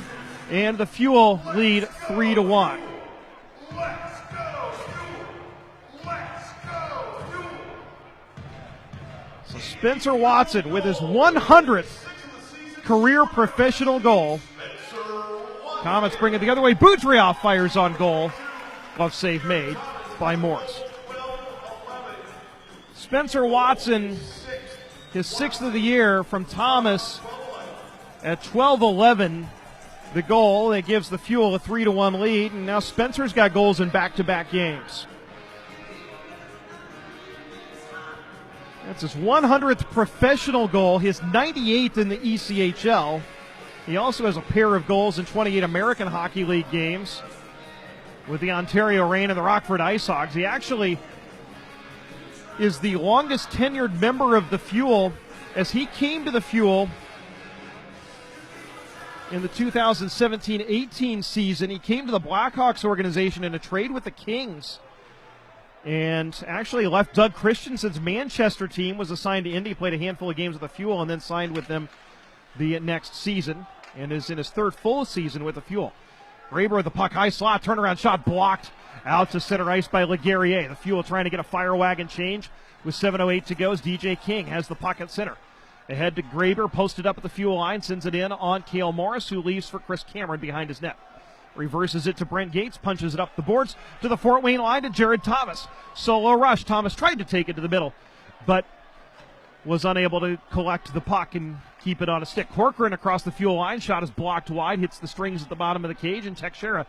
and the Fuel lead 3-1. So Spencer Watson with his 100th career professional goal. Komets bring it the other way. Boudria fires on goal. Glove save made by Morris. Spencer Watson, his 6th of the year from Thomas at 12-11. The goal that gives the Fuel a 3-1 lead, and now Spencer's got goals in back-to-back games. That's his 100th professional goal, his 98th in the ECHL. He also has a pair of goals in 28 American Hockey League games with the Ontario Reign and the Rockford Ice Hogs. He actually is the longest tenured member of the Fuel, as he came to the Fuel in the 2017-18 season. He came to the Blackhawks organization in a trade with the Kings, and actually left Doug Christensen's Manchester team, was assigned to Indy, played a handful of games with the Fuel, and then signed with them the next season, and is in his 3rd full season with the Fuel. Graber with the puck, high slot, turnaround shot blocked out to center ice by LeGarrier. The Fuel trying to get a fire wagon change with 7:08 to go as DJ King has the puck at center. Ahead to Graber, posted up at the Fuel line, sends it in on Cale Morris, who leaves for Chris Cameron behind his net. Reverses it to Brent Gates, punches it up the boards to the Fort Wayne line to Jared Thomas. Solo rush. Thomas tried to take it to the middle, but was unable to collect the puck and keep it on a stick. Corcoran across the fuel line. Shot is blocked wide. Hits the strings at the bottom of the cage. And Teixeira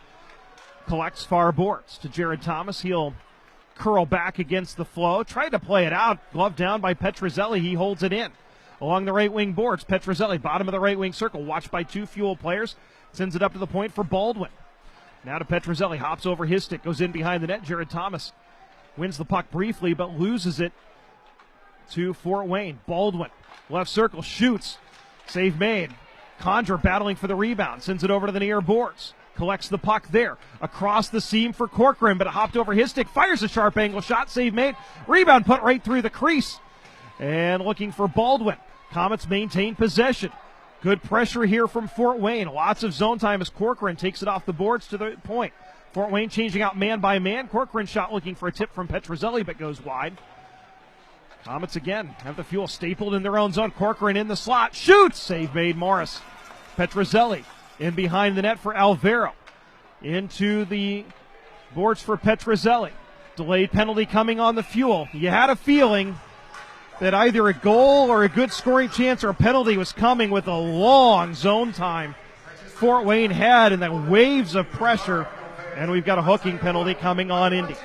collects far boards. To Jared Thomas. He'll curl back against the flow. Tried to play it out. Glove down by Petrozelli. He holds it in. Along the right wing boards. Petrozelli, bottom of the right wing circle. Watched by two fuel players. Sends it up to the point for Baldwin. Now to Petrozelli. Hops over his stick. Goes in behind the net. Jared Thomas wins the puck briefly, but loses it to Fort Wayne. Baldwin. Left circle. Shoots. Save made. Condra battling for the rebound. Sends it over to the near boards. Collects the puck there. Across the seam for Corcoran, but it hopped over his stick. Fires a sharp angle shot. Save made. Rebound put right through the crease. And looking for Baldwin. Komets maintain possession. Good pressure here from Fort Wayne. Lots of zone time as Corcoran takes it off the boards to the point. Fort Wayne changing out man by man. Corcoran shot looking for a tip from Petrozelli, but goes wide. Komets again have the fuel stapled in their own zone. Corcoran in the slot. Shoots! Save made Morris. Petrozelli in behind the net for Alvaro. Into the boards for Petrozelli. Delayed penalty coming on the fuel. You had a feeling that either a goal or a good scoring chance or a penalty was coming with a long zone time Fort Wayne had, and then waves of pressure, and we've got a hooking penalty coming on Indy.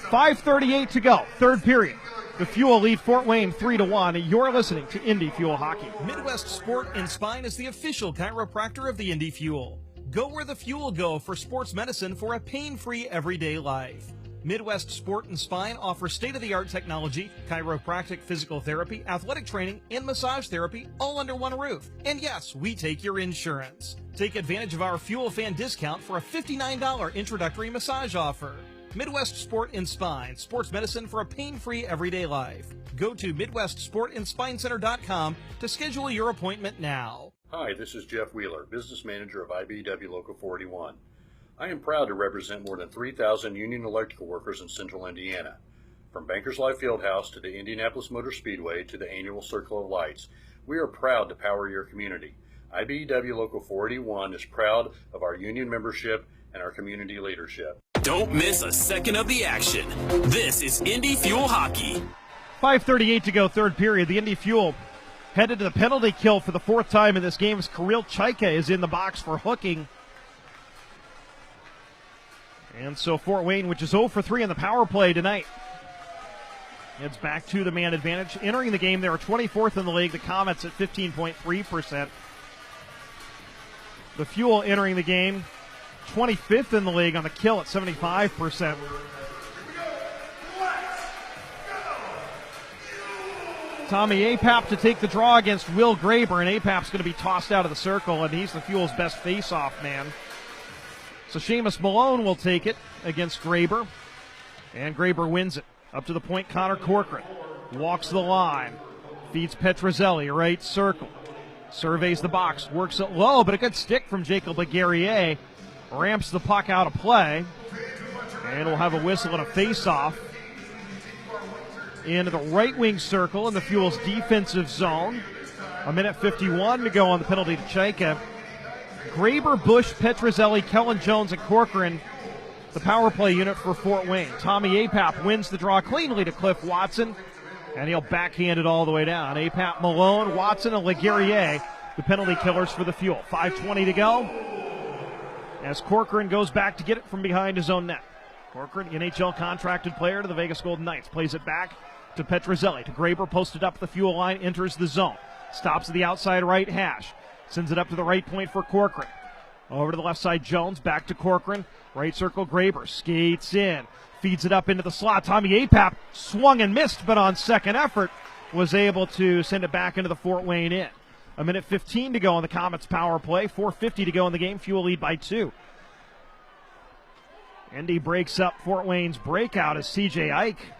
5:38 to go, third period. The Fuel lead Fort Wayne 3-1. You're listening to Indy Fuel Hockey. Midwest Sport and Spine is the official chiropractor of the Indy Fuel. Go where the Fuel go for sports medicine for a pain-free everyday life. Midwest Sport and Spine offers state-of-the-art technology, chiropractic physical therapy, athletic training, and massage therapy all under one roof. And yes, we take your insurance. Take advantage of our Fuel Fan discount for a $59 introductory massage offer. Midwest Sport and Spine, sports medicine for a pain-free everyday life. Go to MidwestSportandSpineCenter.com to schedule your appointment now. Hi, this is Jeff Wheeler, Business Manager of IBEW Local 41. I am proud to represent more than 3,000 union electrical workers in central Indiana. From Bankers Life Fieldhouse to the Indianapolis Motor Speedway to the annual Circle of Lights, we are proud to power your community. IBEW Local 41 is proud of our union membership and our community leadership. Don't miss a second of the action. This is Indy Fuel Hockey. 5:38 to go, third period. The Indy Fuel headed to the penalty kill for the fourth time in this game as Kirill Chaika is in the box for hooking. And so Fort Wayne, which is 0 for 3 in the power play tonight, heads back to the man advantage. Entering the game, they were 24th in the league. The Komets at 15.3%. The Fuel entering the game, 25th in the league on the kill at 75%. Tommy Apap to take the draw against Will Graber, and Apap's going to be tossed out of the circle, and he's the Fuel's best face-off man. So Seamus Malone will take it against Graber, and Graber wins it. Up to the point, Connor Corcoran walks the line, feeds Petrozelli, right circle, surveys the box, works it low, but a good stick from Jacob Laguerriere, ramps the puck out of play, and we'll have a whistle and a face-off into the right wing circle in the Fuel's defensive zone. 1:51 to go on the penalty to Chaika. Graber, Bush, Petrozelli, Kellen Jones, and Corcoran, the power play unit for Fort Wayne. Tommy Apap wins the draw cleanly to Cliff Watson, and he'll backhand it all the way down. Apap, Malone, Watson, and Laguerriere, the penalty killers for the Fuel. 5:20 to go as Corcoran goes back to get it from behind his own net. Corcoran, NHL contracted player to the Vegas Golden Knights, plays it back to Petrozelli, to Graber, posted up the Fuel line, enters the zone, stops at the outside right hash. Sends it up to the right point for Corcoran. Over to the left side, Jones, back to Corcoran. Right circle, Graber, skates in. Feeds it up into the slot. Tommy Apap swung and missed, but on second effort was able to send it back into the Fort Wayne end. 1:15 to go on the Komets power play. 4:50 to go in the game. Fuel lead by 2. Indy breaks up Fort Wayne's breakout as C.J. Ike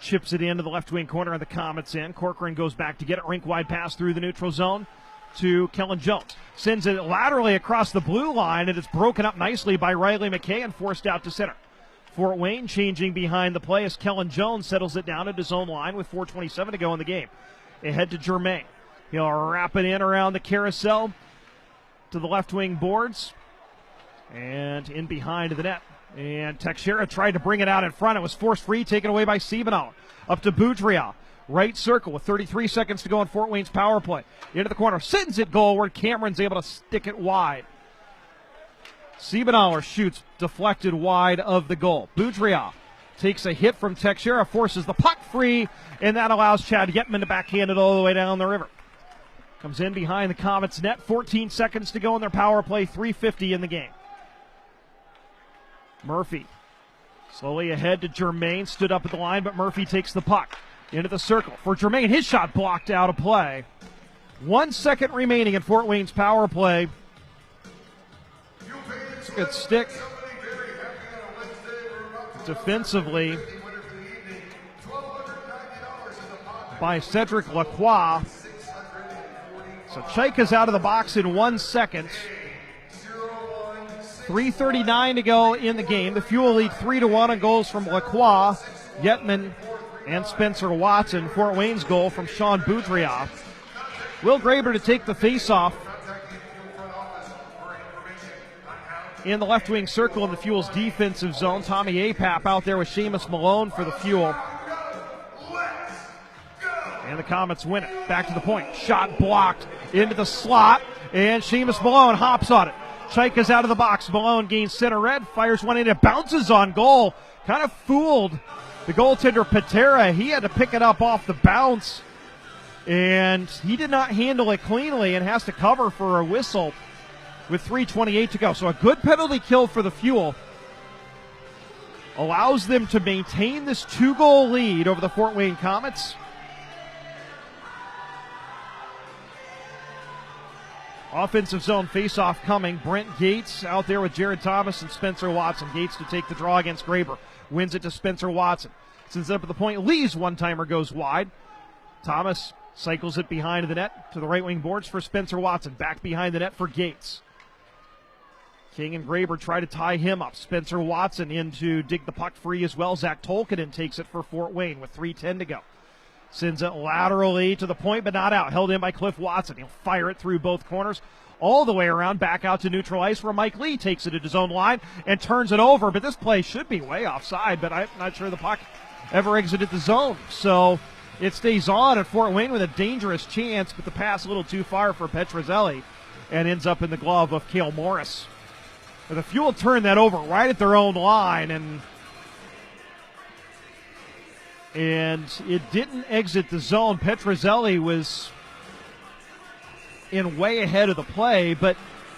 chips it into the left wing corner of the Komets end. Corcoran goes back to get it. Rink-wide pass through the neutral zone to Kellen Jones. Sends it laterally across the blue line, and it's broken up nicely by Riley McKay and forced out to center. Fort Wayne changing behind the play as Kellen Jones settles it down at his own line with 4:27 to go in the game. Ahead to Germain. He'll wrap it in around the carousel to the left wing boards and in behind the net. And Teixeira tried to bring it out in front. It was forced free, taken away by Siebenauer. Up to Boudreau. right circle with 33 seconds to go in Fort Wayne's power play. Into the corner, sends it goalward. Cameron's able to stick it wide. Siebenauer shoots deflected wide of the goal. Boudria takes a hit from Teixeira, forces the puck free, and that allows Chad Yetman to backhand it all the way down the river. Comes in behind the Komets net, 14 seconds to go in their power play, 3:50 in the game. Murphy slowly ahead to Germain, stood up at the line, but Murphy takes the puck into the circle for Germain. His shot blocked out of play. 1 second remaining in Fort Wayne's power play. Good stick defensively by Cedric Lacroix. So Chaika's out of the box in 1 second. 3:39 to go in the game. The Fuel lead 3-1 on goals from Lacroix, Yetman, and Spencer Watson. Fort Wayne's goal from Sean Boudria. Will Graber to take the faceoff in the left wing circle in the Fuel's defensive zone. Tommy Apap out there with Seamus Malone for the Fuel. And the Komets win it. Back to the point. Shot blocked into the slot, and Seamus Malone hops on it. Chaika's out of the box. Malone gains center red, fires one in. It bounces on goal. Kind of fooled the goaltender Patera. He had to pick it up off the bounce, and he did not handle it cleanly and has to cover for a whistle with 3:28 to go. So a good penalty kill for the Fuel. Allows them to maintain this 2-goal lead over the Fort Wayne Komets. Offensive zone faceoff coming. Brent Gates out there with Jared Thomas and Spencer Watson. Gates to take the draw against Graber. Wins it to Spencer Watson. Sends it up at the point. Lee's one-timer goes wide. Thomas cycles it behind the net to the right wing boards for Spencer Watson. Back behind the net for Gates. King and Graber try to tie him up. Spencer Watson in to dig the puck free as well. Zach Tolkinen takes it for Fort Wayne with 3:10 to go. Sends it laterally to the point, but not out. Held in by Cliff Watson. He'll fire it through both corners all the way around, back out to neutral ice where Mike Lee takes it at his own line and turns it over. But this play should be way offside, but I'm not sure the puck ever exited the zone. So it stays on at Fort Wayne with a dangerous chance, but the pass a little too far for Petrozelli and ends up in the glove of Cale Morris. But the Fuel turned that over right at their own line, and it didn't exit the zone. Petrozelli was in way ahead of the play, but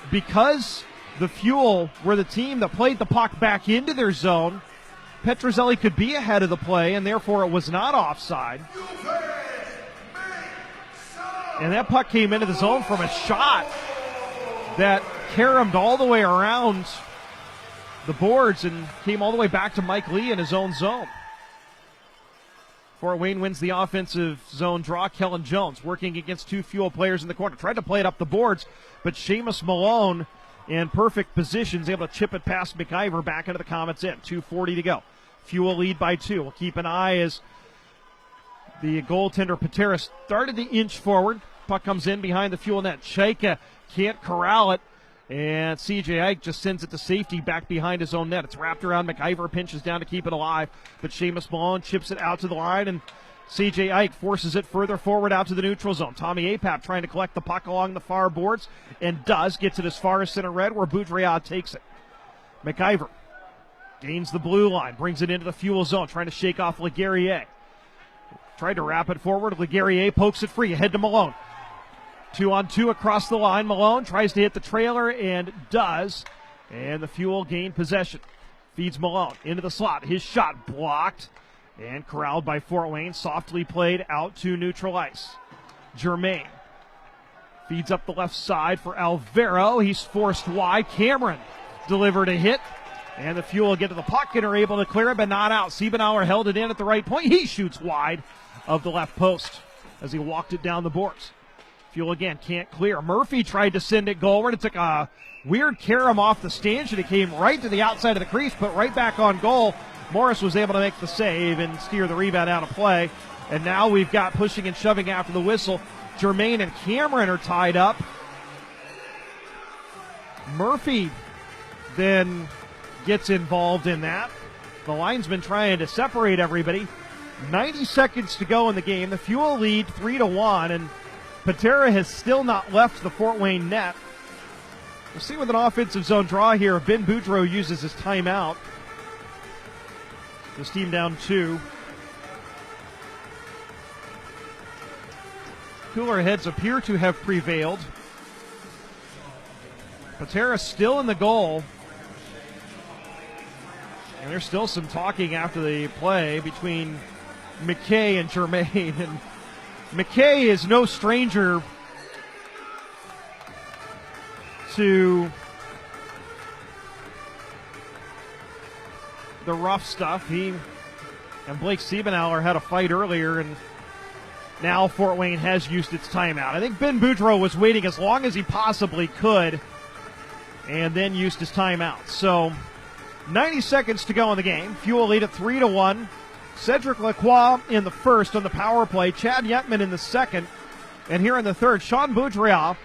because the Fuel were the team that played the puck back into their zone, Petrozelli could be ahead of the play, and therefore it was not offside. And that puck came into the zone from a shot that caromed all the way around the boards and came all the way back to Mike Lee in his own zone. Fort Wayne wins the offensive zone draw. Kellen Jones working against two Fuel players in the corner. Tried to play it up the boards, but Seamus Malone in perfect positions, able to chip it past McIver back into the Komets end. 2:40 to go. Fuel lead by 2. We'll keep an eye as the goaltender Patera started the inch forward. Puck comes in behind the Fuel net. Chaika can't corral it, and C.J. Ike just sends it to safety back behind his own net. It's wrapped around McIver, pinches down to keep it alive, but Seamus Malone chips it out to the line, and C.J. Ike forces it further forward out to the neutral zone. Tommy Apap trying to collect the puck along the far boards, and does. Gets it as far as center red, where Boudria takes it. McIver gains the blue line, brings it into the Fuel zone, trying to shake off Laguerriere. Tried to wrap it forward. Laguerriere pokes it free, ahead to Malone. 2-on-2 across the line. Malone tries to hit the trailer and does. And the Fuel gain possession. Feeds Malone into the slot. His shot blocked and corralled by Fort Wayne. Softly played out to neutral ice. Germain feeds up the left side for Alvaro. He's forced wide. Cameron delivered a hit. And the Fuel get to the puck and are able to clear it, but not out. Siebenauer held it in at the right point. He shoots wide of the left post as he walked it down the boards. Fuel again can't clear. Murphy tried to send it goalward. It took a weird carom off the stanchion. It came right to the outside of the crease, but right back on goal. Morris was able to make the save and steer the rebound out of play. And now we've got pushing and shoving after the whistle. Germain and Cameron are tied up. Murphy then gets involved in that. The linesman trying to separate everybody. 90 seconds to go in the game. The Fuel lead 3-1, and Patera has still not left the Fort Wayne net. We'll see with an offensive zone draw here. Ben Boudreau uses his timeout. His team down 2. Cooler heads appear to have prevailed. Patera still in the goal. And there's still some talking after the play between McKay and Germain. And McKay is no stranger to the rough stuff. He and Blake Siebenauer had a fight earlier, and now Fort Wayne has used its timeout. I think Ben Boudreau was waiting as long as he possibly could and then used his timeout. So 90 seconds to go in the game. Fuel lead at 3-1. Cedric Lacroix in the first on the power play. Chad Yetman in the second. And here in the third, Sean Boudreau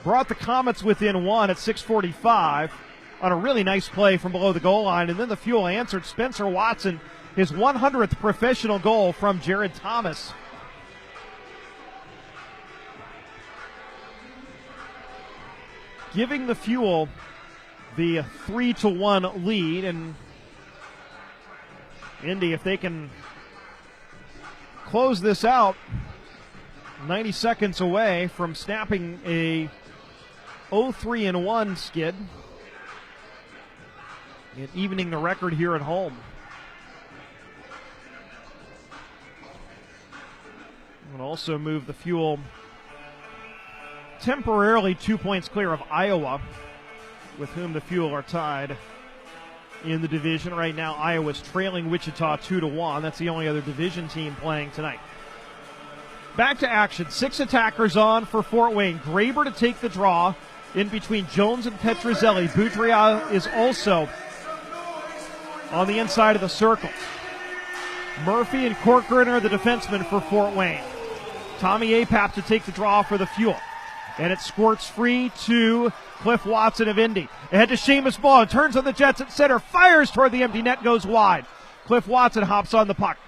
brought the Komets within 1 at 6:45 on a really nice play from below the goal line. And then the Fuel answered. Spencer Watson, his 100th professional goal from Jared Thomas. Giving the Fuel the 3-1 lead, and Indy, if they can close this out, 90 seconds away from snapping a 0-3-1 skid and evening the record here at home. And also move the Fuel temporarily 2 points clear of Iowa, with whom the Fuel are tied in the division. Right now, Iowa's trailing Wichita 2-1. That's the only other division team playing tonight. Back to action. 6 attackers on for Fort Wayne. Graber to take the draw in between Jones and Petruzzelli. Boudreau is also on the inside of the circle. Murphy and Corcoran are the defensemen for Fort Wayne. Tommy Apap to take the draw for the Fuel. And it squirts free to Cliff Watson of Indy. Ahead to Seamus Ball. Turns on the Jets at center. Fires toward the empty net. Goes wide. Cliff Watson hops on the puck.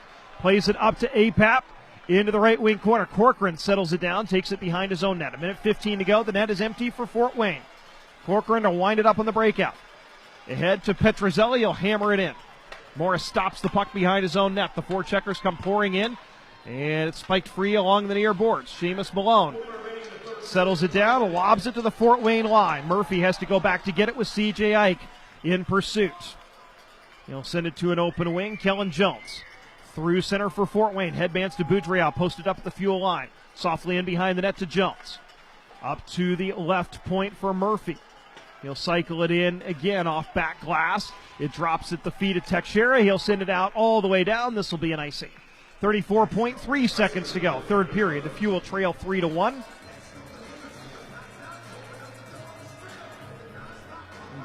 Plays it up to Apap. Into the right wing corner. Corcoran settles it down. Takes it behind his own net. 1:15 to go. The net is empty for Fort Wayne. Corcoran to wind it up on the breakout. Ahead to Petruzzelli. He'll hammer it in. Morris stops the puck behind his own net. The forecheckers come pouring in. And it's spiked free along the near boards. Seamus Malone settles it down, lobs it to the Fort Wayne line. Murphy has to go back to get it with C.J. Ike in pursuit. He'll send it to an open wing. Kellen Jones through center for Fort Wayne. Headbands to Boudreau, posted up at the Fuel line. Softly in behind the net to Jones. Up to the left point for Murphy. He'll cycle it in again off back glass. It drops at the feet of Teixeira. He'll send it out all the way down. This will be an icing. 34.3 seconds to go. Third period. The Fuel trail 3-1.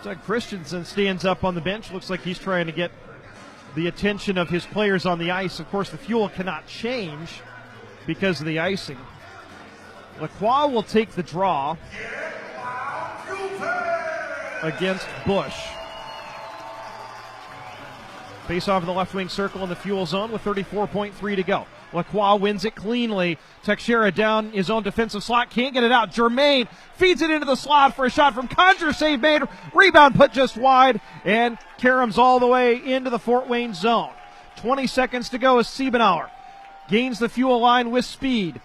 Doug Christensen stands up on the bench. Looks like he's trying to get the attention of his players on the ice. Of course, the Fuel cannot change because of the icing. Lacroix will take the draw against Bush. Face off in the left wing circle in the Fuel zone with 34.3 to go. Lacroix wins it cleanly. Teixeira down his own defensive slot. Can't get it out. Germain feeds it into the slot for a shot from Conjure. Save made. Rebound put just wide. And Karam's all the way into the Fort Wayne zone. 20 seconds to go as Siebenauer gains the Fuel line with speed.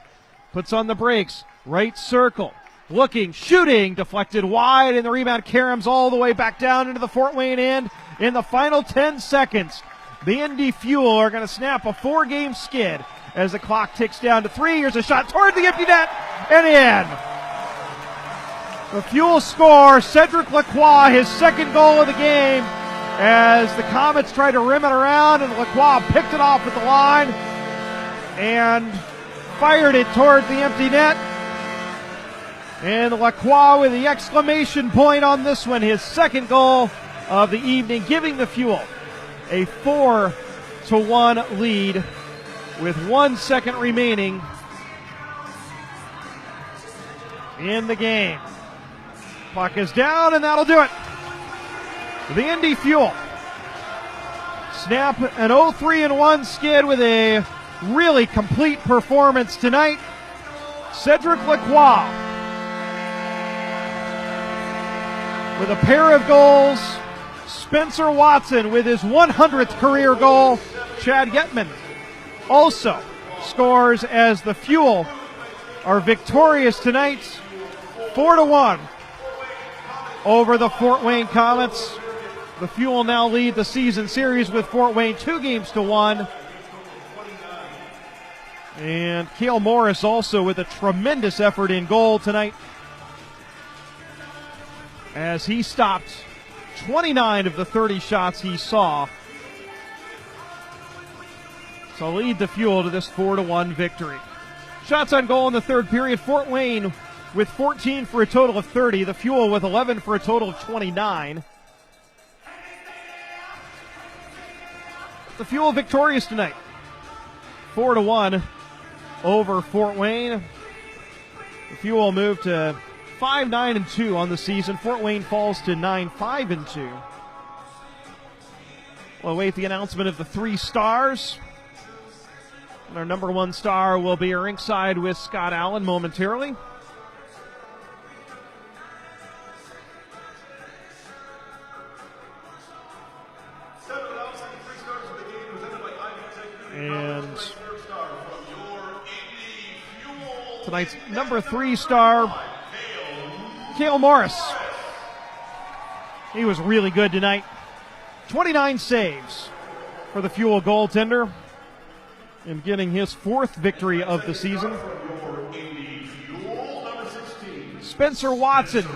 Puts on the brakes. Right circle. Looking, shooting, deflected wide. And the rebound Karam's all the way back down into the Fort Wayne end. In the final 10 seconds, the Indy Fuel are going to snap a 4-game skid as the clock ticks down to 3. Here's a shot toward the empty net and in. The Fuel score, Cedric Lacroix, his second goal of the game, as the Komets try to rim it around, and Lacroix picked it off at the line and fired it toward the empty net. And Lacroix with the exclamation point on this one, his second goal of the evening, giving the Fuel a 4-1 lead with 1 second remaining in the game. Puck is down, and that'll do it. The Indy Fuel snap an 0-3-1 skid with a really complete performance tonight. Cedric Lacroix with a pair of goals. Spencer Watson with his 100th career goal. Chad Getman also scores as the Fuel are victorious tonight, 4-1 over the Fort Wayne Komets. The Fuel now lead the season series with Fort Wayne 2-1. And Cale Morris also with a tremendous effort in goal tonight, as he stopped 29 of the 30 shots he saw to lead the Fuel to this 4-1 victory. Shots on goal in the third period, Fort Wayne with 14 for a total of 30. The Fuel with 11 for a total of 29. The Fuel victorious tonight, 4-1 over Fort Wayne. The Fuel moved to 5-9-2 on the season. Fort Wayne falls to 9-5-2. We'll await the announcement of the 3 stars. And our number 1 star will be ringside with Scott Allen momentarily. And tonight's number 3 star, Cale Morris. He was really good tonight. 29 saves for the Fuel goaltender, and getting his 4th victory of the season. Spencer Watson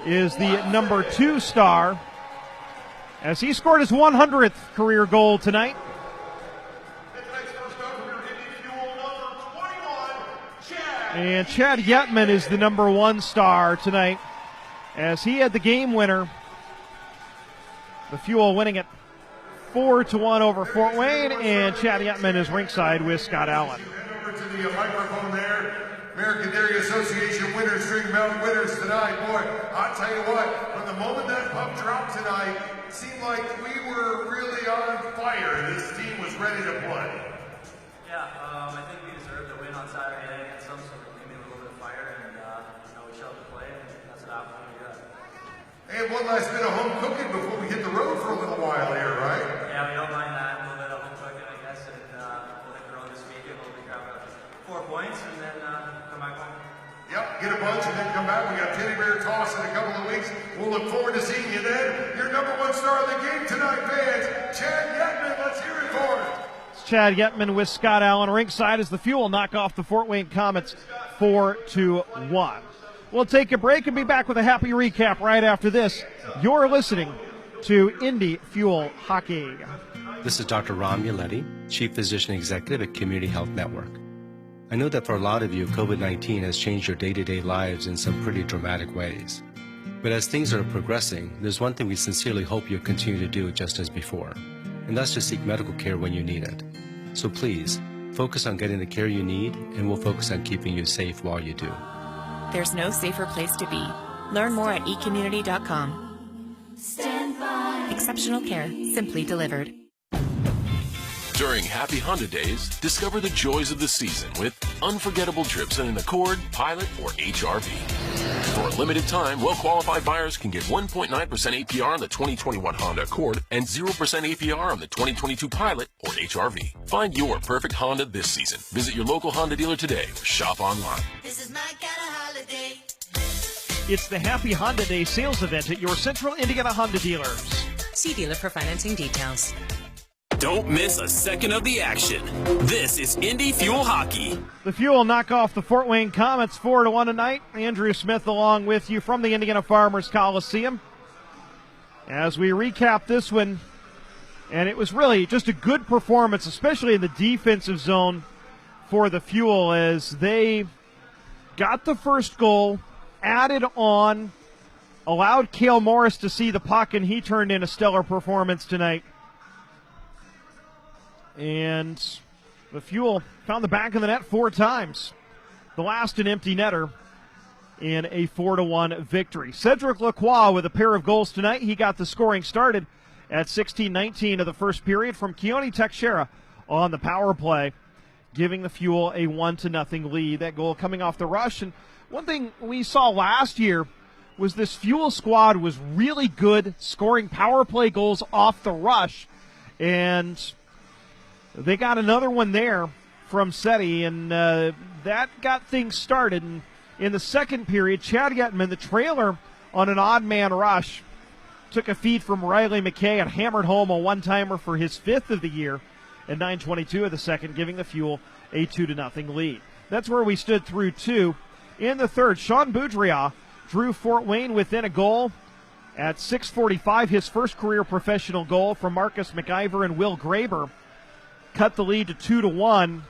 is the number 2 star, as he scored his 100th career goal tonight. And Chad Getman is the number 1 star tonight, as he had the game winner. The Fuel winning it 4-1 over Fort Wayne, and Chad Getman is ringside with Scott Allen. Over to the microphone there. American Dairy Association winners, drink milk winners tonight. Boy, I'll tell you what, from the moment that puck dropped tonight, it seemed like we were really on fire. This team was ready to play. Yeah, I think we deserved a win on Saturday night against them, so we made a little bit of fire, and we showed up to play, and that's what happened. We got. And one last bit of home cooking before we hit the road for a little while here, right? Yeah, we don't mind that. A little bit of home cooking, I guess, and we'll hit the road this weekend. We'll grab 4 points and then come back home. Yep, get a bunch and then come back. We got Teddy Bear Toss in a couple of weeks. We'll look forward to seeing you then. Your number 1 star of the game tonight, fans, Chad Getman. Let's hear it for him. Chad Getman with Scott Allen ringside as the Fuel knock off the Fort Wayne Komets 4-1. We'll take a break and be back with a happy recap right after this. You're listening to Indy Fuel Hockey. This is Dr. Ram Yaleti, Chief Physician Executive at Community Health Network. I know that for a lot of you, COVID-19 has changed your day-to-day lives in some pretty dramatic ways. But as things are progressing, there's one thing we sincerely hope you'll continue to do just as before, and that's to seek medical care when you need it. So please, focus on getting the care you need, and we'll focus on keeping you safe while you do. There's no safer place to be. Learn more at ecommunity.com. Stand by. Exceptional care, simply delivered. During Happy Honda Days, discover the joys of the season with unforgettable trips in an Accord, Pilot, or HR-V. For a limited time, well-qualified buyers can get 1.9% APR on the 2021 Honda Accord and 0% APR on the 2022 Pilot or HR-V. Find your perfect Honda this season. Visit your local Honda dealer today or shop online. This is my kind of holiday. It's the Happy Honda Day sales event at your Central Indiana Honda dealers. See dealer for financing details. Don't miss a second of the action. This is Indy Fuel Hockey. The Fuel knock off the Fort Wayne Komets 4-1 tonight. Andrew Smith along with you from the Indiana Farmers Coliseum as we recap this one. And it was really just a good performance, especially in the defensive zone for the Fuel, as they got the first goal, added on, allowed Cale Morris to see the puck, and he turned in a stellar performance tonight. And the Fuel found the back of the net 4 times. The last an empty netter in a 4-1 victory. Cedric Lacroix with a pair of goals tonight. He got the scoring started at 16-19 of the first period from Keone Teixeira on the power play, giving the Fuel a 1-0 lead. That goal coming off the rush. And one thing we saw last year was this Fuel squad was really good scoring power play goals off the rush. And they got another one there from Seti, and that got things started. And in the second period, Chad Getman, the trailer on an odd man rush, took a feed from Riley McKay and hammered home a one-timer for his 5th of the year at 9:22 of the second, giving the Fuel a 2-0 lead. That's where we stood through 2. In the third, Sean Boudria drew Fort Wayne within a goal at 6:45. His first career professional goal from Marcus McIver and Will Graber cut the lead to 2-1.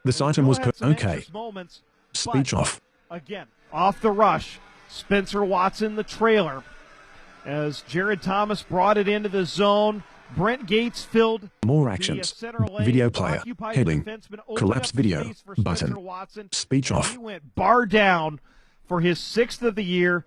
This item was okay. Moments, Speech off. Again, off the rush, Spencer Watson, the trailer, as Jared Thomas brought it into the zone. Brent Gates filled More actions. Video player. Heading. Collapse video. Button. Speech off. He went bar down for his 6th of the year.